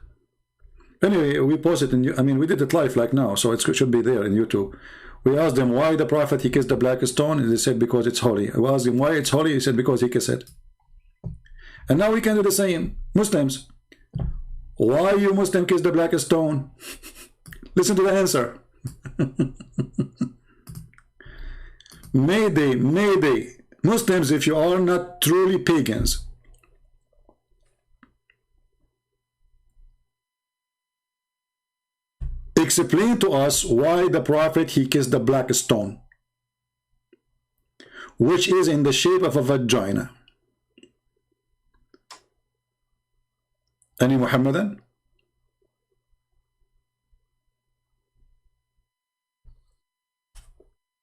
Anyway, we posted in. I mean, we did it live like now, so it should be there in YouTube. We asked them why the Prophet he kissed the black stone, and they said because it's holy. We asked him why it's holy. He said because he kissed it. And now we can do the same. Muslims, why you Muslim kiss the black stone? Listen to the answer. Mayday, mayday. Muslims, if you are not truly pagans, explain to us why the Prophet, he kissed the black stone, which is in the shape of a vagina. Any Muhammadan?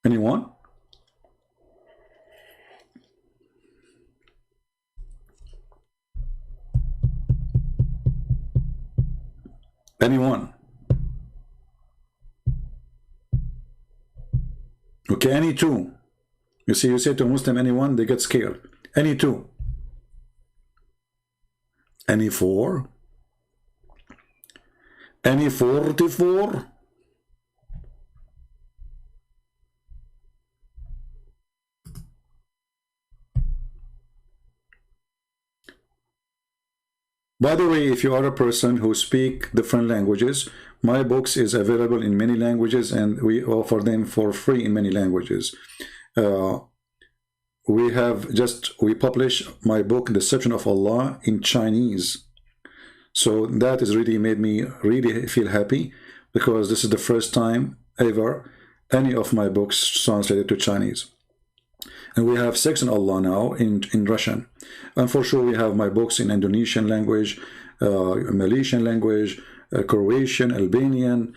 Anyone? Anyone? Okay, any two. You see, you say to a Muslim anyone, they get scared. Any two. Any four? Any 44? By the way, if you are a person who speak different languages, my books is available in many languages and we offer them for free in many languages. We publish my book, Deception of Allah, in Chinese. So that has really made me really feel happy, because this is the first time ever any of my books translated to Chinese. And we have Section Allah now in Russian. And for sure we have my books in Indonesian language, Malaysian language, Croatian, Albanian,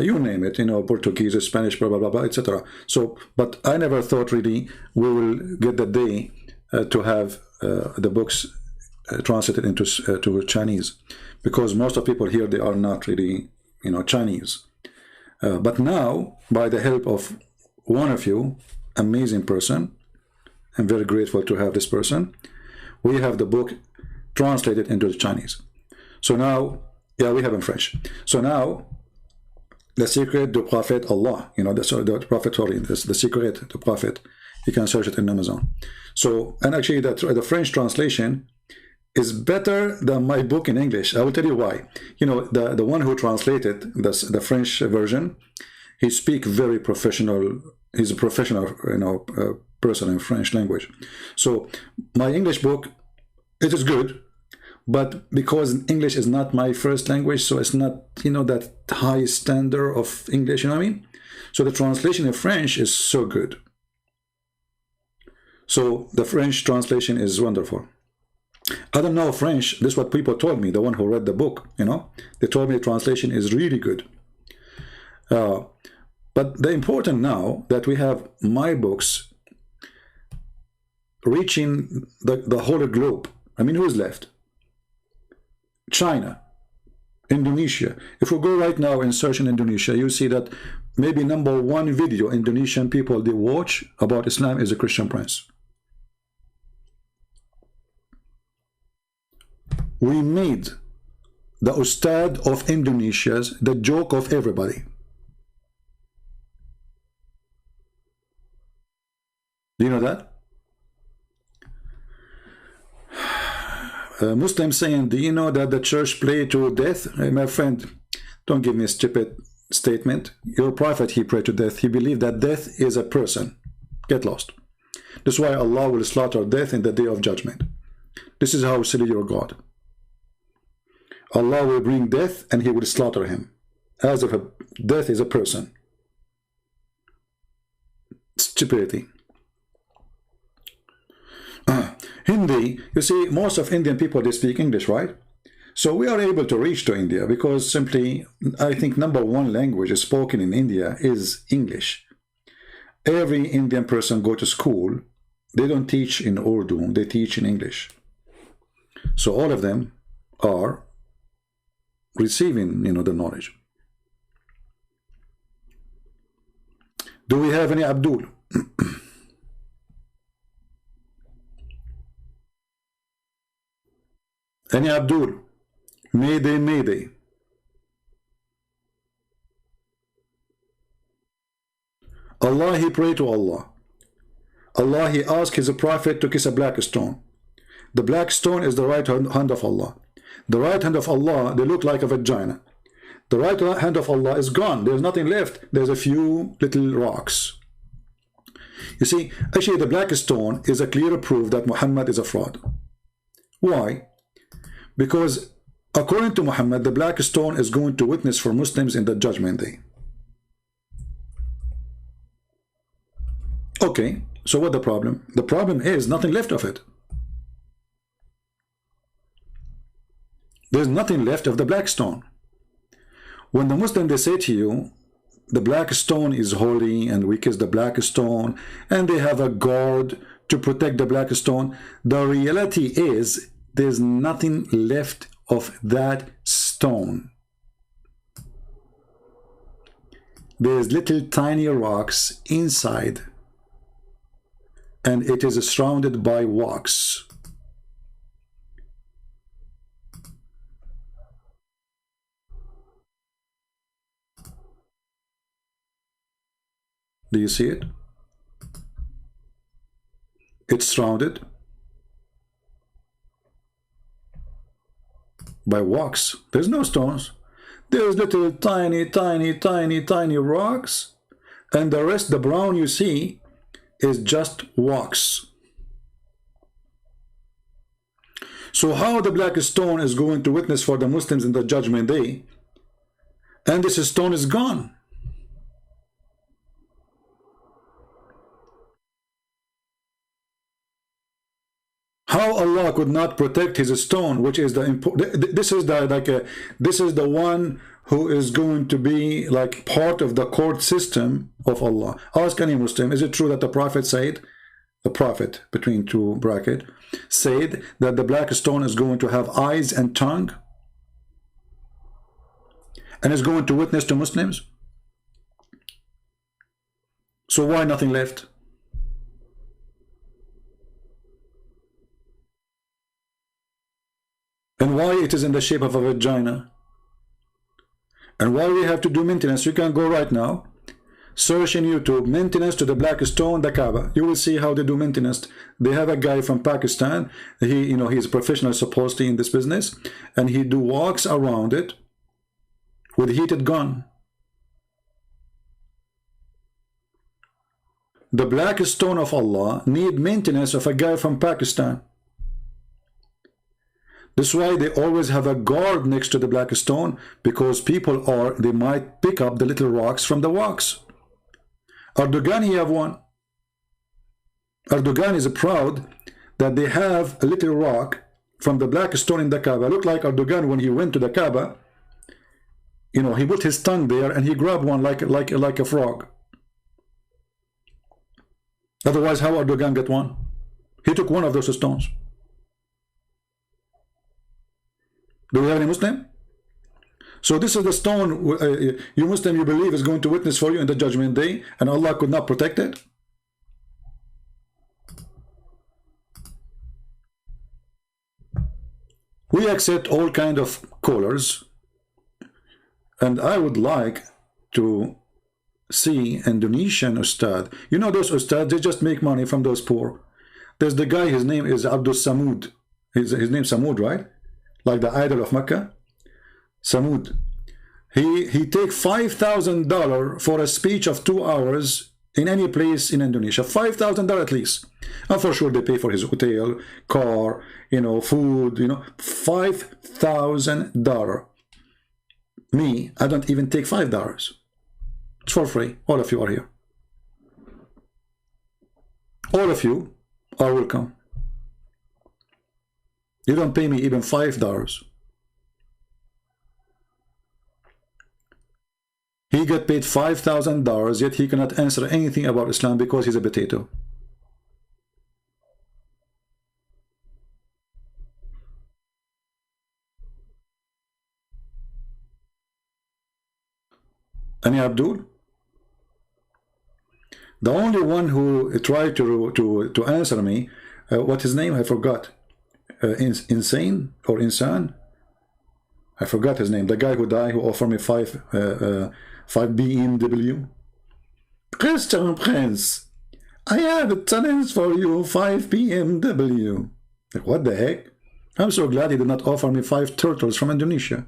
you name it, you know, Portuguese, Spanish, blah, blah, blah, blah, etc. So, but I never thought really we will get the day to have the books translated into to Chinese, because most of people here, they are not really, you know, Chinese. But now, by the help of one of you, amazing person, I'm very grateful to have this person, we have the book translated into the Chinese. So now, yeah, we have in French. So now, the secret du Prophet Allah, you know, the Prophet, sorry, the secret du Prophet, you can search it in Amazon. So, and actually the French translation is better than my book in English. I will tell you why. You know, the one who translated the French version, he speaks very professional. He's a professional, you know, person in French language. So my English book, it is good, but because English is not my first language, so it's not, you know, that high standard of English, you know what I mean? So the translation in French is so good. So the French translation is wonderful. I don't know French. This is what people told me, the one who read the book, you know. They told me the translation is really good. But the important now that we have my books reaching the whole globe. I mean, who's left? China, Indonesia. If we go right now and search in Indonesia, you see that maybe #1 video Indonesian people they watch about Islam is a Christian Prince. We made the Ustad of Indonesia's the joke of everybody. Do you know that? Muslims saying, do you know that the church played to death? Hey, my friend, don't give me a stupid statement. Your prophet, he prayed to death. He believed that death is a person. Get lost. That's why Allah will slaughter death in the day of judgment. This is how silly your God. Allah will bring death and he will slaughter him, as if death is a person. Stupidity. Hindi, you see, most of Indian people, they speak English, right? So we are able to reach to India because simply, I think #1 language is spoken in India is English. Every Indian person go to school, they don't teach in Urdu, they teach in English. So all of them are receiving, you know, the knowledge. Do we have any Abdul? Any Abdul? Mayday, mayday. Allah, he prayed to Allah. Allah, he asked his prophet to kiss a black stone. The black stone is the right hand of Allah. The right hand of Allah, they look like a vagina. The right hand of Allah is gone. There's nothing left. There's a few little rocks. You see, actually the black stone is a clear proof that Muhammad is a fraud. Why? Because according to Muhammad, the black stone is going to witness for Muslims in the judgment day. Okay, so what the problem? The problem is nothing left of it. There's nothing left of the black stone. When the Muslim, they say to you, the black stone is holy and we kiss the black stone and they have a guard to protect the black stone, the reality is there's nothing left of that stone. There's little tiny rocks inside and it is surrounded by wax. Do you see it? It's surrounded by wax. There's no stones. There's little tiny rocks, and the rest, the brown you see, is just wax. So how the black stone is going to witness for the Muslims in the judgment day, and this stone is gone? How Allah could not protect his stone, which is the important? This is the one who is going to be like part of the court system of Allah. Ask any Muslim, is it true that the Prophet said, the Prophet between two brackets, said that the black stone is going to have eyes and tongue and is going to witness to Muslims? So why nothing left? And why it is in the shape of a vagina? And why we have to do maintenance? You can go right now, search in YouTube, maintenance to the black stone, the Kaaba. You will see how they do maintenance. They have a guy from Pakistan. He's a professional supposedly in this business, and he do walks around it with heated gun. The black stone of Allah need maintenance of a guy from Pakistan. That's why they always have a guard next to the black stone, because they might pick up the little rocks from the wax. Erdogan, he have one. Erdogan is proud that they have a little rock from the black stone in the Kaaba. Look like Erdogan when he went to the Kaaba, he put his tongue there and he grabbed one like a frog. Otherwise, how Erdogan get one? He took one of those stones. Do we have any Muslim? So this is the stone you Muslim, you believe is going to witness for you in the judgment day, and Allah could not protect it? We accept all kind of colors, and I would like to see Indonesian Ustad. You know those Ustad, they just make money from those poor. There's the guy, his name is Abdul Samud. His name Samud, right? Like the idol of Mecca, Samud. He take $5,000 for a speech of 2 hours in any place in Indonesia. $5,000 at least. And for sure they pay for his hotel, car, food, $5,000. Me, I don't even take $5. It's for free. All of you are here. All of you are welcome. You don't pay me even $5. He got paid $5,000, yet he cannot answer anything about Islam because he's a potato. Any Abdul? The only one who tried to answer me, what's his name? I forgot. Insane or Insan? I forgot his name. The guy who died, who offered me 5 BMW. Christian Prince, I have a challenge for you, 5 BMW. Like, what the heck? I'm so glad he did not offer me 5 turtles from Indonesia.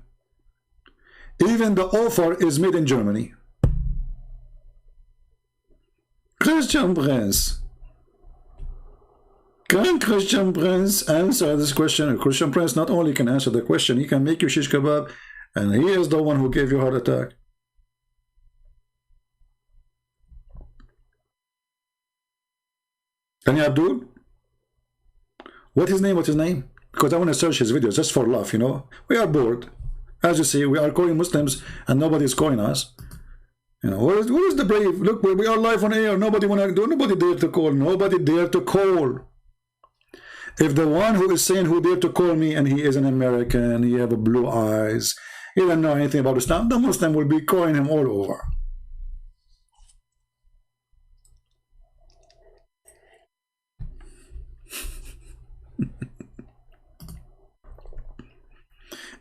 Even the offer is made in Germany. Christian Prince. Can Christian Prince answer this question? Christian Prince not only can answer the question, he can make you shish kebab, and he is the one who gave you a heart attack. Can you Abdul? What's his name? What's his name? Because I want to search his videos just for laugh, you know. We are bored. As you see, we are calling Muslims and nobody is calling us. You know, where is the brave? Look, we are live on air. Nobody wanna do. Nobody dare to call. Nobody dare to call. If the one who is saying who dare to call me, and he is an American, he have blue eyes, he doesn't know anything about Islam, the Muslim will be calling him all over.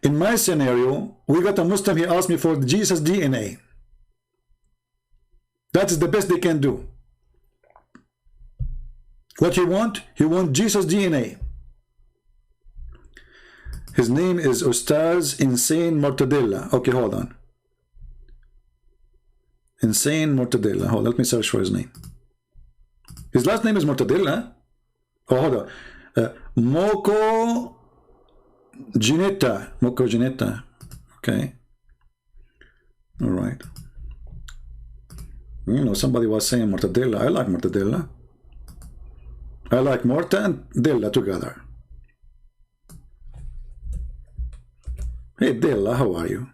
In my scenario, we got a Muslim, he asked me for Jesus DNA. That is the best they can do. What you want? You want Jesus DNA. His name is Ustaz Insane Mortadella. Okay, hold on. Insane Mortadella. Hold on, let me search for his name. His last name is Mortadella. Oh, hold on. Moko Ginetta. Moko Ginetta. Okay. All right. You know, somebody was saying mortadella. I like mortadella. I like morta and della together. Hey Della, how are you?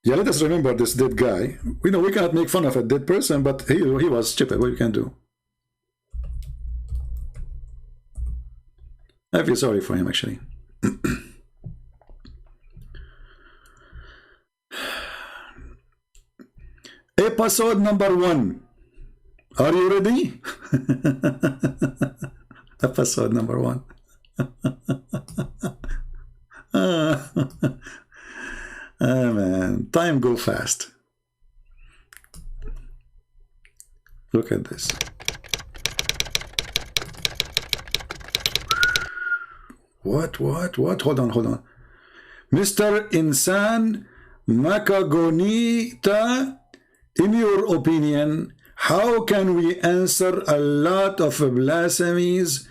Yeah, let us remember this dead guy. We know we cannot make fun of a dead person, but he was stupid. What you can do? I feel sorry for him, actually. Episode number 1. Are you ready? Episode number 1. Oh man, time go fast. Look at this. What? Hold on. Mr. Insan Makagonita, in your opinion, how can we answer a lot of blasphemies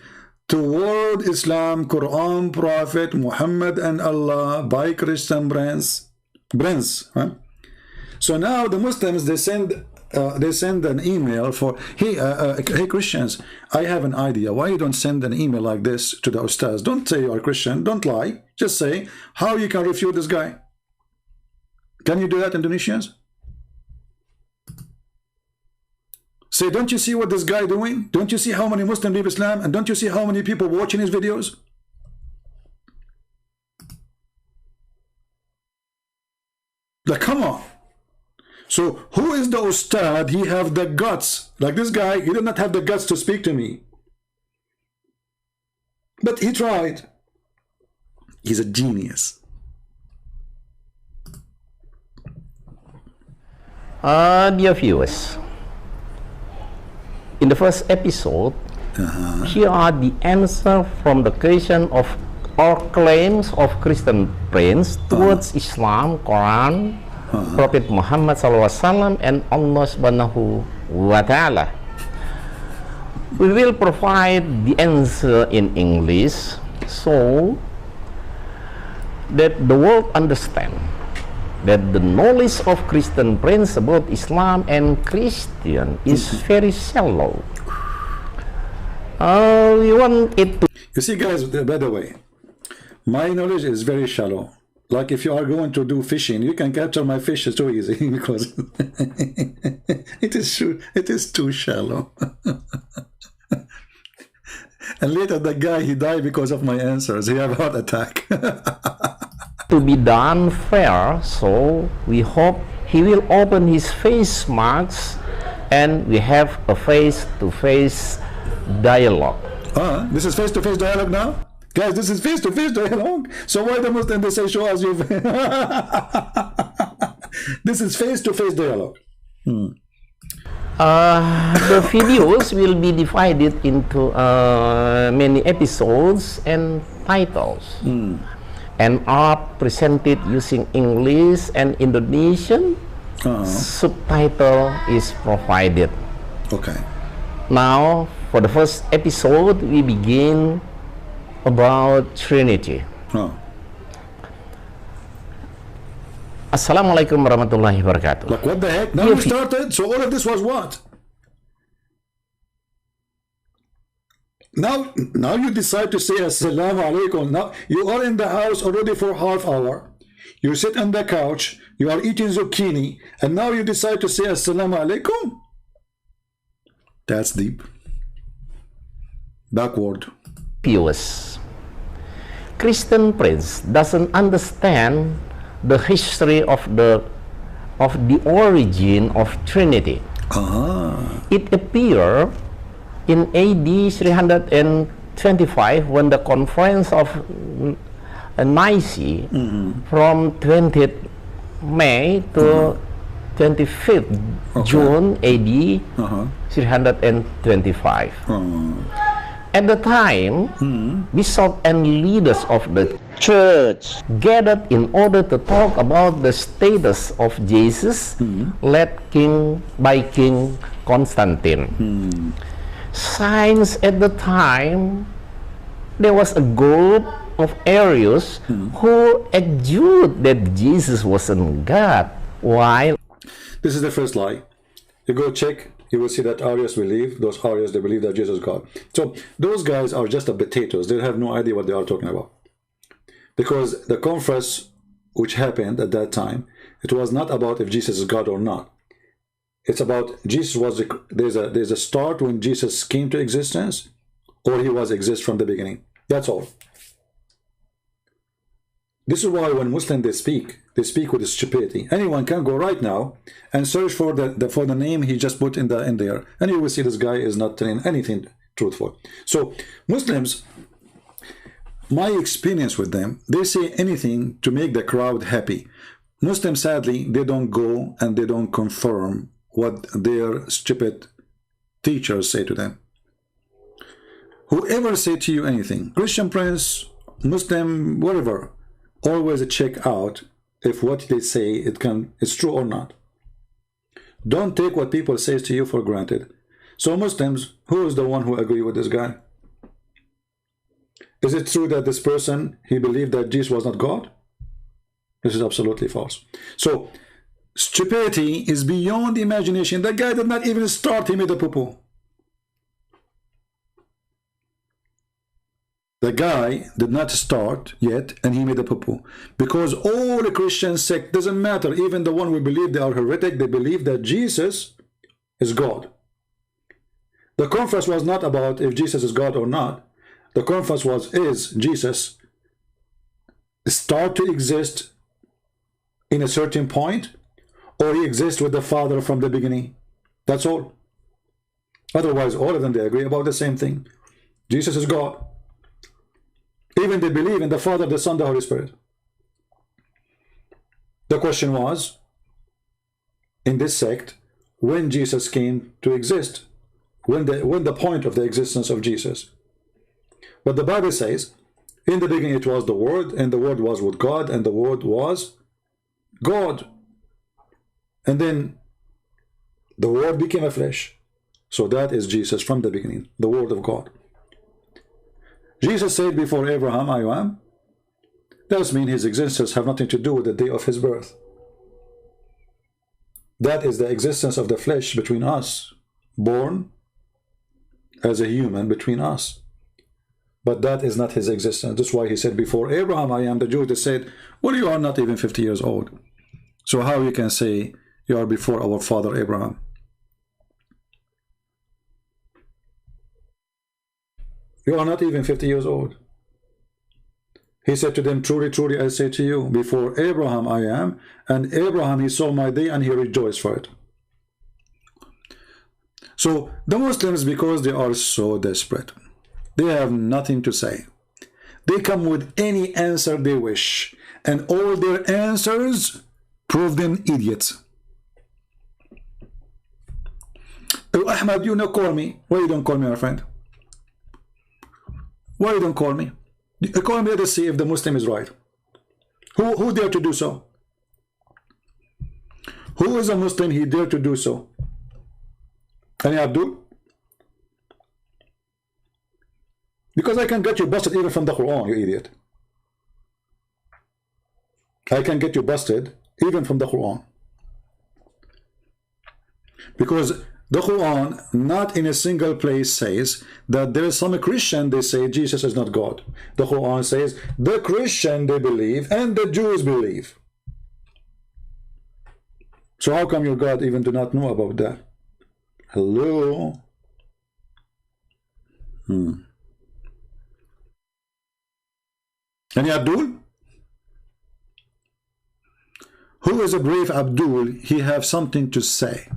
toward Islam, Quran, Prophet, Muhammad, and Allah by Christian brands? Huh? So now the Muslims, they send an email for, hey Christians, I have an idea. Why you don't send an email like this to the Ustaz? Don't say you are Christian, don't lie. Just say how you can refute this guy. Can you do that, Indonesians? Say, don't you see what this guy doing? Don't you see how many Muslims leave Islam? And don't you see how many people watching his videos? Like, come on. So who is the Ustad? He have the guts. Like this guy, he did not have the guts to speak to me. But he tried. He's a genius. Dear viewers, in the first episode, here are the answers from the question of all claims of Christian friends towards Islam, Quran, Prophet Muhammad SAW, and Allah Subhanahu wa Ta'ala. We will provide the answer in English so that the world understand that the knowledge of Christian friends about Islam and Christian is very shallow. We want it to... You see, guys, by the way, my knowledge is very shallow. Like if you are going to do fishing, you can capture my fish so easy because it is too shallow. And later the guy, he died because of my answers. He had a heart attack. To be done fair, so we hope he will open his face marks and we have a face-to-face dialogue. This is face-to-face dialogue now? Guys, this is face-to-face dialogue. So why the Muslims, they say show us your This is face-to-face dialogue. The videos will be divided into many episodes and titles, and are presented using English and Indonesian. Subtitle is provided. Okay. Now, for the first episode, we begin about Trinity. Assalamualaikum warahmatullahi wabarakatuh. Like, what the heck? Now you started? So all of this was what? Now you decide to say Assalamu alaikum. Now you are in the house already for half hour. You sit on the couch, you are eating zucchini, and now you decide to say Assalamu alaikum? That's deep. Backward. Pious. Christian Prince doesn't understand the history of the origin of Trinity. It appeared in AD 325 when the conference of Nicaea from 20th May to 25th June AD 325. At the time, bishops and leaders of the church gathered in order to talk about the status of Jesus, led by King Constantine. Since at the time, there was a group of Arians who argued that Jesus wasn't God, while... This is the first lie. You go check, you will see that Arians believe, those Arians, they believe that Jesus is God. So those guys are just the potatoes. They have no idea what they are talking about. Because the conference which happened at that time, it was not about if Jesus is God or not. It's about Jesus was, there's a start when Jesus came to existence, or he was exist from the beginning. That's all. This is why when Muslims they speak with stupidity. Anyone can go right now and search for the name he just put in there, and you will see this guy is not telling anything truthful. So Muslims, my experience with them, they say anything to make the crowd happy. Muslims, sadly, they don't go and they don't confirm what their stupid teachers say to them. Whoever say to you anything, Christian Prince, Muslim, whatever, always check out if what they say it's true or not. Don't take what people say to you for granted. So Muslims, who is the one who agree with this guy? Is it true that this person, he believed that Jesus was not God? This is absolutely false. So stupidity is beyond imagination. The guy did not even start, he made a poo-poo. The guy did not start yet, and he made a poo-poo. Because all the Christian sect, doesn't matter, even the one we believe they are heretic, they believe that Jesus is God. The conference was not about if Jesus is God or not. The conference was, is Jesus start to exist in a certain point, or he exists with the Father from the beginning? That's all. Otherwise, all of them, they agree about the same thing. Jesus is God. Even they believe in the Father, the Son, the Holy Spirit. The question was, in this sect, when Jesus came to exist, when the point of the existence of Jesus. But the Bible says, in the beginning it was the Word, and the Word was with God, and the Word was God. And then the Word became a flesh. So that is Jesus from the beginning, the Word of God. Jesus said before Abraham, I am. That means his existence have nothing to do with the day of his birth. That is the existence of the flesh between us, born as a human between us. But that is not his existence. That's why he said before Abraham, I am. The Jews, they said, well, you are not even 50 years old. So how you can say you are before our father Abraham? You are not even 50 years old. He said to them, truly, truly, I say to you, before Abraham I am, and Abraham, he saw my day and he rejoiced for it. So the Muslims, because they are so desperate, they have nothing to say. They come with any answer they wish, and all their answers proven idiots. Oh, Ahmad, you know, call me. Why you don't call me, my friend? Why you don't call me? Call me to see if the Muslim is right. Who dare to do so? Who is a Muslim? He dare to do so. Any Abdul? Because I can get you busted even from the Quran, you idiot. I can get you busted even from the Quran. Because the Quran, not in a single place says that there is some Christian, they say Jesus is not God. The Quran says the Christian they believe and the Jews believe. So how come your God even do not know about that? Hello? Any Abdul? Who is a brave Abdul? He have something to say.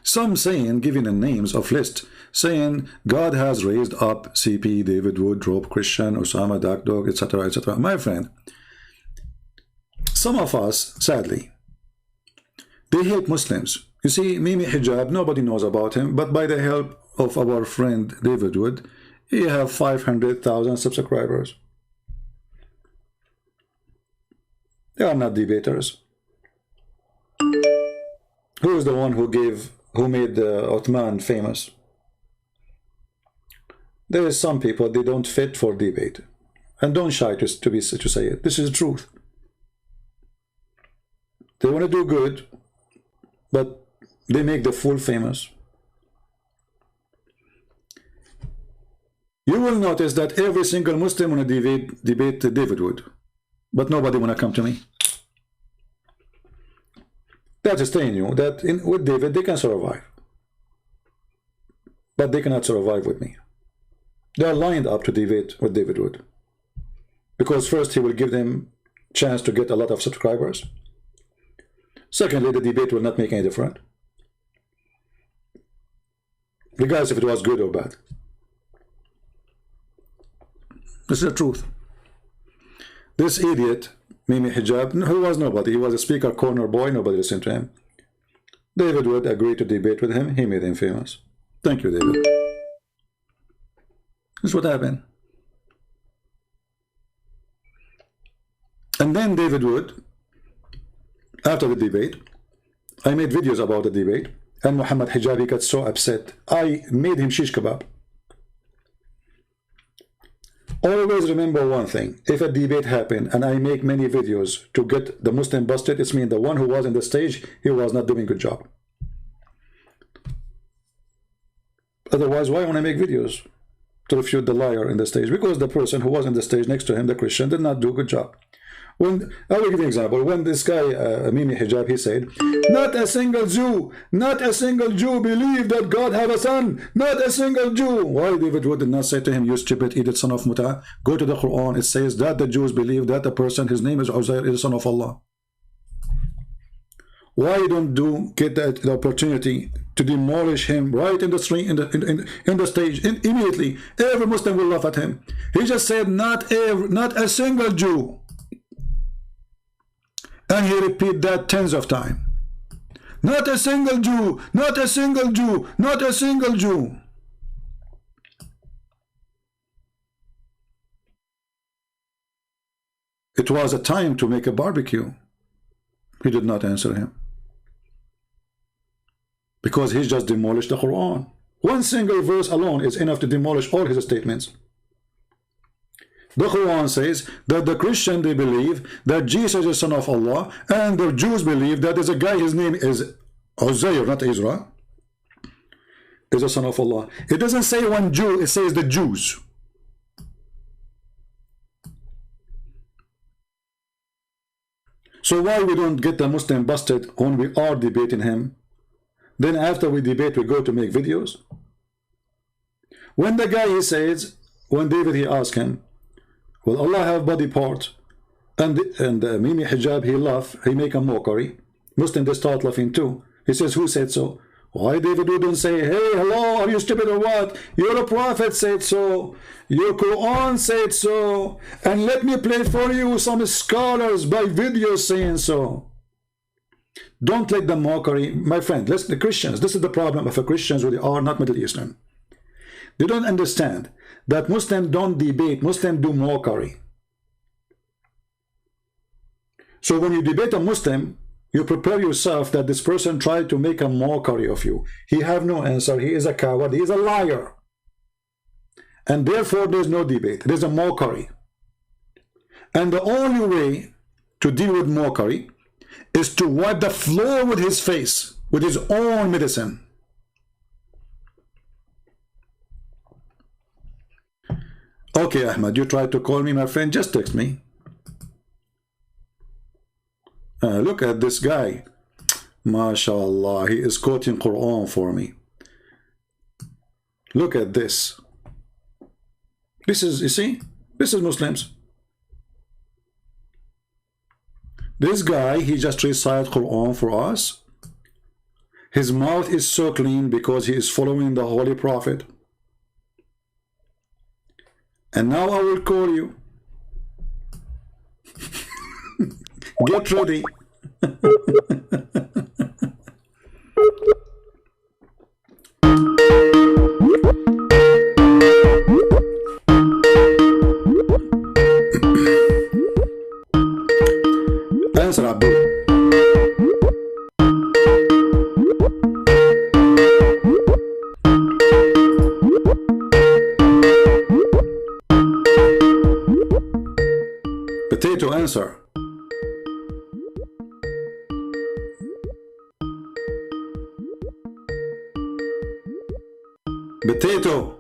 Some saying, giving the names of list, saying God has raised up CP, David Wood, Rob Christian, Osama, Dark Dog, etc., etc. My friend, some of us, sadly, they hate Muslims. You see, Mimi Hijab, nobody knows about him, but by the help of our friend David Wood, he have 500,000 subscribers. They are not debaters. Who is the one who made Uthman famous? There is some people, they don't fit for debate, and don't shy to say it. This is the truth. They want to do good, but they make the fool famous. You will notice that every single Muslim want to debate David Wood, but nobody want to come to me. That is telling you that with David they can survive, but they cannot survive with me. They are lined up to debate with David Wood, because first he will give them chance to get a lot of subscribers. Secondly, the debate will not make any difference, regardless if it was good or bad. This is the truth. This idiot Mimi Hijab, who was nobody, he was a speaker corner boy, nobody listened to him. David Wood agreed to debate with him, he made him famous. Thank you, David. This is what happened. And then David Wood, after the debate, I made videos about the debate, and Muhammad Hijabi got so upset, I made him shish kebab. Always remember one thing, if a debate happened and I make many videos to get the Muslim busted, it means the one who was on the stage, he was not doing a good job. Otherwise, why want to make videos to refute the liar in the stage? Because the person who was on the stage next to him, the Christian, did not do a good job. I will give you an example. When this guy, Mimi Hijab, he said, not a single Jew believed that God have a son. Not a single Jew. Why David Wood did not say to him, you stupid idiot son of Muta? Go to the Quran. It says that the Jews believe that the person, his name is Uzza, is the son of Allah. Why don't you get the opportunity to demolish him right in the street, in the stage, immediately? Every Muslim will laugh at him. He just said, not a single Jew. And he repeat that tens of times. Not a single Jew, not a single Jew, not a single Jew. It was a time to make a barbecue. He did not answer him, because he just demolished the Quran. One single verse alone is enough to demolish all his statements. The Quran says that the Christian, they believe that Jesus is son of Allah, and the Jews believe that there's a guy, his name is Uzza, not Israel, is a son of Allah. It doesn't say one Jew, it says the Jews. So why we don't get the Muslim busted when we are debating him? Then after we debate, we go to make videos. When the guy, he says, when David, he asked him, will Allah have body part? And Mimi Hijab, he laugh, he make a mockery. Muslim, they start laughing too. He says, who said so? Why David wouldn't say, hey, hello, are you stupid or what? Your prophet said so. Your Quran said so. And let me play for you some scholars by video saying so. Don't let the mockery, my friend, listen, the Christians, this is the problem of the Christians who they are not Middle Eastern. They don't understand that Muslims don't debate, Muslims do mockery. So when you debate a Muslim, you prepare yourself that this person tried to make a mockery of you. He have no answer. He is a coward. He is a liar. And therefore, there's no debate. There's a mockery. And the only way to deal with mockery is to wipe the floor with his face, with his own medicine. Okay, Ahmed, you tried to call me, my friend. Just text me. Look at this guy. MashaAllah, he is quoting Quran for me. Look at this. This is, you see, this is Muslims. This guy, he just recited Quran for us. His mouth is so clean because he is following the Holy Prophet. And now I will call you. Get ready. Answer, Abdul. Potato, answer. Potato.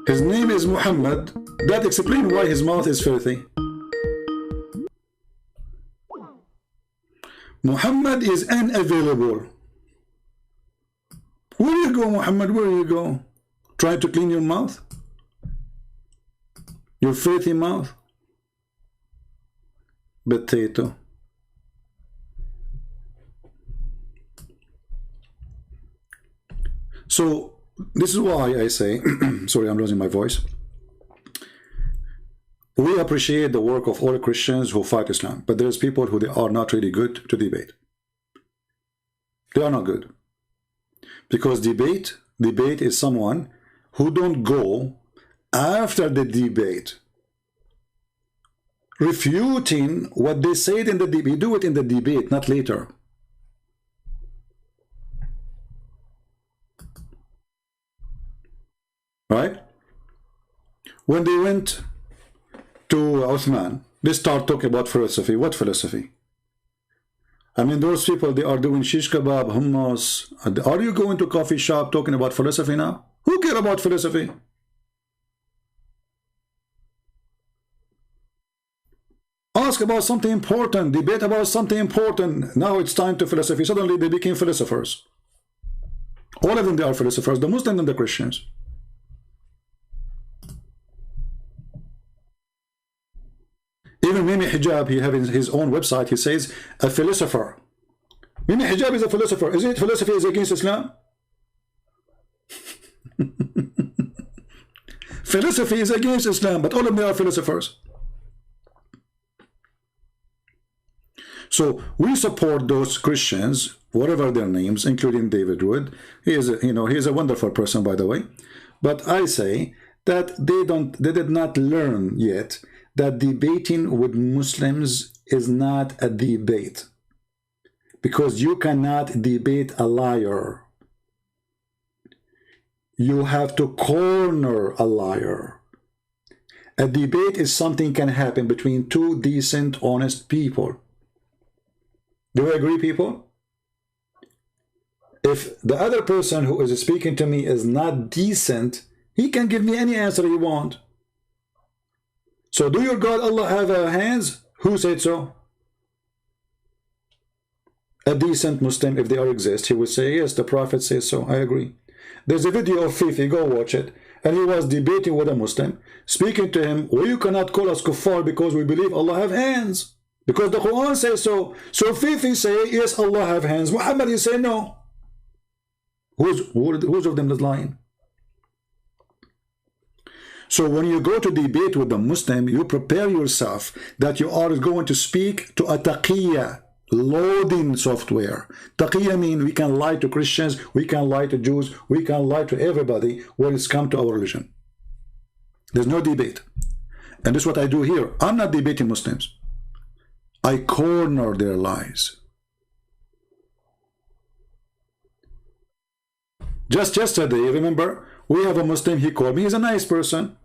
His name is Muhammad. That explains why his mouth is filthy. Muhammad is unavailable. Where you go, Muhammad? Where you go? Try to clean your mouth? Your filthy mouth? Potato. So, this is why I say, sorry, I'm losing my voice. We appreciate the work of all Christians who fight Islam, but there's people who they are not really good to debate. They are not good. Because debate is someone who don't go after the debate refuting what they said in the debate. You do it in the debate, not later. Right? When they went to Uthman, they start talking about philosophy. What philosophy? I mean, those people, they are doing shish kebab, hummus. Are you going to a coffee shop talking about philosophy now? Who cares about philosophy? Ask about something important, debate about something important. Now it's time to philosophy. Suddenly they became philosophers. All of them, they are philosophers, the Muslims and the Christians. Even Mimi Hijab, he has his own website, he says, a philosopher. Mimi Hijab is a philosopher. Is it philosophy is against Islam? Philosophy is against Islam, but all of them are philosophers. So we support those Christians, whatever their names, including David Wood. He is a, he is a wonderful person, by the way. But I say that they did not learn yet that debating with Muslims is not a debate, because you cannot debate a liar. You have to corner a liar. A debate is something can happen between two decent, honest people. Do you agree, people? If the other person who is speaking to me is not decent, he can give me any answer he wants. So do your God Allah have hands? Who said so? a decent Muslim, if they are exist, he would say, yes, the Prophet says so. I agree. There's a video of Fifi, go watch it. And he was debating with a Muslim, speaking to him, well, you cannot call us kuffar because we believe Allah have hands. Because the Quran says so. So Fifi say, yes, Allah have hands. Muhammad, you say no. Who's of them is lying? So when you go to debate with a Muslim, you prepare yourself that you are going to speak to a taqiyya, loading software. Taqiyya means we can lie to Christians, we can lie to Jews, we can lie to everybody when it's come to our religion. There's no debate. And this is what I do here. I'm not debating Muslims. I corner their lies. Just yesterday, remember, we have a Muslim, he called me, he's a nice person.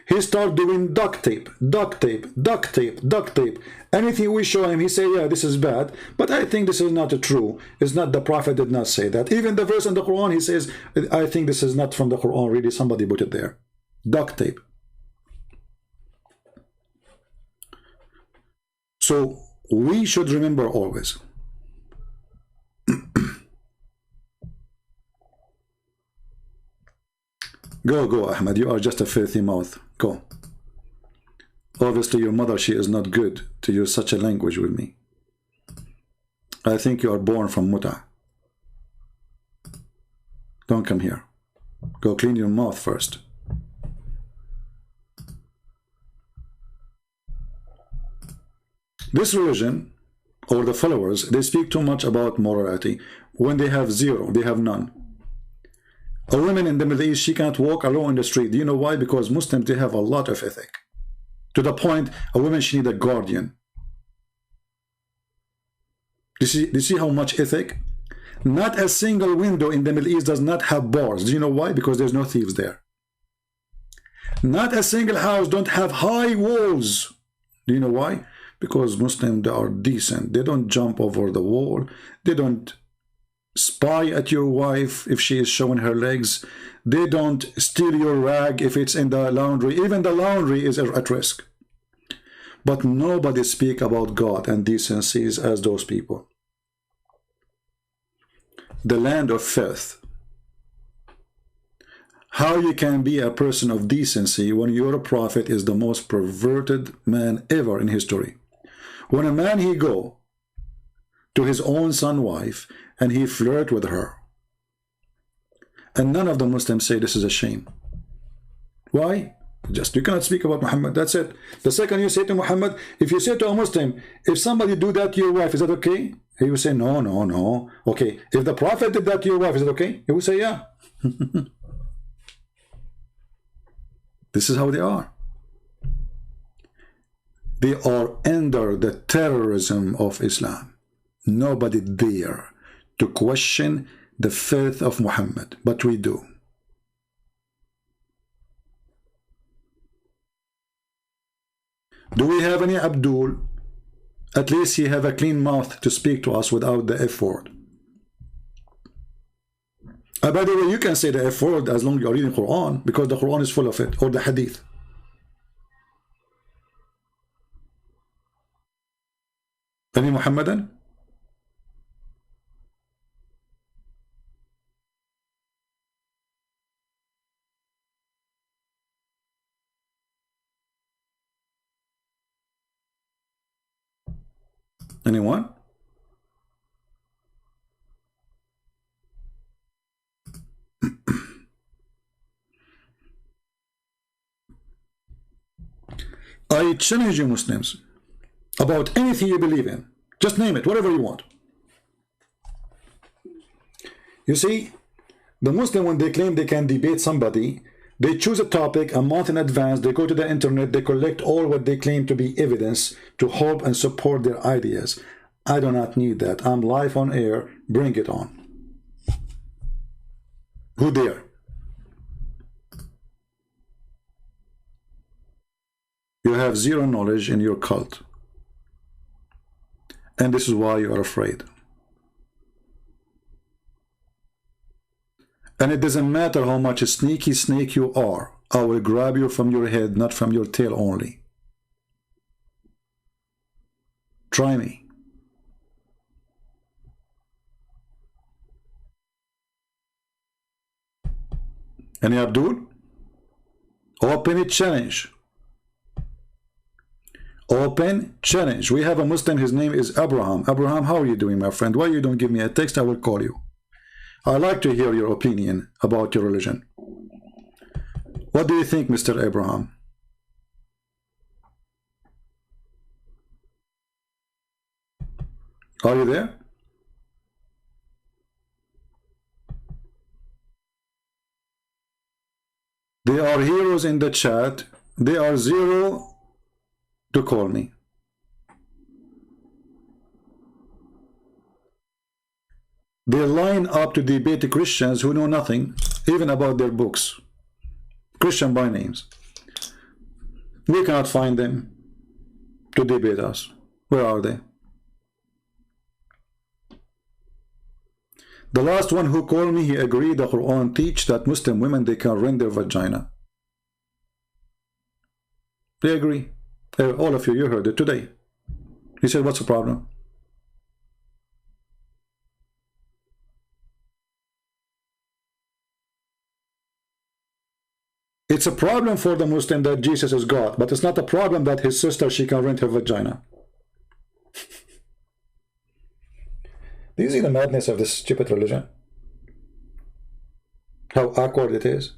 He started doing duct tape, duct tape, duct tape, duct tape. Anything we show him, he say, yeah, this is bad. But I think this is not true. It's not, the Prophet did not say that. Even the verse in the Quran, he says, I think this is not from the Quran, really, somebody put it there. Duct tape. So we should remember always. Go, Ahmed. You are just a filthy mouth. Go. Obviously, your mother, she is not good to use such a language with me. I think you are born from muta. Don't come here. Go clean your mouth first. This religion, or the followers, they speak too much about morality. When they have zero, they have none. A woman in the Middle East, she can't walk alone in the street. Do you know why? Because Muslims, they have a lot of ethic. To the point, a woman, she needs a guardian. Do you see how much ethic? Not a single window in the Middle East does not have bars. Do you know why? Because there's no thieves there. Not a single house don't have high walls. Do you know why? Because Muslims, they are decent. They don't jump over the wall. They don't spy at your wife if she is showing her legs. They don't steal your rag if it's in the laundry. Even the laundry is at risk. But nobody speak about God and decencies as those people. The land of filth. How you can be a person of decency when your prophet is the most perverted man ever in history? When a man, he go to his own son wife and he flirt with her, and none of the Muslims say this is a shame. Why? Just you cannot speak about Muhammad. That's it. The second you say to Muhammad, if you say to a Muslim, if somebody do that to your wife, is that okay? He will say no, no, no. Okay. If the Prophet did that to your wife, is it okay? He will say yeah. This is how they are. They are under the terrorism of Islam. Nobody dare to question the faith of Muhammad, but we do. Do we have any Abdul? At least he have a clean mouth to speak to us without the F word. By the way, you can say the F word as long as you're reading Quran, because the Quran is full of it, or the Hadith. Any Muhammadan? Anyone? I challenge you Muslims about anything you believe in. Just name it, whatever you want. You see, the Muslim, when they claim they can debate somebody, they choose a topic a month in advance, they go to the internet, they collect all what they claim to be evidence to help and support their ideas. I do not need that. I'm live on air. Bring it on. Who dare? You have zero knowledge in your cult. And this is why you are afraid. And it doesn't matter how much a sneaky snake you are. I will grab you from your head, not from your tail only. Try me. Any Abdul? Open it, challenge. Open challenge. We have a Muslim, his name is Abraham. Abraham, how are you doing, my friend? Why you don't give me a text? I will call you. I like to hear your opinion about your religion. What do you think, Mr. Abraham? Are you there? They are heroes in the chat. They are zero to call me. They line up to debate the Christians who know nothing, even about their books. Christian by names. We cannot find them to debate us. Where are they? The last one who called me, he agreed the Quran teach that Muslim women, they can rend their vagina. They agree. All of you, you heard it today. He said, what's the problem? It's a problem for the Muslim that Jesus is God, but it's not a problem that his sister, she can rent her vagina. Do you see the madness of this stupid religion? How awkward it is.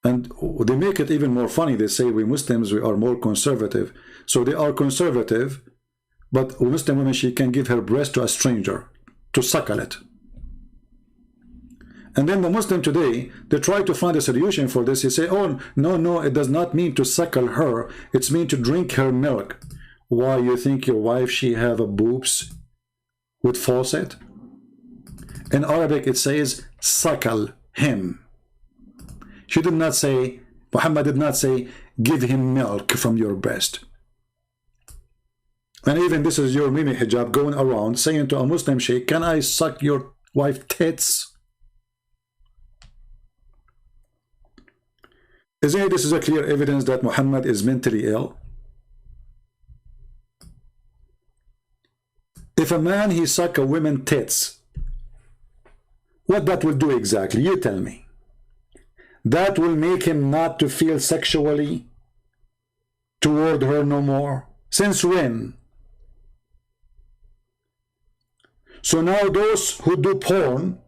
And they make it even more funny. They say we Muslims, we are more conservative. So they are conservative, but a Muslim woman, she can give her breast to a stranger to suckle it. And then the Muslim today, they try to find a solution for this. They say, oh, no, it does not mean to suckle her. It's mean to drink her milk. Why, you think your wife, she have a boobs with faucet? In Arabic, it says, suckle him. She did not say, Muhammad did not say, give him milk from your breast. And even this is your Mimi hijab going around saying to a Muslim sheikh, can I suck your wife's tits? Isn't this is a clear evidence that Muhammad is mentally ill? If a man, he suck a woman's tits, what that will do exactly? You tell me. That will make him not to feel sexually toward her no more. Since when? So now those who do porn,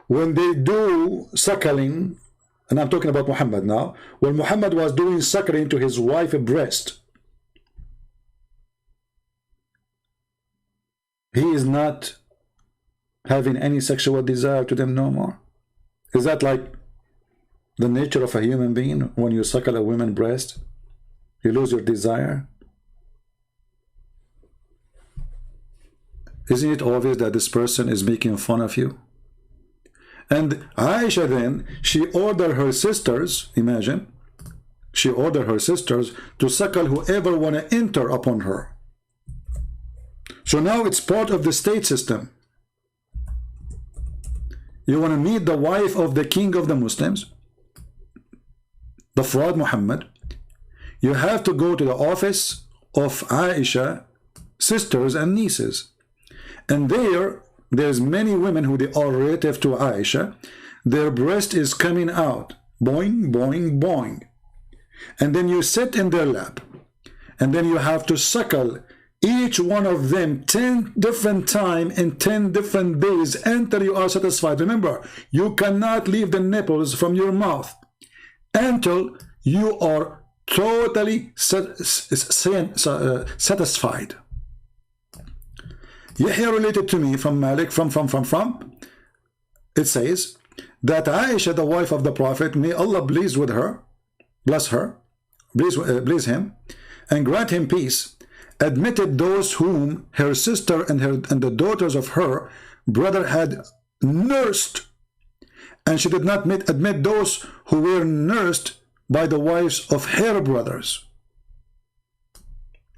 when they do suckling, and I'm talking about Muhammad now, when Muhammad was doing suckling to his wife's breast, he is not having any sexual desire to them no more. Is that like the nature of a human being? When you suckle a woman's breast, you lose your desire? Isn't it obvious that this person is making fun of you? And Aisha then, she ordered her sisters, imagine, she ordered her sisters to suckle whoever want to enter upon her. So now it's part of the state system. You want to meet the wife of the king of the Muslims, the fraud Muhammad, you have to go to the office of Aisha, sisters and nieces. And there's many women who they are relative to Aisha. Their breast is coming out. Boing, boing, boing. And then you sit in their lap. And then you have to suckle each one of them 10 different times in 10 different days until you are satisfied. Remember, you cannot leave the nipples from your mouth until you are totally satisfied. Yahya related to me from Malik, it says that Aisha, the wife of the Prophet, may Allah please with her, bless her, please him, and grant him peace, admitted those whom her sister and the daughters of her brother had nursed, and she did not admit those who were nursed by the wives of her brothers.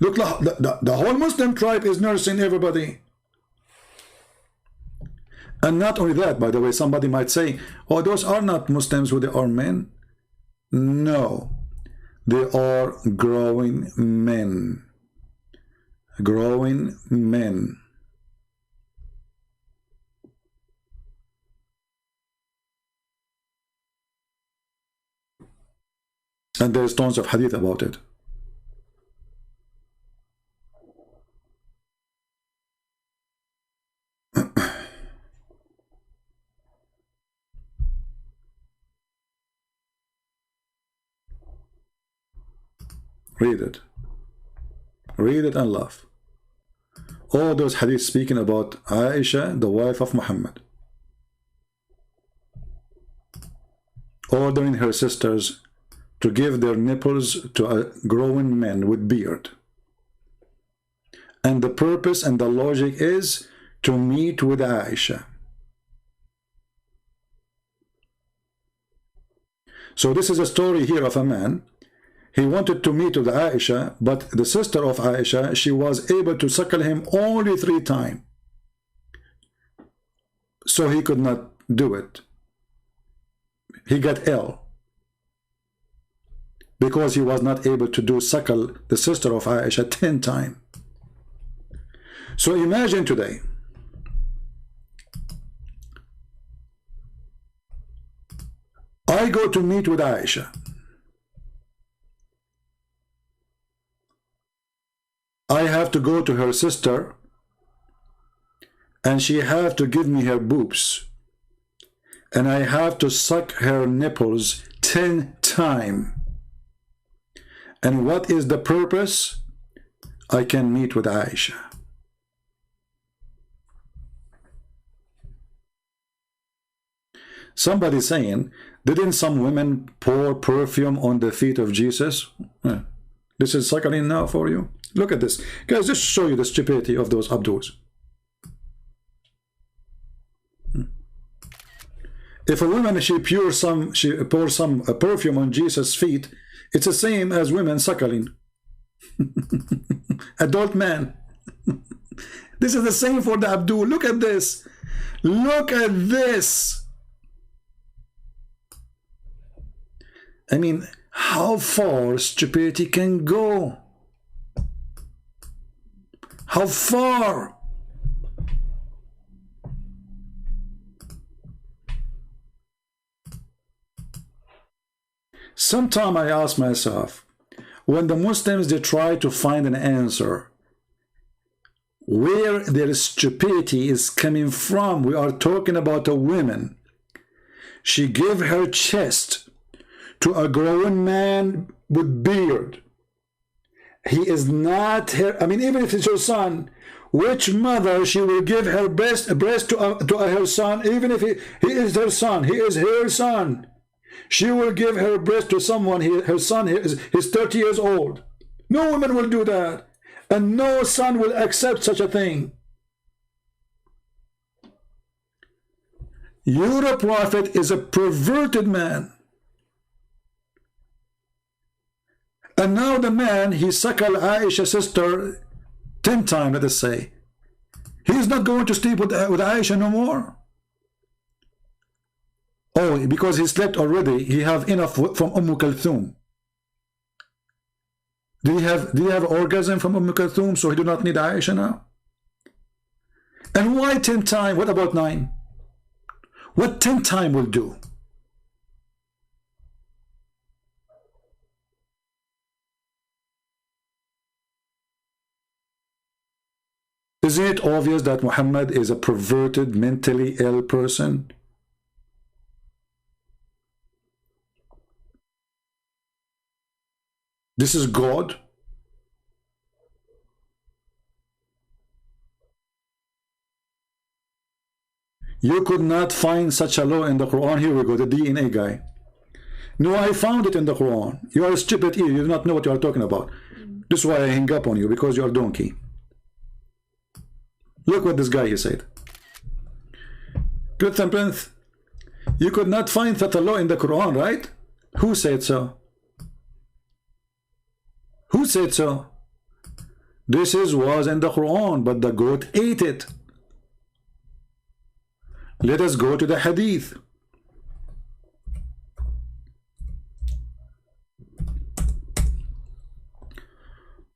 Look, the whole Muslim tribe is nursing everybody. And not only that, by the way, somebody might say, oh, those are not Muslims who they are men. No. They are growing men. Growing men. And there's tons of hadith about it. Read it. Read it and laugh. All those hadiths speaking about Aisha, the wife of Muhammad, ordering her sisters to give their nipples to a growing man with beard. And the purpose and the logic is to meet with Aisha. So this is a story here of a man. He wanted to meet with Aisha, but the sister of Aisha, she was able to suckle him only 3 times. So he could not do it. He got ill because he was not able to suckle the sister of Aisha 10 times. So imagine today, I go to meet with Aisha. I have to go to her sister and she have to give me her boobs and I have to suck her nipples 10 times. And what is the purpose? I can meet with Aisha. Somebody saying, didn't some women pour perfume on the feet of Jesus? This is suckling now for you. Look at this. Guys, just show you the stupidity of those Abduls. If a woman, she pours some perfume on Jesus' feet, it's the same as women suckling. Adult man. This is the same for the Abdul. Look at this. Look at this. I mean, how far stupidity can go? How far? Sometimes I ask myself, when the Muslims, they try to find an answer, where their stupidity is coming from. We are talking about a woman. She gave her chest to a grown man with beard. He is not her, I mean, even if it's her son, which mother she will give her breast to her son, even if he is her son, he is her son. She will give her breast to someone, her son is 30 years old. No woman will do that. And no son will accept such a thing. Your prophet is a perverted man. And now the man, he suckled Aisha's sister 10 times, let us say. He's not going to sleep with Aisha no more. Oh, because he slept already, he have enough from Kulthum. Do you have orgasm from Kulthum, so he do not need Aisha now? And why 10 times? What about 9? What 10 times will do? Isn't it obvious that Muhammad is a perverted, mentally ill person? This is God. You could not find such a law in the Quran. Here we go, the DNA guy. No, I found it in the Quran. You are a stupid ear. You do not know what you are talking about. This is why I hang up on you, because you are a donkey. Look what this guy he said. Good Prince, you could not find such a law in the Quran, right? Who said so? Who said so? This was in the Quran, but the goat ate it. Let us go to the hadith.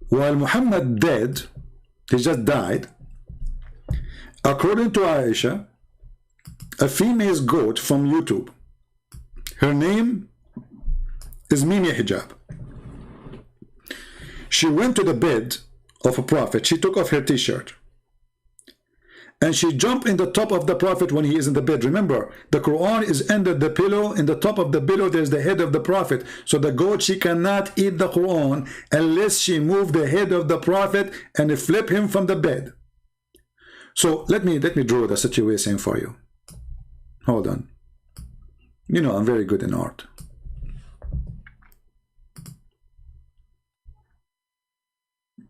while Muhammad dead, he just died, according to Aisha, a female goat from YouTube, her name is Mimi Hijab. She went to the bed of a prophet. She took off her t-shirt and she jumped in the top of the prophet when he is in the bed. Remember, the Quran is under the pillow. In the top of the pillow there's the head of the prophet. So the goat, she cannot eat the Quran unless she move the head of the prophet and flip him from the bed. So let me draw the situation for you. Hold on. You know I'm very good in art.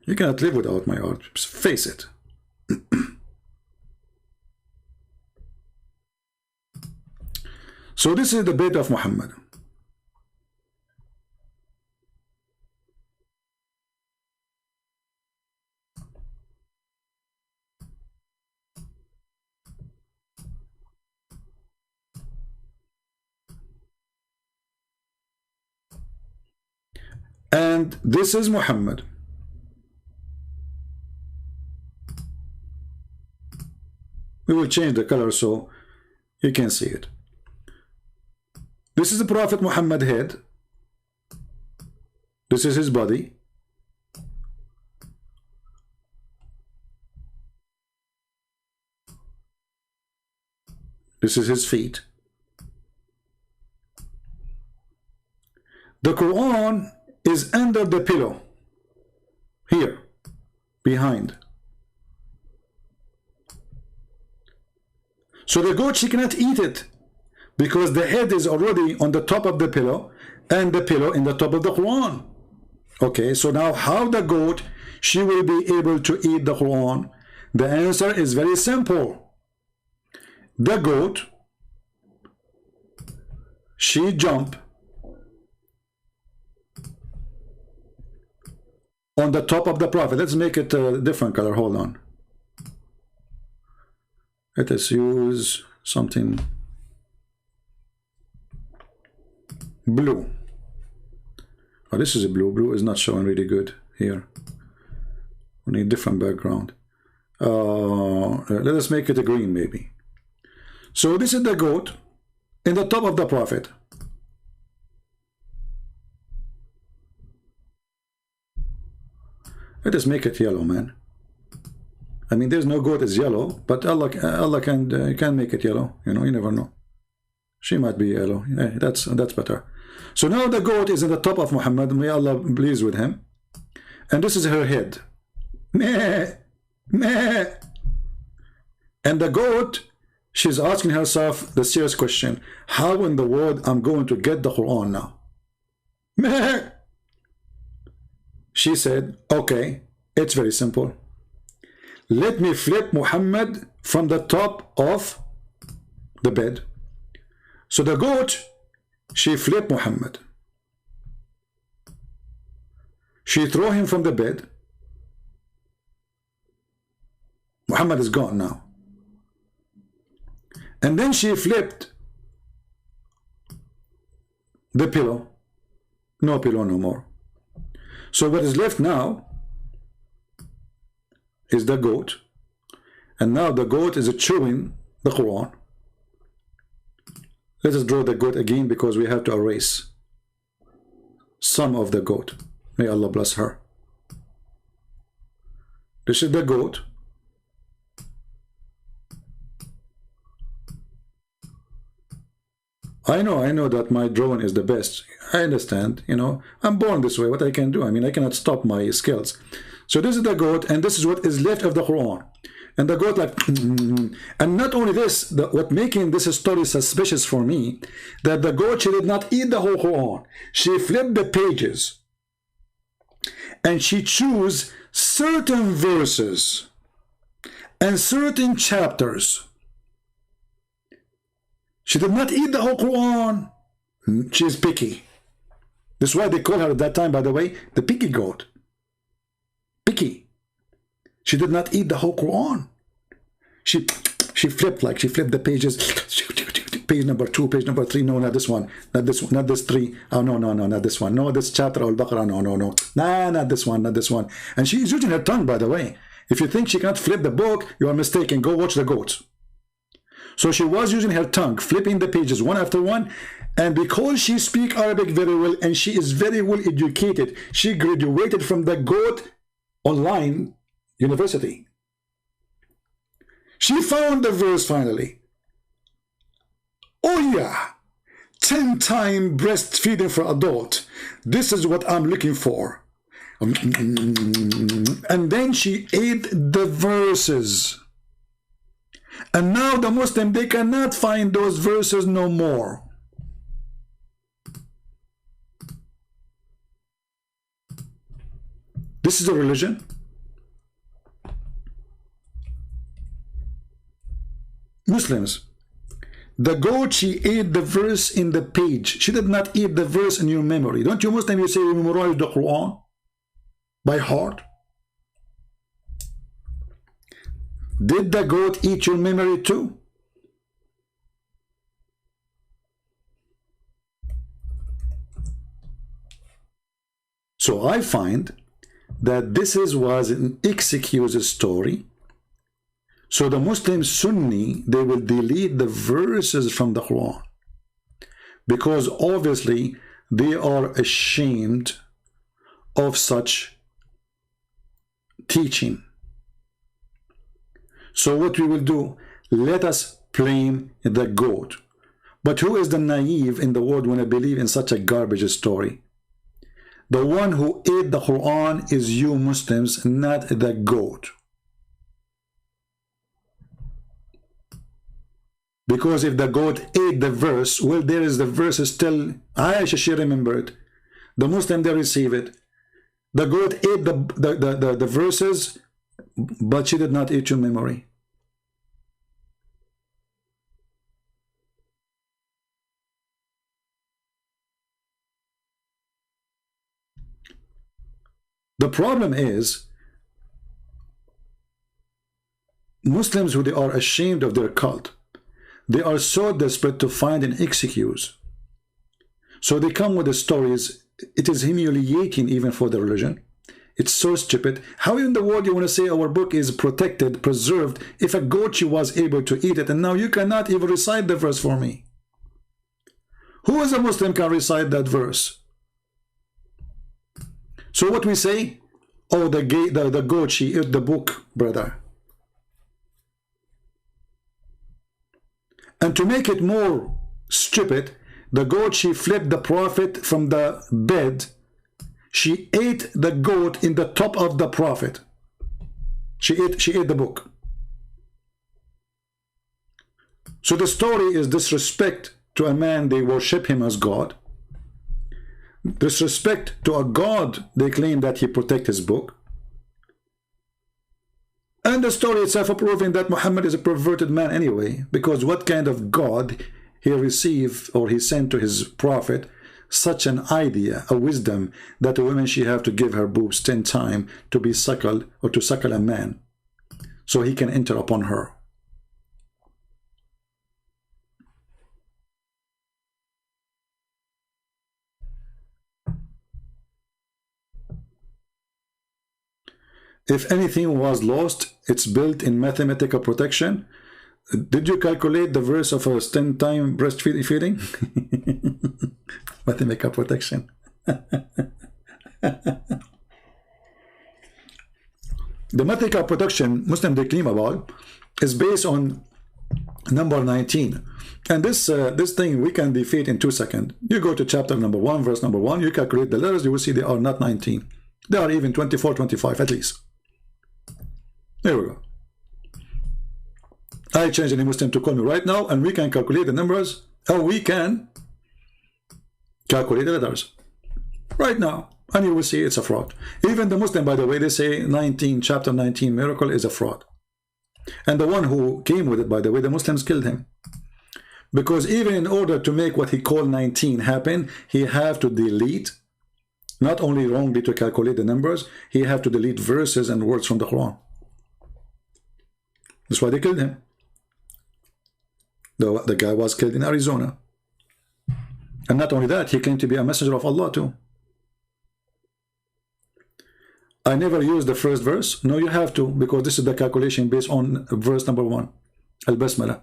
You cannot live without my art. Just face it. So this is the bed of Muhammad. And this is Muhammad. We will change the color so you can see it. This is the Prophet Muhammad head. This is his body. This is his feet. The Quran is under the pillow. Here. Behind. So the goat, she cannot eat it because the head is already on the top of the pillow and the pillow in the top of the Quran. Okay, so now how the goat, she will be able to eat the Quran? The answer is very simple. The goat, she jump on the top of the prophet. Let's make it a different color. Hold on. Let us use something blue. Oh, this is a blue. Blue is not showing really good here. We need different background. Let us make it a green maybe. So this is the goat in the top of the prophet. Let us make it yellow, man. I mean, there's no goat is yellow, but Allah can make it yellow. You know, you never know. She might be yellow. Yeah, that's better. So now the goat is in the top of Muhammad. May Allah please with him. And this is her head. Meh, meh. And the goat, she's asking herself the serious question: how in the world I'm going to get the Quran now? Meh. She said, okay, it's very simple. Let me flip Muhammad from the top of the bed. So the goat, she flipped Muhammad. She threw him from the bed. Muhammad is gone now. And then she flipped the pillow. No pillow no more. So what is left now is the goat, and now the goat is chewing the Quran. Let us draw the goat again because we have to erase some of the goat. May Allah bless her. This is the goat. I know that my drawing is the best. I understand, you know, I'm born this way. What I can do? I mean, I cannot stop my skills. So this is the goat, and this is what is left of the Quran. And the goat like, and not only this, what making this story suspicious for me, that the goat, she did not eat the whole Quran. She flipped the pages, and she chose certain verses and certain chapters. She did not eat the whole Quran. She is picky. This is why they call her at that time, by the way, the picky goat. Picky. She did not eat the whole Quran. She flipped, like she flipped the pages. page number 2, page number 3. No, not this one. Not this one. Not this 3. Oh, no, no, no, not this one. No, this chapter Al-Baqarah. No, no, no. Nah, not this one, not this one. And she's using her tongue, by the way. If you think she can't flip the book, you are mistaken. Go watch the goats. So she was using her tongue, flipping the pages one after one. And because she speaks Arabic very well and she is very well educated, she graduated from the Goat Online University. She found the verse finally. Oh yeah, 10 times breastfeeding for adult. This is what I'm looking for. And then she ate the verses. And now the Muslim, they cannot find those verses no more. This is a religion. Muslims, the goat, she ate the verse in the page. She did not eat the verse in your memory. Don't you Muslims, you say you memorize the Quran by heart? Did the goat eat your memory too? So I find that this was an excuse story. So the Muslim Sunni, they will delete the verses from the Quran because obviously they are ashamed of such teaching. So what we will do, let us blame the goat. But who is the naive in the world when I believe in such a garbage story? The one who ate the Quran is you Muslims, not the goat. Because if the goat ate the verse, well, there is the verse still. Aisha, she remembered. The Muslim, they receive it. The goat ate the verses, but she did not eat your memory. The problem is Muslims who they are ashamed of their cult. They are so desperate to find an excuse. So they come with the stories. It is humiliating even for the religion. It's so stupid. How in the world you want to say our book is protected, preserved, if a goat was able to eat it and now you cannot even recite the verse for me? Who as a Muslim can recite that verse? So what we say? Oh, the goat, she ate the book, brother. And to make it more stupid, the goat, she flipped the prophet from the bed. She ate the goat in the top of the prophet. She ate the book. So the story is disrespect to a man, they worship him as God. Disrespect to a God, they claim that he protect his book. And the story itself proving that Muhammad is a perverted man anyway, because what kind of God he received or he sent to his prophet such an idea, a wisdom, that a woman she have to give her boobs 10 times to be suckled or to suckle a man so he can enter upon her. If anything was lost, it's built in mathematical protection. Did you calculate the verse of a 10 time breastfeeding? Mathematical protection. The mathematical protection Muslim they claim about is based on number 19. And this thing we can defeat in 2 seconds. You go to chapter number 1, verse number 1, you calculate the letters, you will see they are not 19. They are even 24, 25 at least. There we go. I change any Muslim to call me right now and we can calculate the numbers. Oh, we can calculate the letters right now and you will see it's a fraud. Even the Muslim, by the way, they say 19, chapter 19 miracle is a fraud. And the one who came with it, by the way, the Muslims killed him. Because even in order to make what he called 19 happen, he have to delete, not only wrongly to calculate the numbers, he have to delete verses and words from the Quran. That's why they killed him. The guy was killed in Arizona. And not only that, he claimed to be a messenger of Allah too. I never use the first verse. No, you have to, because this is the calculation based on verse number 1, Al-Basmala.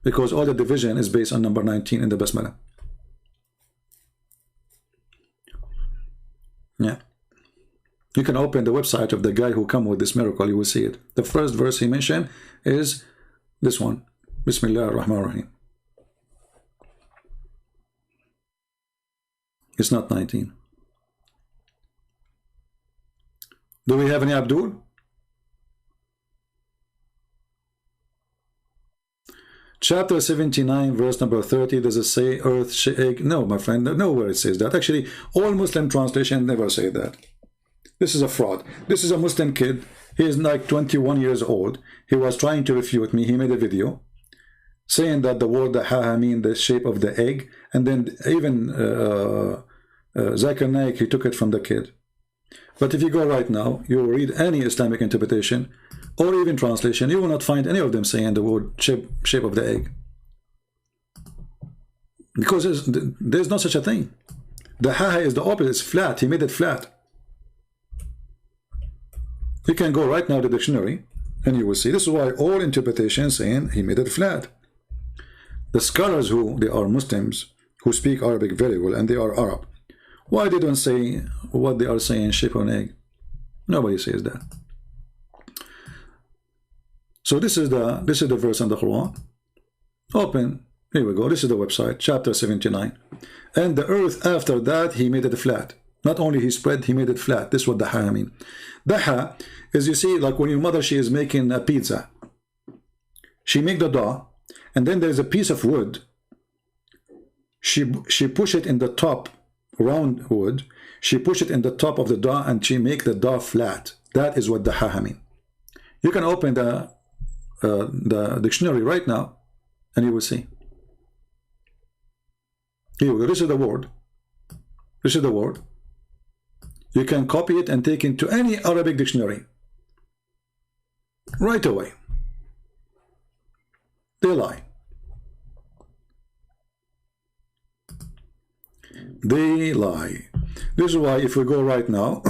Because all the division is based on number 19 in the Basmala. Yeah. You can open the website of the guy who come with this miracle, you will see it. The first verse he mentioned is this one. Bismillah ar-Rahman ar-Rahim. It's not 19. Do we have any Abdul? Chapter 79, verse number 30, does it say earth shake? No, my friend, nowhere it says that. Actually, all Muslim translations never say that. This is a fraud. This is a Muslim kid. He is like 21 years old. He was trying to refute me. He made a video saying that the word ha mean the shape of the egg, and then even Zakir Naik, he took it from the kid. But if you go right now, you will read any Islamic interpretation or even translation, you will not find any of them saying the word shape of the egg. Because there's no such a thing. The ha is the opposite, it's flat. He made it flat. You can go right now to the dictionary and you will see. This is why all interpretations saying he made it flat. The scholars who they are Muslims who speak Arabic very well and they are Arab, why they don't say what they are saying, shape of an egg? Nobody says that. So this is the verse in the Quran. Open. Here we go. This is the website, chapter 79. And the earth after that he made it flat. Not only he spread, he made it flat. This is what the ha mean. The ha is, you see, like when your mother, she is making a pizza. She make the dough, and then there's a piece of wood. She push it in the top, round wood. She push it in the top of the dough, and she make the dough flat. That is what the ha mean. You can open the dictionary right now, and you will see. Here we go. This is the word. This is the word. You can copy it and take it to any Arabic dictionary right away. They lie. They lie. This is why if we go right now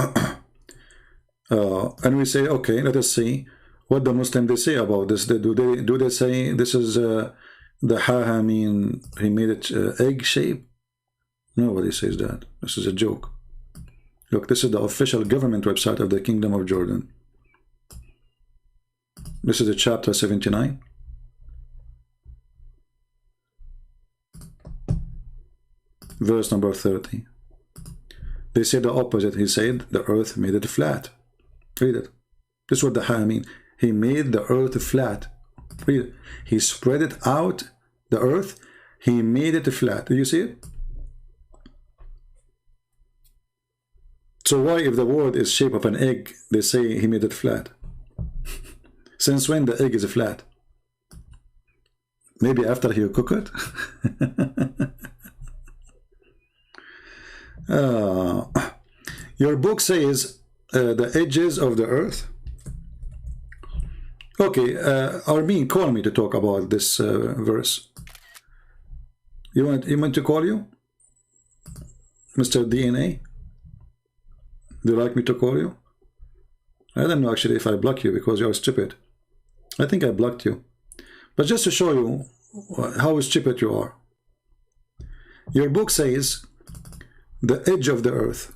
and we say, okay, let us see what the Muslim they say about this. Do they say this is the ha mean he made it egg shape? Nobody says that. This is a joke. Look, this is the official government website of the Kingdom of Jordan. This is the chapter 79. Verse number 30. They say the opposite. He said the earth made it flat. Read it. This is what the ha mean. He made the earth flat. Read it. He spread it out, the earth. He made it flat. Do you see it? So why, if the word is shape of an egg, they say he made it flat? Since when the egg is flat? Maybe after he cook it? Your book says the edges of the earth. Okay, Armin, call me to talk about this verse. You want to call you? Mr. DNA? Do you like me to call you? I don't know actually if I block you because you're stupid. I think I blocked you. But just to show you how stupid you are. Your book says the edge of the earth.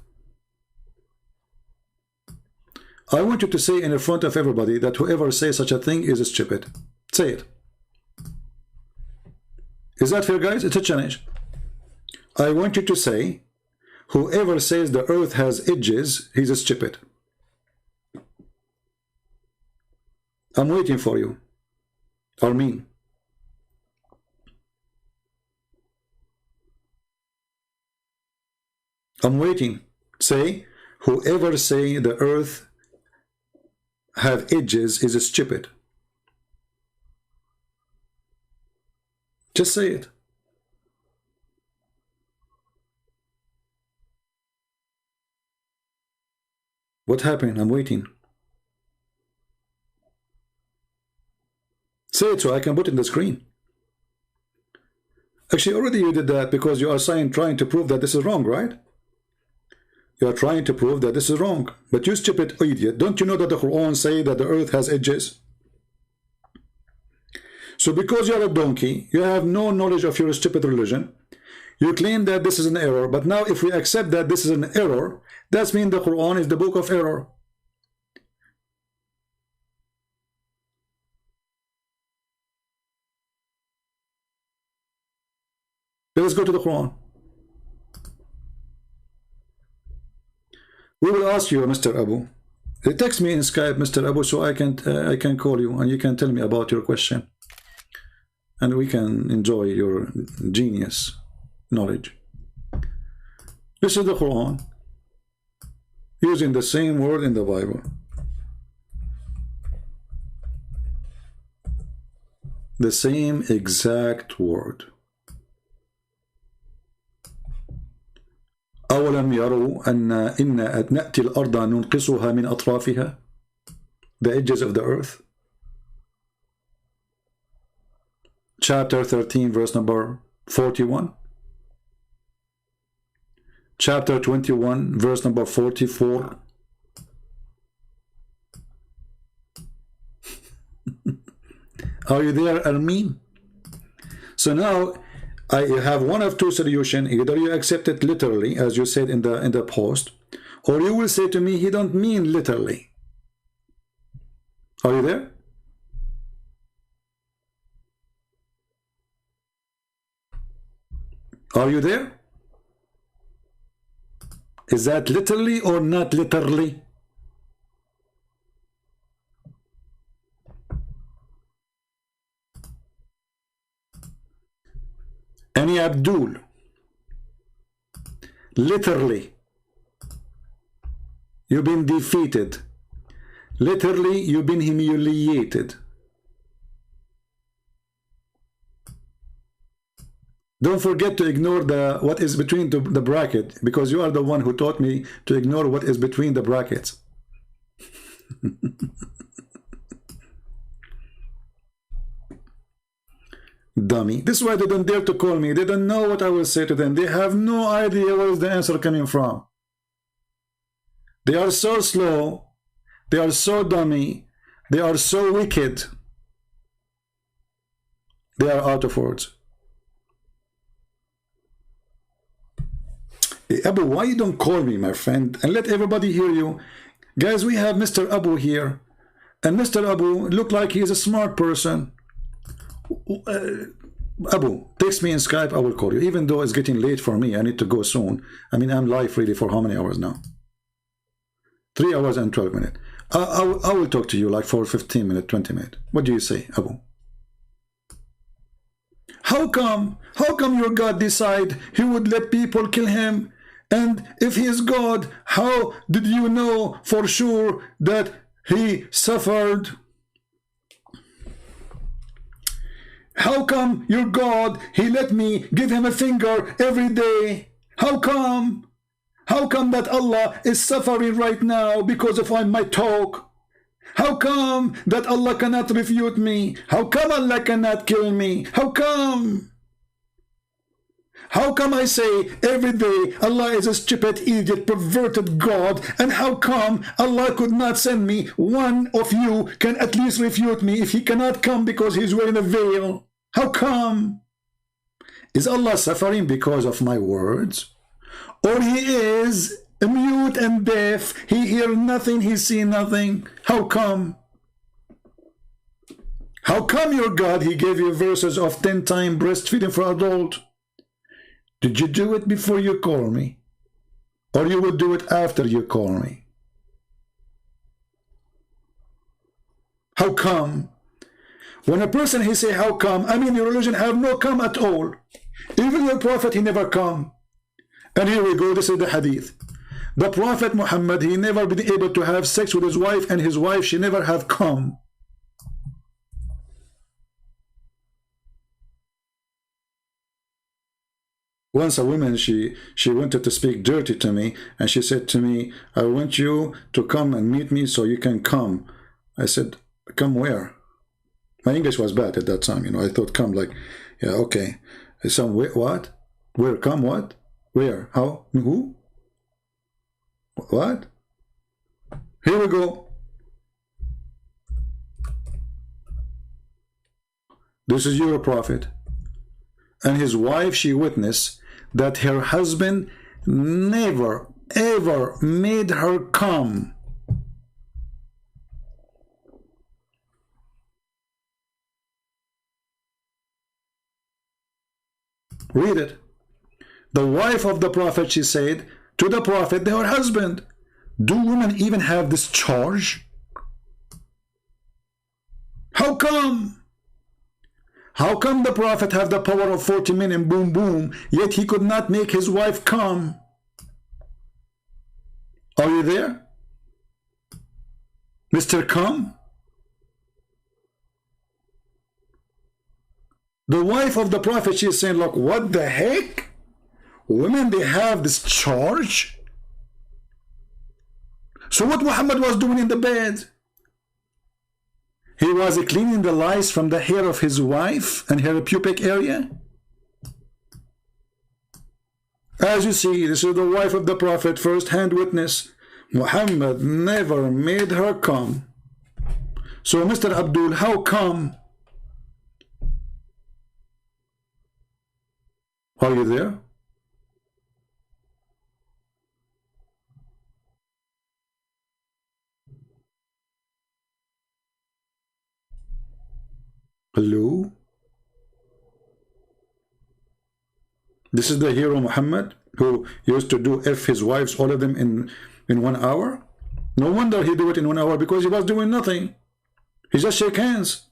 I want you to say in front of everybody that whoever says such a thing is stupid. Say it. Is that fair, guys? It's a challenge. I want you to say whoever says the earth has edges, he's stupid. I'm waiting for you. Armin. I'm waiting. Say, whoever say the earth have edges is stupid. Just say it. What happened? I'm waiting. Say it so I can put it in the screen. Actually, already you did that because you are trying to prove that this is wrong, right? You are trying to prove that this is wrong. But you stupid idiot, don't you know that the Quran say that the earth has edges? So because you are a donkey, you have no knowledge of your stupid religion, you claim that this is an error. But now if we accept that this is an error, that means the Quran is the book of error. Let's go to the Quran. We will ask you, Mr. Abu. Text me in Skype, Mr. Abu, so I can call you and you can tell me about your question, and we can enjoy your genius knowledge. This is the Quran, using the same word in the Bible. The same exact word. أولم يروا إن نأتي الأرض ننقصها من أطرافها, the edges of the earth. Chapter 13 verse number 41. Chapter 21 verse number 44. Are you there, Armin? So now I have one of two solutions. Either you accept it literally, as you said in the post, or you will say to me, he don't mean literally. Are you there? Are you there? Is that literally or not literally? Any Abdul, literally, you've been defeated. Literally, you've been humiliated. Don't forget to ignore what is between the bracket, because you are the one who taught me to ignore what is between the brackets. Dummy. This is why they don't dare to call me. They don't know what I will say to them. They have no idea where is the answer coming from. They are so slow. They are so dummy. They are so wicked. They are out of words. Hey, Abu, why you don't call me, my friend, and let everybody hear you? Guys, we have Mr. Abu here, and Mr. Abu look like he is a smart person. Abu, text me in Skype, I will call you, even though it's getting late for me. I need to go soon. I mean, I'm live really for how many hours now? 3 hours and 12 minutes. I will talk to you like for 15 minutes, 20 minutes. What do you say, Abu? How come your God decide he would let people kill him? And if he is God, how did you know for sure that he suffered? How come your God, he let me give him a finger every day? How come? How come that Allah is suffering right now because of my talk? How come that Allah cannot refute me? How come Allah cannot kill me? How come? How come I say every day Allah is a stupid, idiot, perverted God? And how come Allah could not send me? One of you can at least refute me if he cannot come because he's wearing a veil. How come? Is Allah suffering because of my words? Or he is mute and deaf? He hears nothing, he sees nothing. How come? How come your God, he gave you verses of 10 times breastfeeding for adult? Did you do it before you call me? Or you will do it after you call me? How come? When a person he say how come, I mean your religion have no come at all. Even your prophet he never come. And here we go, this is the hadith. The Prophet Muhammad, he never been able to have sex with his wife, and his wife, she never have come. Once a woman, she wanted to speak dirty to me, and she said to me, I want you to come and meet me so you can come. I said, come where? My English was bad at that time, you know. I thought come like, yeah, okay. Some what? Where? Come what? Where? How? Who? What? Here we go. This is your prophet. And his wife, she witnessed that her husband never, ever made her come. Read it. The wife of the prophet, she said to the prophet, her husband, do women even have this charge? How come? How come the prophet have the power of 40 men and boom boom, yet he could not make his wife come? Are you there? Mr. Come? The wife of the prophet, she is saying, look, what the heck? Women, they have this charge? So what Muhammad was doing in the bed? He was cleaning the lice from the hair of his wife and her pubic area. As you see, this is the wife of the prophet, first-hand witness. Muhammad never made her come. So Mr. Abdul, how come? Are you there? Hello? This is the hero Muhammad who used to do F his wives, all of them in 1 hour? No wonder he do it in 1 hour, because he was doing nothing. He just shake hands.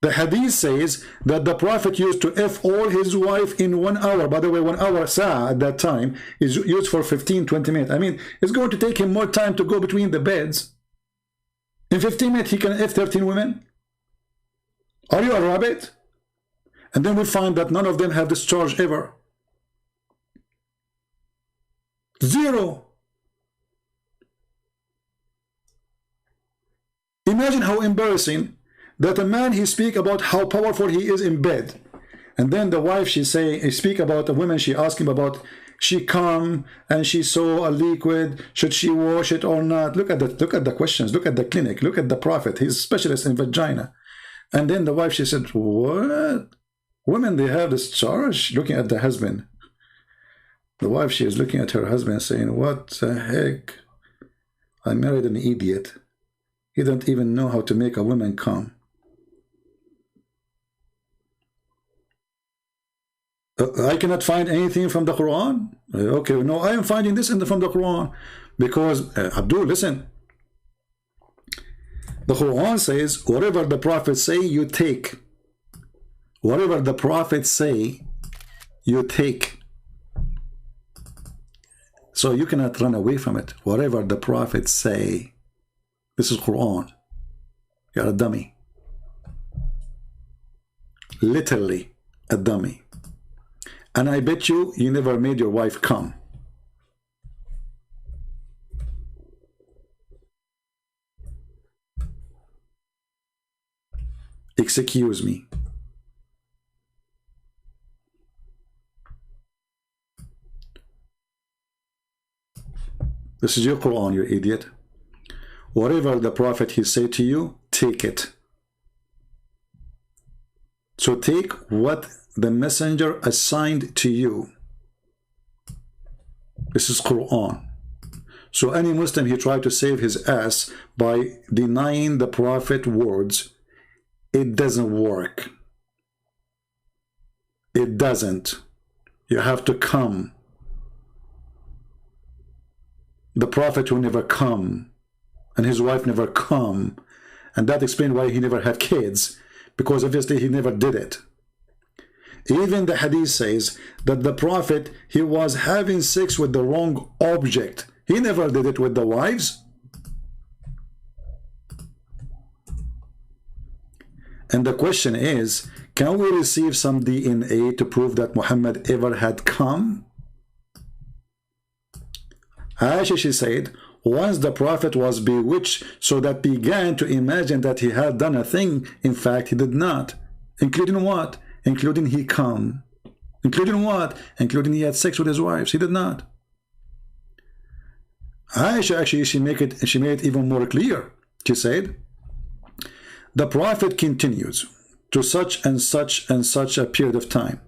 The hadith says that the prophet used to F all his wife in 1 hour. By the way, 1 hour, sa'ah, at that time, is used for 15-20 minutes. I mean, it's going to take him more time to go between the beds. In 15 minutes, he can F 13 women? Are you a rabbit? And then we find that none of them have this charge ever. Zero. Imagine how embarrassing that a man, he speak about how powerful he is in bed, and then the wife, she speak about the women, she ask him about, she come and she saw a liquid, should she wash it or not? Look at the questions, look at the clinic, look at the prophet, he's a specialist in vagina. And then the wife, she said, what? Women, they have this charge? Looking at the husband. The wife, she is looking at her husband saying, what the heck? I married an idiot. He don't even know how to make a woman come. I cannot find anything from the Quran. Okay, no, I am finding this from the Quran. Because, Abdul, listen. The Quran says, whatever the prophets say, you take. Whatever the prophets say, you take. So you cannot run away from it. Whatever the prophets say. This is Quran. You're a dummy. Literally a dummy. And I bet you never made your wife come. Excuse me. This is your Quran, you idiot. Whatever the prophet he say to you, take it. So take what the messenger assigned to you. This is Quran. So any Muslim, he tried to save his ass by denying the prophet words. It doesn't work. It doesn't. You have to come. The prophet will never come, and his wife never come, and that explains why he never had kids, because obviously he never did it. Even the hadith says that the prophet, he was having sex with the wrong object. He never did it with the wives. And the question is, can we receive some DNA to prove that Muhammad ever had come? Aisha, she said, once the prophet was bewitched, so that began to imagine that he had done a thing. In fact, he did not. Including what? Including he come. Including what? Including he had sex with his wives. He did not. Aisha actually, she made it even more clear. She said, the prophet continues to such and such and such a period of time.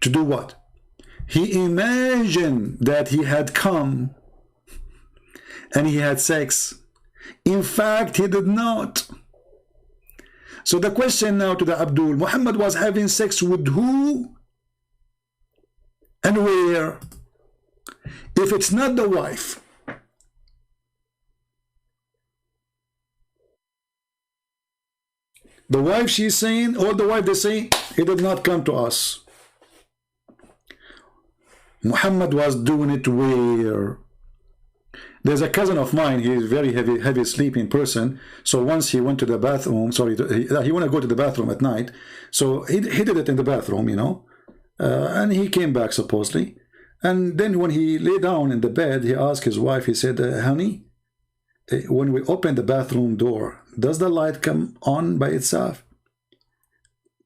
To do what? He imagined that he had come and he had sex. In fact, he did not. So the question now to the Abdul, Muhammad was having sex with who and where? If it's not the wife, the wife she's saying, or the wife they say, he did not come to us. Muhammad was doing it where? There's a cousin of mine, he's a very heavy sleeping person. So once he went to the bathroom, he wanted to go to the bathroom at night. So he did it in the bathroom, you know. And he came back supposedly. And then when he lay down in the bed, he asked his wife, he said, honey, when we open the bathroom door, does the light come on by itself?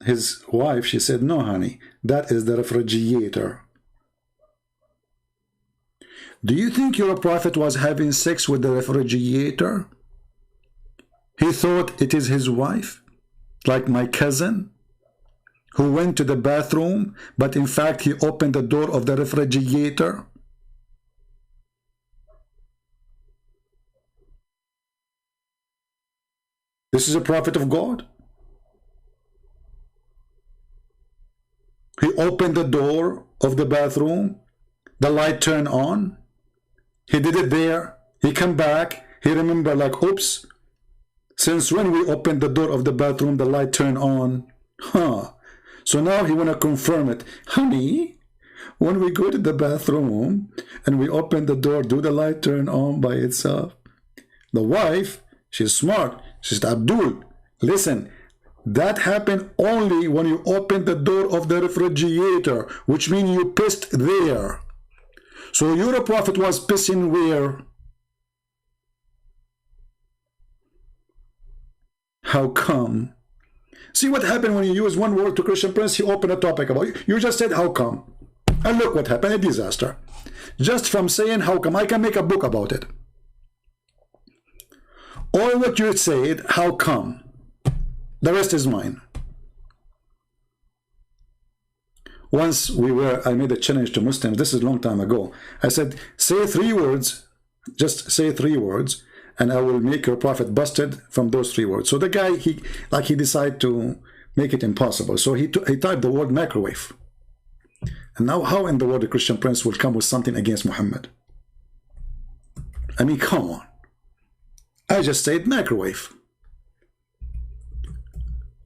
His wife, she said, no, honey, that is the refrigerator. Do you think your prophet was having sex with the refrigerator? He thought it is his wife, like my cousin, who went to the bathroom, but in fact he opened the door of the refrigerator. This is a prophet of God. He opened the door of the bathroom, the light turned on. He did it there. He come back. He remembered like, oops, since when we opened the door of the bathroom, the light turned on. Huh. So now he want to confirm it. Honey, when we go to the bathroom and we open the door, do the light turn on by itself? The wife, she's smart. She said, Abdul, listen, that happened only when you opened the door of the refrigerator, which means you pissed there. So your prophet was pissing where? How come? See what happened when you use one word to Christian Prince, he opened a topic about it. You just said, how come? And look what happened, a disaster. Just from saying, how come? I can make a book about it. All what you said, how come? The rest is mine. Once I made a challenge to Muslims, this is a long time ago. I said, say 3 words, just say 3 words, and I will make your prophet busted from those 3 words. So the guy, he decided to make it impossible. So he typed the word microwave. And now how in the world the Christian Prince will come with something against Muhammad? I mean, come on. I just said microwave.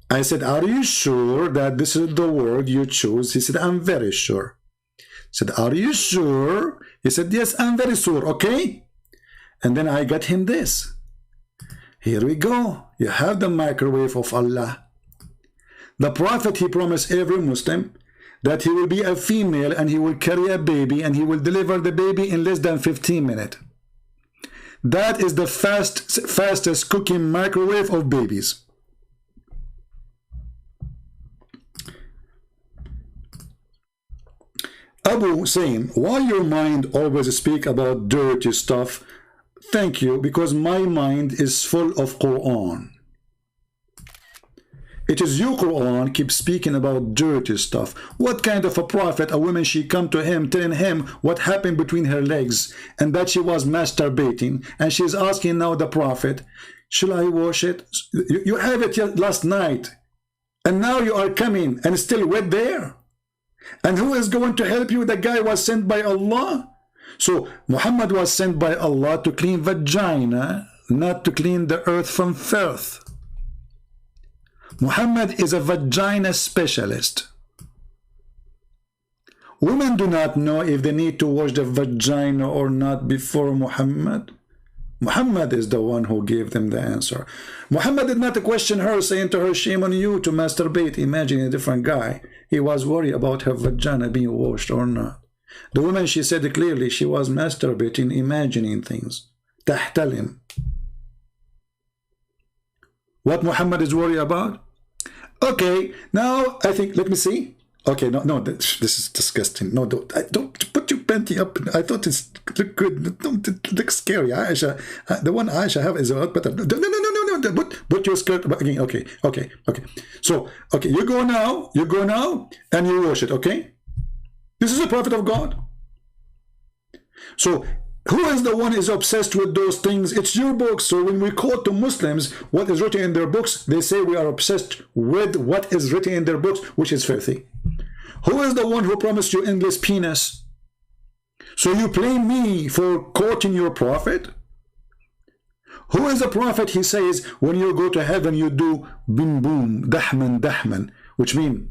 I said, are you sure that this is the word you choose? He said, I'm very sure. I said, are you sure? He said, yes, I'm very sure, okay? And then I got him this. Here we go. You have the microwave of Allah. The Prophet, he promised every Muslim that he will be a female and he will carry a baby and he will deliver the baby in less than 15 minutes. That is the fastest cooking microwave of babies. Abu saying, why your mind always speak about dirty stuff? Thank you, because my mind is full of Quran. It is your Quran keep speaking about dirty stuff. What kind of a prophet, a woman, she come to him telling him what happened between her legs and that she was masturbating, and she's asking now the prophet, shall I wash it? You have it last night and now you are coming and still wet there. And who is going to help you? The guy was sent by Allah. So Muhammad was sent by Allah to clean vagina, not to clean the earth from filth. Muhammad is a vagina specialist. Women do not know if they need to wash the vagina or not before Muhammad. Muhammad is the one who gave them the answer. Muhammad did not question her, saying to her, shame on you to masturbate, imagining a different guy. He was worried about her vagina being washed or not. The woman, she said clearly, she was masturbating, imagining things. Tahtalim. What Muhammad is worried about? Okay, now I think, let me see. Okay, no, this is disgusting. No, don't put your panty up. I thought it looked good. Don't it looks scary. Aisha, the one Aisha have is a lot better. No. Put your skirt again. Okay. So, okay, you go now, and you wash it. Okay, this is a prophet of God. So, who is the one is obsessed with those things? It's your books. So when we quote to Muslims what is written in their books, they say we are obsessed with what is written in their books, which is filthy. Who is the one who promised you endless penis? So you blame me for quoting your prophet? Who is the prophet? He says when you go to heaven you do bim boom, dahman, which means,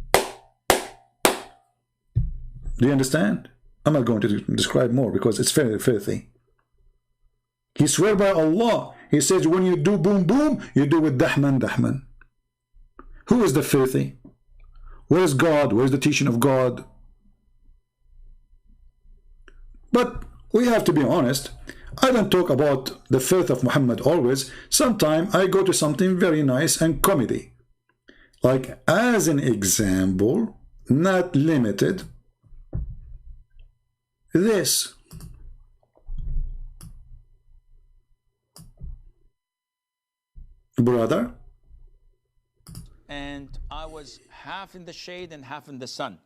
do you understand? I'm not going to describe more because it's very filthy. He swear by Allah. He says when you do boom boom, you do with dahman. Who is the filthy? Where is God? Where is the teaching of God? But we have to be honest. I don't talk about the filth of Muhammad always. Sometimes I go to something very nice and comedy. Like as an example, not limited, this. Brother? And I was half in the shade and half in the sun.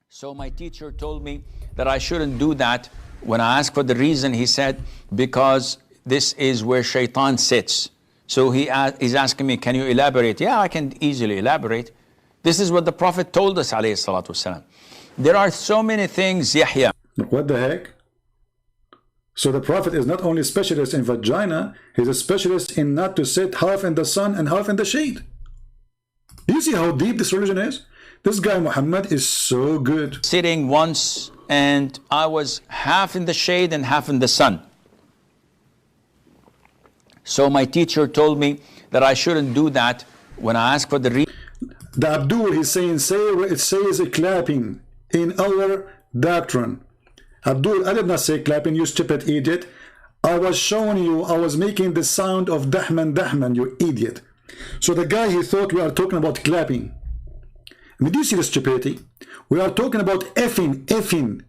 So my teacher told me that I shouldn't do that. When I asked for the reason, he said, because this is where shaitan sits. So he's asking me, can you elaborate? Yeah, I can easily elaborate. This is what the Prophet told us, alayhi salatu wasalam. There are so many things, Yahya. What the heck? So the Prophet is not only specialist in vagina, he's a specialist in not to sit half in the sun and half in the shade. Do you see how deep this religion is? This guy Muhammad is so good. Sitting once and I was half in the shade and half in the sun. So my teacher told me that I shouldn't do that. When I asked for the reason, the Abdul, he's saying, it says clapping in our doctrine. Abdul, I did not say clapping, you stupid idiot. I was showing you, I was making the sound of dahman, you idiot. So the guy, he thought we are talking about clapping. I mean, do you see the stupidity? We are talking about effing.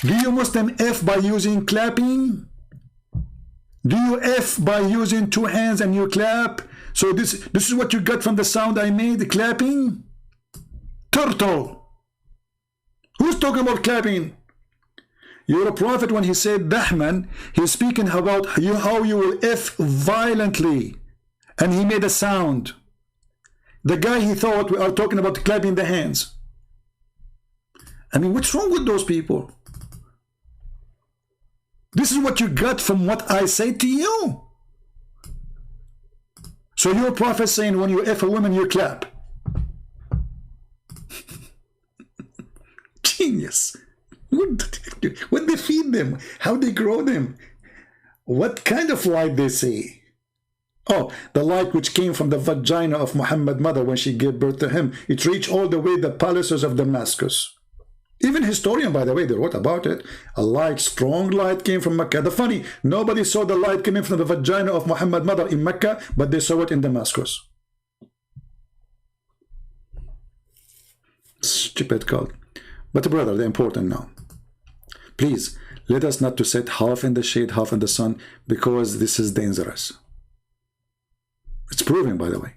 Do you Muslim F by using clapping? Do you F by using two hands and you clap? So this is what you got from the sound I made, clapping? Turtle. Who's talking about clapping? You're a prophet. When he said dahman, he's speaking about how you will F violently. And he made a sound. The guy, he thought we are talking about clapping the hands. I mean, what's wrong with those people? This is what you got from what I say to you. So your prophet saying when you F a woman, you clap. Genius. What they feed them, how they grow them, what kind of light they see. Oh, the light which came from the vagina of Muhammad's mother when she gave birth to him, it reached all the way the palaces of Damascus. Even historian, by the way, they wrote about it. A light, strong light came from Mecca. The funny, nobody saw the light coming from the vagina of Muhammad's mother in Mecca, but they saw it in Damascus. Stupid cult. But brother, they're important now. Please, let us not to sit half in the shade, half in the sun, because this is dangerous. It's proven, by the way.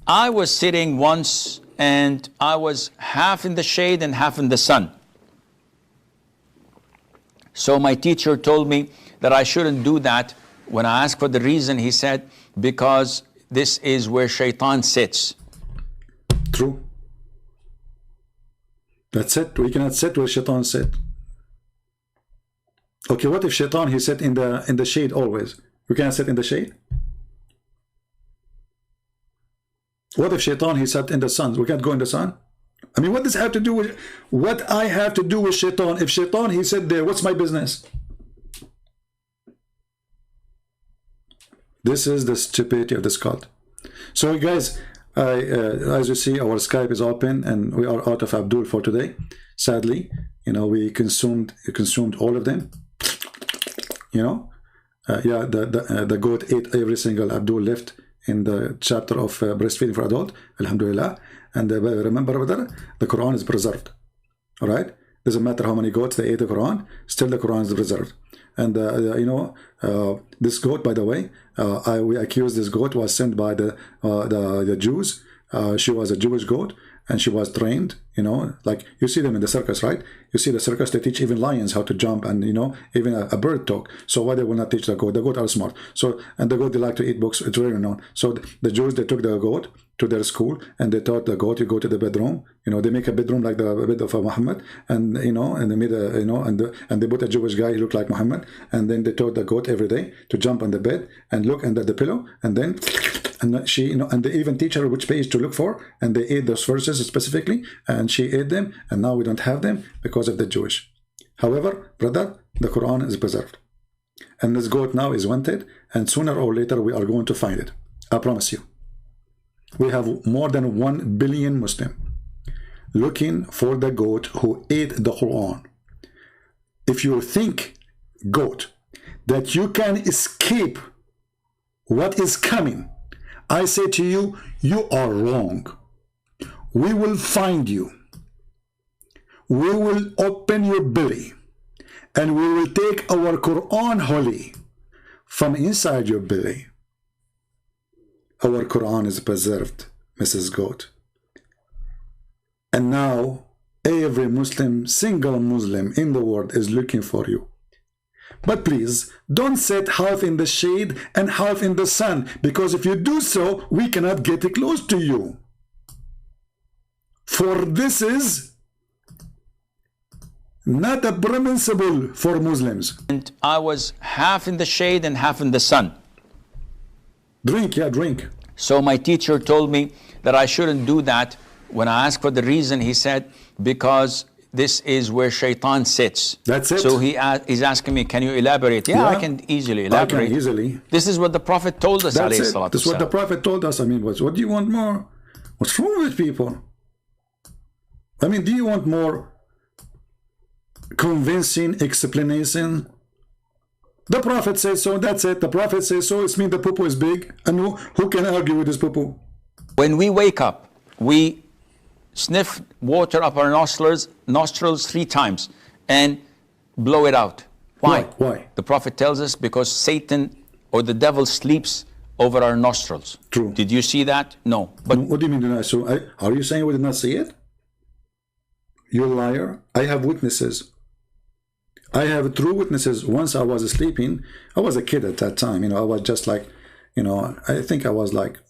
I was sitting once and I was half in the shade and half in the sun. So my teacher told me that I shouldn't do that. When I asked for the reason, he said, because this is where shaitan sits. True. That's it. We cannot sit where shaitan sits. Okay, what if shaitan, he sat in the shade always? We cannot sit in the shade? What if shaitan, he sat in the sun? We can't go in the sun? I mean, what does it have to do with what I have to do with shaitan? If shaitan, he said there, what's my business? This is the stupidity of this cult. So guys, as you see, our Skype is open and we are out of Abdul for today. Sadly, you know, we consumed all of them. You know, yeah, the goat ate every single Abdul left in the chapter of breastfeeding for adult. Alhamdulillah. And remember, brother, the Quran is preserved. All right, doesn't matter how many goats they ate the Quran, still the Quran is preserved. And you know, this goat, by the way, we accuse this goat was sent by the Jews. She was a Jewish goat, and she was trained, you know, like you see them in the circus, right? You see the circus, they teach even lions how to jump, and, you know, even a bird talk. So why they will not teach the goat? The goat are smart. So, and the goat, they like to eat books. It's very known. So the Jews, they took the goat to their school, and they taught the goat, you go to the bedroom, you know, they make a bedroom like the bed of Muhammad, and, you know, and they made a, you know, and they put a Jewish guy, he looked like Muhammad, and then they taught the goat every day to jump on the bed and look under the pillow, and then, and she, you know, and they even teach her which page to look for, and they ate those verses specifically, and she ate them, and now we don't have them because of the Jewish. However, brother, the Quran is preserved, and this goat now is wanted, and sooner or later we are going to find it. I promise you. We have more than 1 billion Muslims looking for the goat who ate the Quran. If you think, goat, that you can escape what is coming, I say to you, you are wrong. We will find you. We will open your belly, and we will take our Quran holy from inside your belly. Our Quran is preserved, Mrs. Goat. And now every Muslim, single Muslim in the world is looking for you. But please, don't sit half in the shade and half in the sun, because if you do so, we cannot get close to you. For this is not a permissible for Muslims. And I was half in the shade and half in the sun. Drink, yeah, drink. So my teacher told me that I shouldn't do that. When I asked for the reason, he said, because this is where shaitan sits. That's it. So he's asking me, can you elaborate? Yeah, I can easily elaborate. I can easily. This is what the Prophet told us. That's it. This is what the Prophet told us. I mean, what do you want more? What's wrong with people? I mean, do you want more convincing explanation? The Prophet says so, that's it. The Prophet says so, it means the poo-poo is big. And who can argue with this poo-poo? When we wake up, we sniff water up our nostrils 3 times and blow it out. Why? Why? The Prophet tells us because Satan or the devil sleeps over our nostrils. True. Did you see that? No. But what do you mean? So are you saying we did not see it? You're a liar. I have witnesses. I have true witnesses. Once I was sleeping, I was a kid at that time, you know, I was just like, you know, I think I was like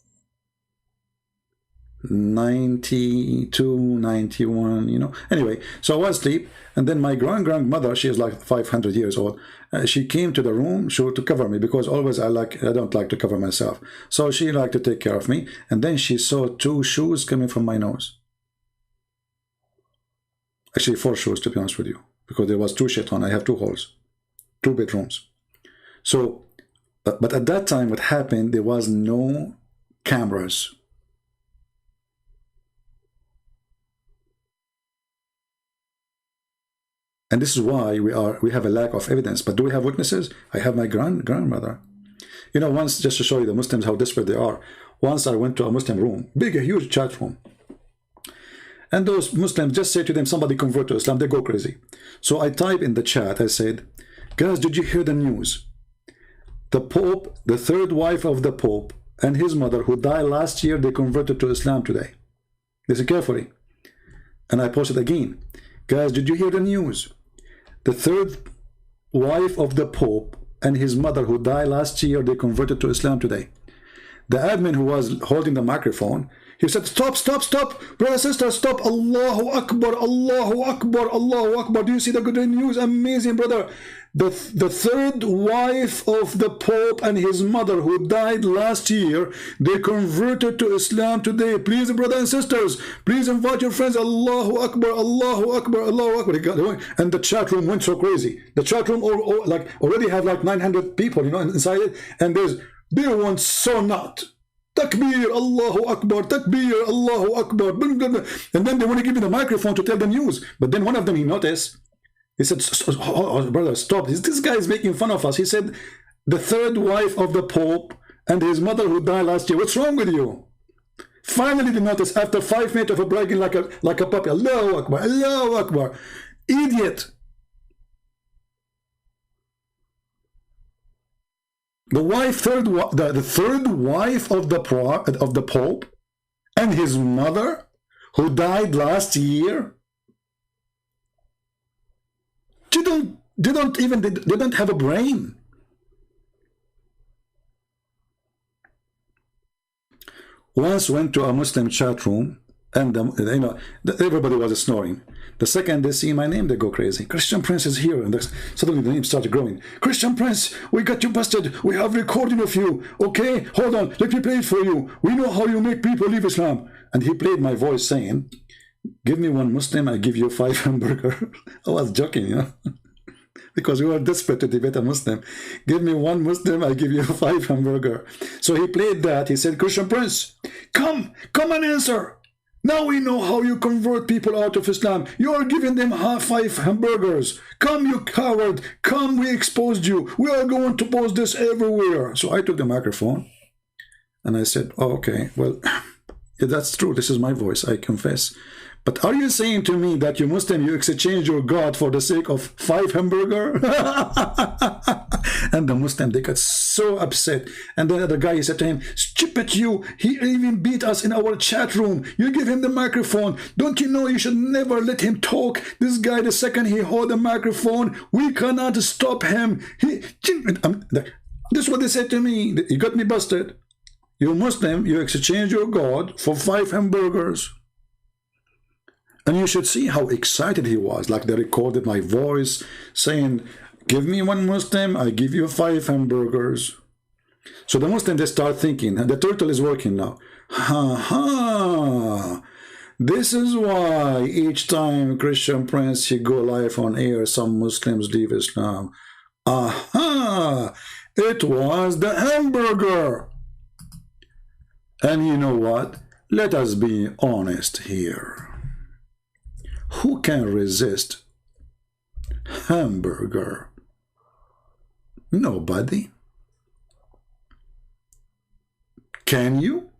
92, 91, you know. Anyway, so I was asleep, and then my grandmother, she is like 500 years old. She came to the room to cover me, because always I don't like to cover myself. So she liked to take care of me, and then she saw 2 shoes coming from my nose. Actually 4 shoes, to be honest with you, because there was 2 shaitan. I have 2 holes, 2 bedrooms. So, but at that time, what happened, there was no cameras. And this is why we have a lack of evidence. But do we have witnesses? I have my grandmother. You know, once, just to show you the Muslims how desperate they are, once I went to a Muslim room, big, a huge chat room. And those Muslims, just say to them, somebody convert to Islam, they go crazy. So I type in the chat, I said, guys, did you hear the news? The Pope, the 3rd wife of the Pope, and his mother, who died last year, they converted to Islam today. Listen carefully. And I posted again, guys, did you hear the news? The 3rd wife of the Pope and his mother, who died last year, they converted to Islam today. The admin who was holding the microphone, he said, stop, stop, stop, brother, sister, stop, Allahu Akbar, Allahu Akbar, Allahu Akbar. Do you see the good news? Amazing, brother. The 3rd wife of the Pope and his mother, who died last year, they converted to Islam today. Please, brothers and sisters, please invite your friends. Allahu Akbar, Allahu Akbar, Allahu Akbar. And the chat room went so crazy. The chat room like already have like 900 people, you know, inside it. And there's They want so not. Takbir, Allahu Akbar, Takbir, Allahu Akbar. And then they want to give you the microphone to tell the news. But then one of them, he noticed, he said, oh, brother, stop. This guy is making fun of us. He said, the third wife of the Pope and his mother who died last year. What's wrong with you? Finally, they noticed after 5 minutes of a bragging like a puppy. Allahu Akbar, Allahu Akbar. Idiot. The third wife of the Pope and his mother who died last year. They don't have a brain. Once went to a Muslim chat room, and everybody was snoring. The second they see my name, they go crazy. Christian Prince is here, and suddenly the name started growing. Christian Prince, we got you busted. We have recording of you. Okay, hold on, let me play it for you. We know how you make people leave Islam. And he played my voice saying, "Give me one Muslim, I give you 5 hamburger." I was joking, you know. Because we were desperate to debate a Muslim. Give me one Muslim, I give you 5 hamburger. So he played that. He said, Christian Prince, come and answer. Now we know how you convert people out of Islam. You are giving them 5 hamburgers. Come, you coward. Come, we exposed you. We are going to post this everywhere. So I took the microphone and I said, oh, okay, well, yeah, that's true. This is my voice. I confess. But are you saying to me that you Muslim, you exchange your God for the sake of 5 hamburger? And the Muslim, they got so upset. And then the other guy, he said to him, stupid you, he even beat us in our chat room. You give him the microphone. Don't you know you should never let him talk? This guy, the second he hold the microphone, we cannot stop him. This is what they said to me. You got me busted. You're Muslim, you exchange your God for 5 hamburgers. And you should see how excited he was. Like they recorded my voice saying, give me one Muslim, I give you 5 hamburgers. So the Muslim, they start thinking, and the turtle is working now. Ha. This is why each time Christian Prince, he go live on air, some Muslims leave Islam. Aha! It was the hamburger. And you know what? Let us be honest here. Who can resist hamburger? Nobody. Can you?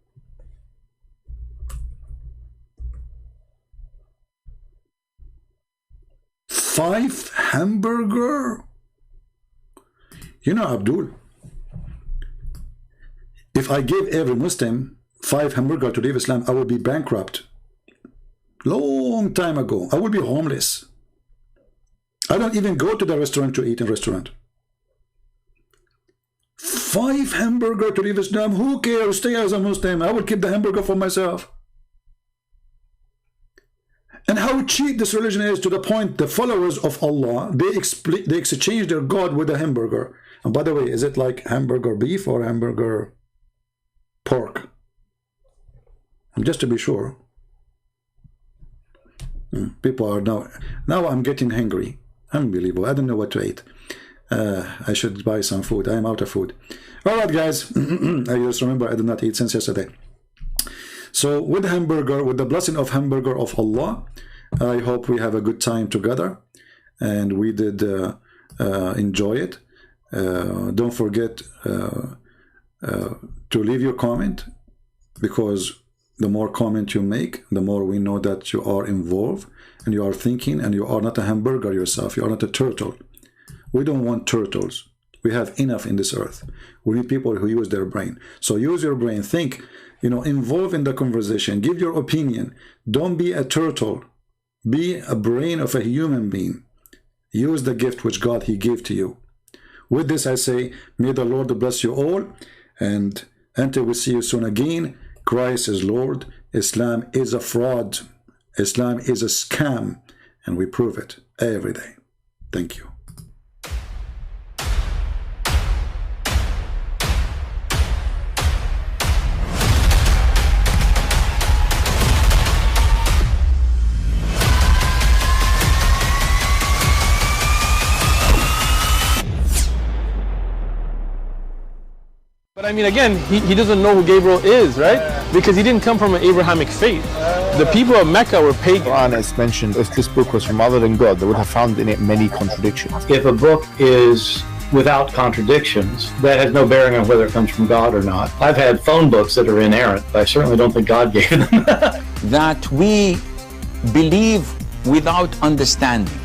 $5 hamburger? You know, Abdul, if I gave every Muslim 5 hamburger to leave Islam, I would be bankrupt. Long time ago. I would be homeless. I don't even go to the restaurant to eat in restaurant. 5 hamburger to leave Islam. Who cares? Stay as a Muslim. I will keep the hamburger for myself. And how cheap this religion is, to the point the followers of Allah, they exchange their God with a hamburger. And by the way, is it like hamburger beef or hamburger pork? And just to be sure. People are now I'm getting hungry. Unbelievable. I don't know what to eat. I should buy some food. I am out of food. All right, guys. I just remember I did not eat since yesterday. So with hamburger, with the blessing of hamburger of Allah, I hope we have a good time together, and we did enjoy it. Don't forget to leave your comment, because the more comment you make, the more we know that you are involved and you are thinking, and you are not a hamburger yourself. You are not a turtle. We don't want turtles. We have enough in this earth. We need people who use their brain. So use your brain. Think, involve in the conversation. Give your opinion. Don't be a turtle. Be a brain of a human being. Use the gift which God, He gave to you. With this, I say, may the Lord bless you all. And until we see you soon again, Christ is Lord. Islam is a fraud. Islam is a scam. And we prove it every day. Thank you. But I mean, again, he doesn't know who Gabriel is, right? Because he didn't come from an Abrahamic faith. The people of Mecca were pagan. Quran is mentioned, if this book was from other than God, they would have found in it many contradictions. If a book is without contradictions, that has no bearing on whether it comes from God or not. I've had phone books that are inerrant, but I certainly don't think God gave them. That we believe without understanding.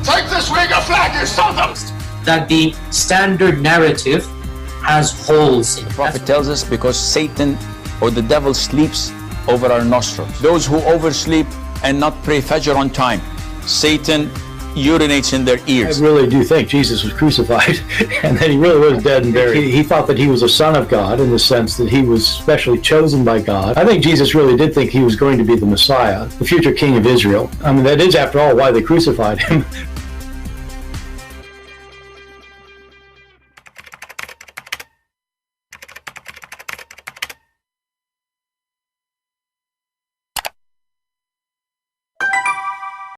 Take this week a flag, you sons. That the standard narrative has holes in it. The Prophet tells us because Satan or the devil sleeps over our nostrils. Those who oversleep and not pray Fajr on time, Satan urinates in their ears. I really do think Jesus was crucified and that he really was dead and buried. He thought that he was a son of God in the sense that he was specially chosen by God. I think Jesus really did think he was going to be the Messiah, the future king of Israel. I mean, that is, after all, why they crucified him.